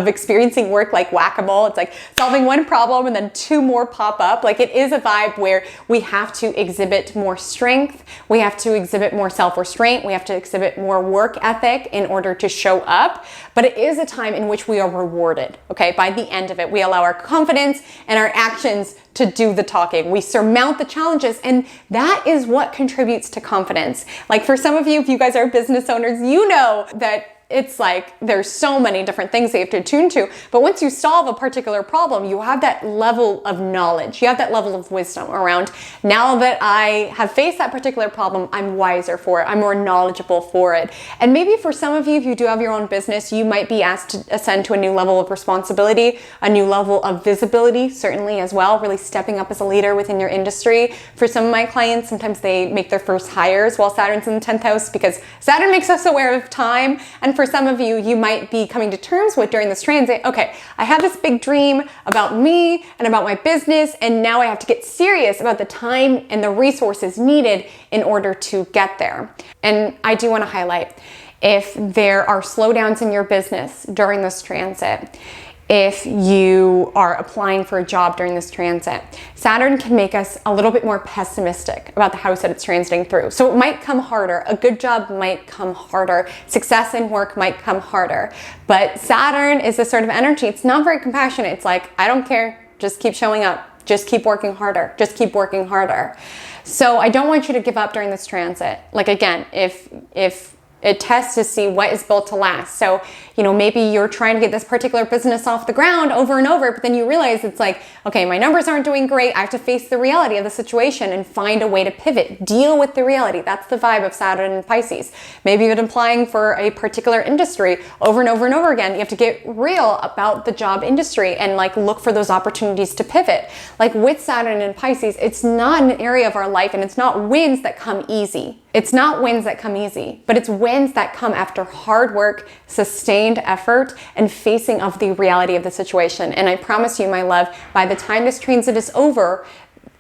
experiencing work like whack-a-mole. It's like solving one problem and then two more pop up. Like it is a vibe where we have to exhibit more strength. We have to exhibit more self-restraint. We have to exhibit more work ethic in order to show up. But it is a time in which we are rewarded, okay? By the end of it, we allow our confidence and our actions to do the talking. We surmount the challenges, and that is what contributes to confidence. Like for some of you, if you guys are business owners, you know that it's like there's so many different things that you have to attune to. But once you solve a particular problem, you have that level of knowledge. You have that level of wisdom around, now that I have faced that particular problem, I'm wiser for it. I'm more knowledgeable for it. And maybe for some of you, if you do have your own business, you might be asked to ascend to a new level of responsibility, a new level of visibility, certainly as well, really stepping up as a leader within your industry. For some of my clients, sometimes they make their first hires while Saturn's in the 10th house, because Saturn makes us aware of time. And for some of you, you might be coming to terms with during this transit, okay, I have this big dream about me and about my business, and now I have to get serious about the time and the resources needed in order to get there. And I do want to highlight, if there are slowdowns in your business during this transit, if you are applying for a job during this transit, Saturn can make us a little bit more pessimistic about the house that it's transiting through. So it might come harder. A good job might come harder. Success in work might come harder. But Saturn is this sort of energy. It's not very compassionate. It's like, I don't care. Just keep showing up. Just keep working harder. Just keep working harder. So I don't want you to give up during this transit. Like again, if it tests to see what is built to last. So, You know, maybe you're trying to get this particular business off the ground over and over, but then you realize it's like, okay, my numbers aren't doing great. I have to face the reality of the situation and find a way to pivot, deal with the reality. That's the vibe of Saturn and Pisces. Maybe you've been applying for a particular industry over and over and over again. You have to get real about the job industry and like look for those opportunities to pivot. Like with Saturn and Pisces, it's not an area of our life, and it's not wins that come easy. It's not wins that come easy, but it's wins that come after hard work, sustained effort, and facing of the reality of the situation. And I promise you, my love, by the time this transit is over,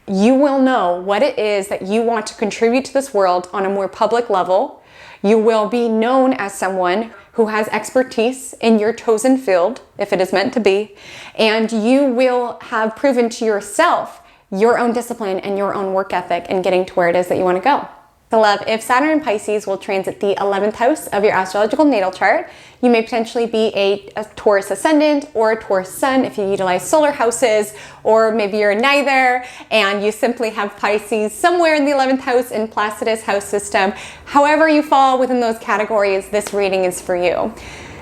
you will know what it is that you want to contribute to this world on a more public level. You will be known as someone who has expertise in your chosen field, if it is meant to be, and you will have proven to yourself your own discipline and your own work ethic in getting to where it is that you want to go. So love, if Saturn and Pisces will transit the 11th house of your astrological natal chart, you may potentially be a Taurus Ascendant or a Taurus Sun if you utilize solar houses, or maybe you're neither and you simply have Pisces somewhere in the 11th house in Placidus house system. However you fall within those categories, this reading is for you.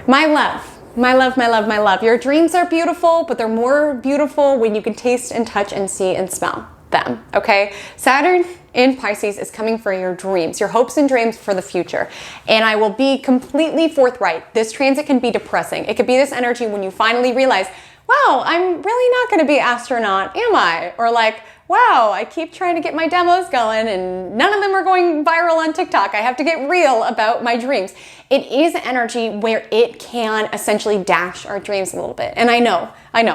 My love, my love, my love, my love. Your dreams are beautiful, but they're more beautiful when you can taste and touch and see and smell them, okay? Saturn in Pisces is coming for your dreams, your hopes and dreams for the future. And I will be completely forthright. This transit can be depressing. It could be this energy when you finally realize, wow, I'm really not going to be an astronaut, am I? Or like, wow, I keep trying to get my demos going and none of them are going viral on TikTok. I have to get real about my dreams. It is energy where it can essentially dash our dreams a little bit. And I know,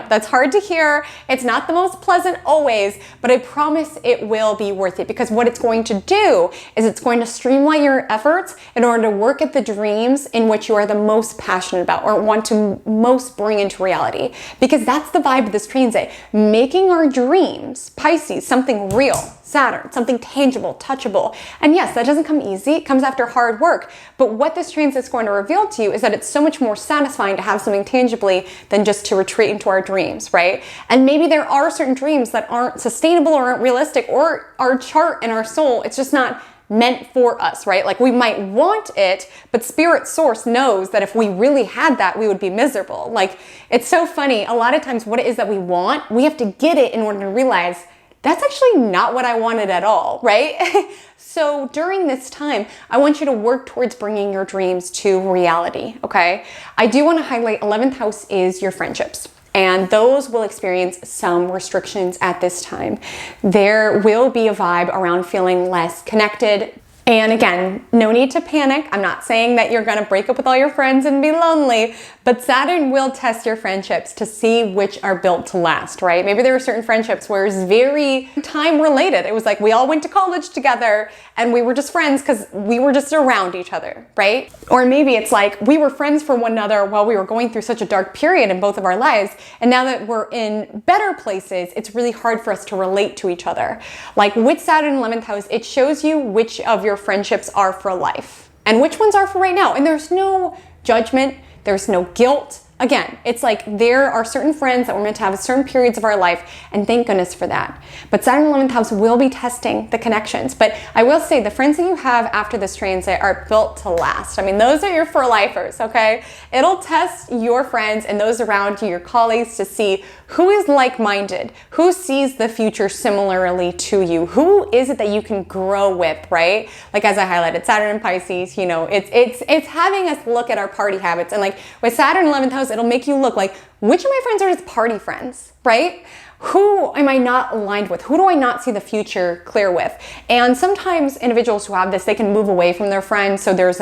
that's hard to hear. It's not the most pleasant always, but I promise it will be worth it, because what it's going to do is it's going to streamline your efforts in order to work at the dreams in which you are the most passionate about or want to most bring into reality. Because that's the vibe of this transit, making our dreams, Pisces, something real. Saturn, something tangible, touchable. And yes, that doesn't come easy. It comes after hard work. But what this transit is going to reveal to you is that it's so much more satisfying to have something tangibly than just to retreat into our dreams, right? And maybe there are certain dreams that aren't sustainable or aren't realistic, or our chart and our soul, it's just not meant for us, right? Like we might want it, but spirit source knows that if we really had that, we would be miserable. Like it's so funny. A lot of times what it is that we want, we have to get it in order to realize that's actually not what I wanted at all, right? So during this time, I want you to work towards bringing your dreams to reality, okay? I do want to highlight 11th house is your friendships, and those will experience some restrictions at this time. There will be a vibe around feeling less connected. And again, no need to panic. I'm not saying that you're going to break up with all your friends and be lonely, but Saturn will test your friendships to see which are built to last, right? Maybe there were certain friendships where it's very time related. It was like we all went to college together and we were just friends because we were just around each other, right? Or maybe it's like we were friends for one another while we were going through such a dark period in both of our lives. And now that we're in better places, it's really hard for us to relate to each other. Like with Saturn in 11th house, it shows you which of your friendships are for life and which ones are for right now. And there's no judgment. There's no guilt. Again, it's like there are certain friends that we're meant to have at certain periods of our life, and thank goodness for that. But Saturn 11th house will be testing the connections. But I will say the friends that you have after this transit are built to last. I mean, those are your for lifers, okay? It'll test your friends and those around you, your colleagues, to see who is like-minded, who sees the future similarly to you, who is it that you can grow with, right? Like as I highlighted, Saturn and Pisces, you know, it's having us look at our party habits. And like with Saturn 11th house, it'll make you look like, which of my friends are just party friends, right? Who am I not aligned with? Who do I not see the future clear with? And sometimes individuals who have this, they can move away from their friends. So there is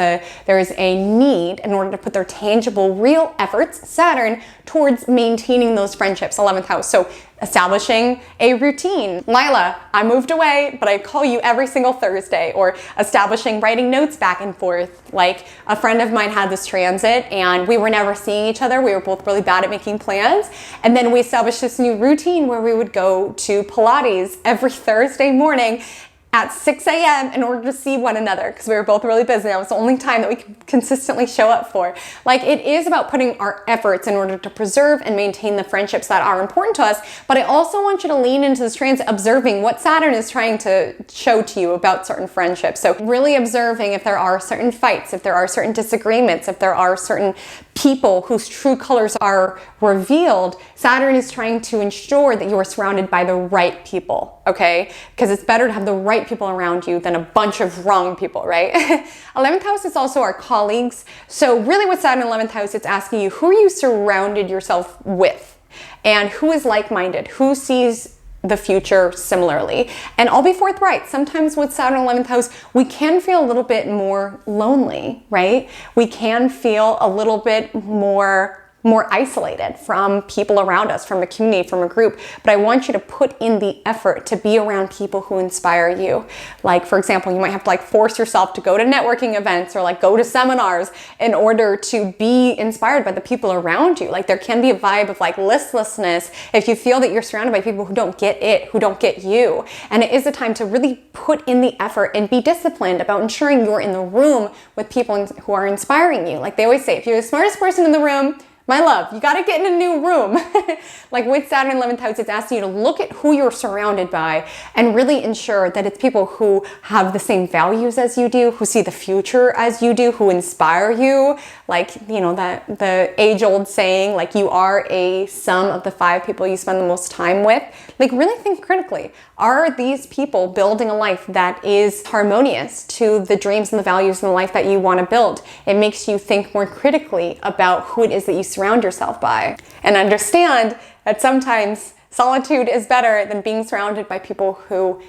a need in order to put their tangible, real efforts, Saturn, towards maintaining those friendships, 11th house. So establishing a routine. Lila, I moved away, but I call you every single Thursday. Or establishing writing notes back and forth. Like a friend of mine had this transit and we were never seeing each other. We were both really bad at making plans. And then we established this new routine where we would go to Pilates every Thursday morning. at 6 a.m. in order to see one another because we were both really busy. That was the only time that we could consistently show up for. Like, it is about putting our efforts in order to preserve and maintain the friendships that are important to us. But I also want you to lean into this transit observing what Saturn is trying to show to you about certain friendships. So really observing if there are certain fights, if there are certain disagreements, if there are certain people whose true colors are revealed. Saturn is trying to ensure that you are surrounded by the right people, okay? Because it's better to have the right people around you than a bunch of wrong people, right? 11th house is also our colleagues. So really with Saturn in 11th house, it's asking you, who are you surrounded yourself with? And who is like-minded? Who sees the future similarly? And I'll be forthright. Sometimes with Saturn 11th house, we can feel a little bit more lonely, right? We can feel a little bit more isolated from people around us, from a community, from a group. But I want you to put in the effort to be around people who inspire you. Like, for example, you might have to force yourself to go to networking events or go to seminars in order to be inspired by the people around you. Like, there can be a vibe of listlessness if you feel that you're surrounded by people who don't get it, who don't get you. And it is a time to really put in the effort and be disciplined about ensuring you're in the room with people who are inspiring you. Like they always say, if you're the smartest person in the room, my love, you got to get in a new room. Like with Saturn 11th house, it's asking you to look at who you're surrounded by and really ensure that it's people who have the same values as you do, who see the future as you do, who inspire you. Like, that the age-old saying, you are a sum of the 5 people you spend the most time with. Really think critically. Are these people building a life that is harmonious to the dreams and the values and the life that you want to build? It makes you think more critically about who it is that you surround yourself by. And understand that sometimes solitude is better than being surrounded by people who,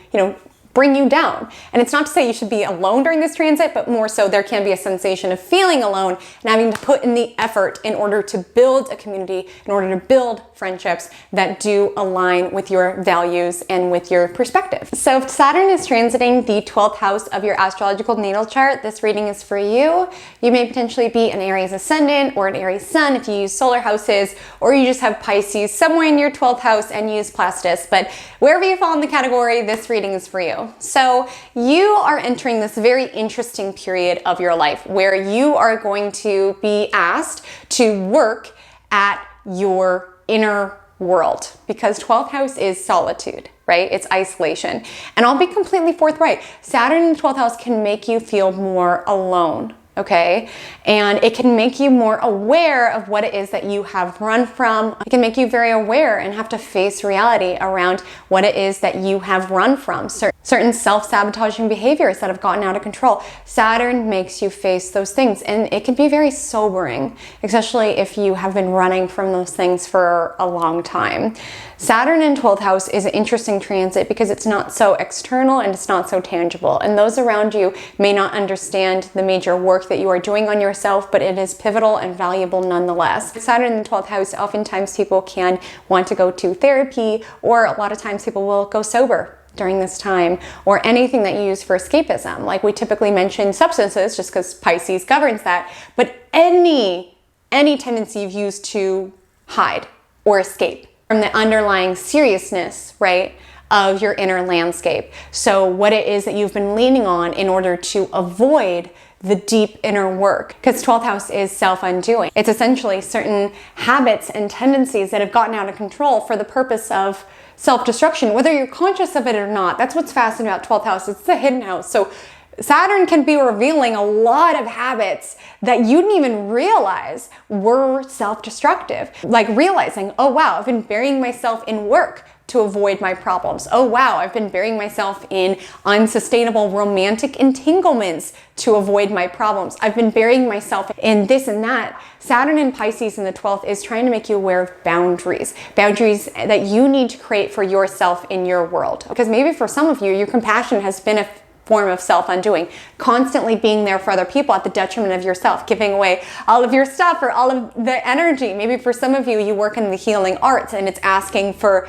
bring you down. And it's not to say you should be alone during this transit, but more so there can be a sensation of feeling alone and having to put in the effort in order to build a community, in order to build friendships that do align with your values and with your perspective. So if Saturn is transiting the 12th house of your astrological natal chart, this reading is for you. You may potentially be an Aries Ascendant or an Aries Sun if you use solar houses, or you just have Pisces somewhere in your 12th house and use Plastus. But wherever you fall in the category, this reading is for you. So you are entering this very interesting period of your life where you are going to be asked to work at your inner world, because 12th house is solitude, right? It's isolation. And I'll be completely forthright. Saturn in the 12th house can make you feel more alone. Okay, and it can make you more aware of what it is that you have run from. It can make you very aware and have to face reality around what it is that you have run from. Certain self-sabotaging behaviors that have gotten out of control. Saturn makes you face those things, and it can be very sobering, especially if you have been running from those things for a long time. Saturn in 12th house is an interesting transit because it's not so external and it's not so tangible. And those around you may not understand the major work that you are doing on yourself, but it is pivotal and valuable nonetheless. Saturn in the 12th house, oftentimes people can want to go to therapy, or a lot of times people will go sober during this time, or anything that you use for escapism. Like we typically mention substances just because Pisces governs that, but any tendency you've used to hide or escape from the underlying seriousness, right, of your inner landscape. So what it is that you've been leaning on in order to avoid the deep inner work, because 12th house is self-undoing. It's essentially certain habits and tendencies that have gotten out of control for the purpose of self-destruction, whether you're conscious of it or not. That's what's fascinating about 12th house. It's the hidden house. So Saturn can be revealing a lot of habits that you didn't even realize were self-destructive. Like realizing, oh wow, I've been burying myself in work to avoid my problems. Oh wow, I've been burying myself in unsustainable romantic entanglements to avoid my problems. I've been burying myself in this and that. Saturn in Pisces in the 12th is trying to make you aware of boundaries that you need to create for yourself in your world. Because maybe for some of you, your compassion has been a form of self-undoing, constantly being there for other people at the detriment of yourself, giving away all of your stuff or all of the energy. Maybe for some of you, you work in the healing arts and it's asking for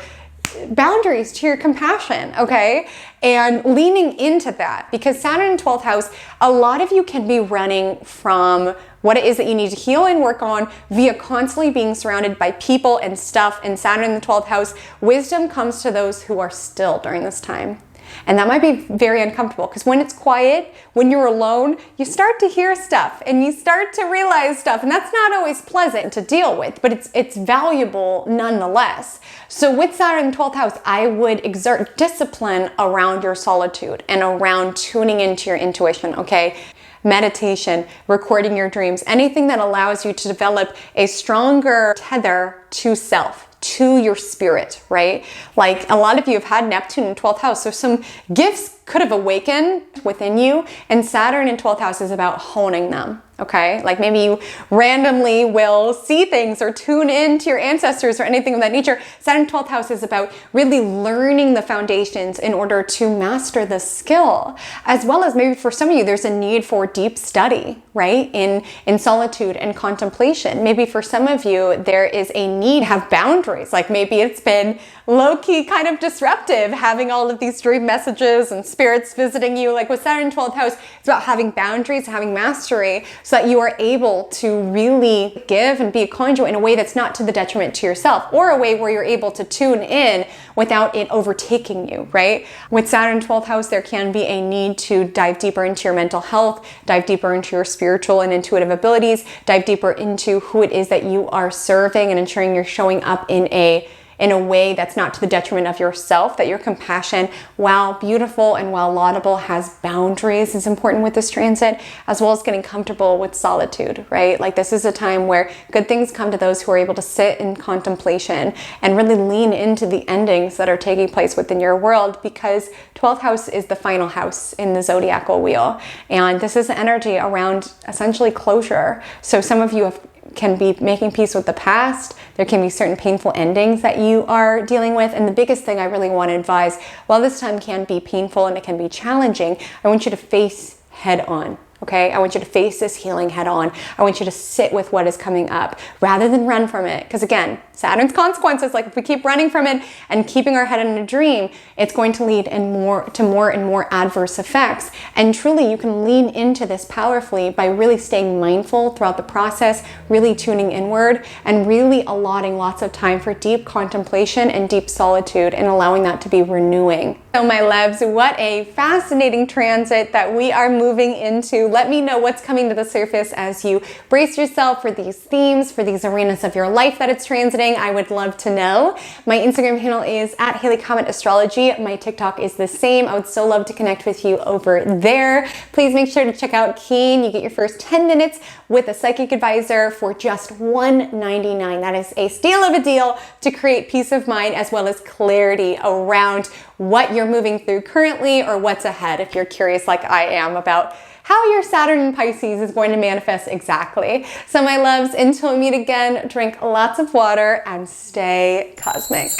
boundaries to your compassion, okay? And leaning into that, because Saturn in 12th house, a lot of you can be running from what it is that you need to heal and work on via constantly being surrounded by people and stuff. And Saturn in the 12th house, wisdom comes to those who are still during this time. And that might be very uncomfortable because when it's quiet, when you're alone, you start to hear stuff and you start to realize stuff. And that's not always pleasant to deal with, but it's valuable nonetheless. So with Saturn in the 12th house, I would exert discipline around your solitude and around tuning into your intuition, okay? Meditation, recording your dreams, anything that allows you to develop a stronger tether to self, to your spirit, right? Like a lot of you have had Neptune in 12th house, so some gifts could have awakened within you, and Saturn in 12th house is about honing them, okay? Like maybe you randomly will see things or tune into your ancestors or anything of that nature. Saturn 12th house is about really learning the foundations in order to master the skill, as well as maybe for some of you, there's a need for deep study, right? In solitude and contemplation. Maybe for some of you, there is a need to have boundaries. Like maybe it's been low-key kind of disruptive having all of these dream messages and spirits visiting you. Like with Saturn in 12th house, it's about having boundaries, having mastery, so that you are able to really give and be a conduit in a way that's not to the detriment to yourself, or a way where you're able to tune in without it overtaking you, right? With Saturn in 12th house, there can be a need to dive deeper into your mental health, dive deeper into your spiritual and intuitive abilities, dive deeper into who it is that you are serving and ensuring you're showing up in a way that's not to the detriment of yourself, that your compassion, while beautiful and while laudable, has boundaries is important with this transit, as well as getting comfortable with solitude, right? Like this is a time where good things come to those who are able to sit in contemplation and really lean into the endings that are taking place within your world, because 12th house is the final house in the zodiacal wheel. And this is energy around essentially closure. So some of you can be making peace with the past. There can be certain painful endings that you are dealing with. And the biggest thing I really want to advise, while this time can be painful and it can be challenging, I want you to face head on. Okay, I want you to face this healing head on. I want you to sit with what is coming up rather than run from it. Because again, Saturn's consequences, like if we keep running from it and keeping our head in a dream, it's going to lead to more and more adverse effects. And truly, you can lean into this powerfully by really staying mindful throughout the process, really tuning inward, and really allotting lots of time for deep contemplation and deep solitude, and allowing that to be renewing. So my loves, what a fascinating transit that we are moving into. Let me know what's coming to the surface as you brace yourself for these themes, for these arenas of your life that it's transiting. I would love to know. My Instagram handle is @HaleyCometAstrology. My TikTok is the same. I would so love to connect with you over there. Please make sure to check out Keen. You get your first 10 minutes with a psychic advisor for just $1.99. That is a steal of a deal to create peace of mind as well as clarity around what you're moving through currently or what's ahead, if you're curious like I am about how your Saturn in Pisces is going to manifest exactly. So my loves, until we meet again, drink lots of water and stay cosmic.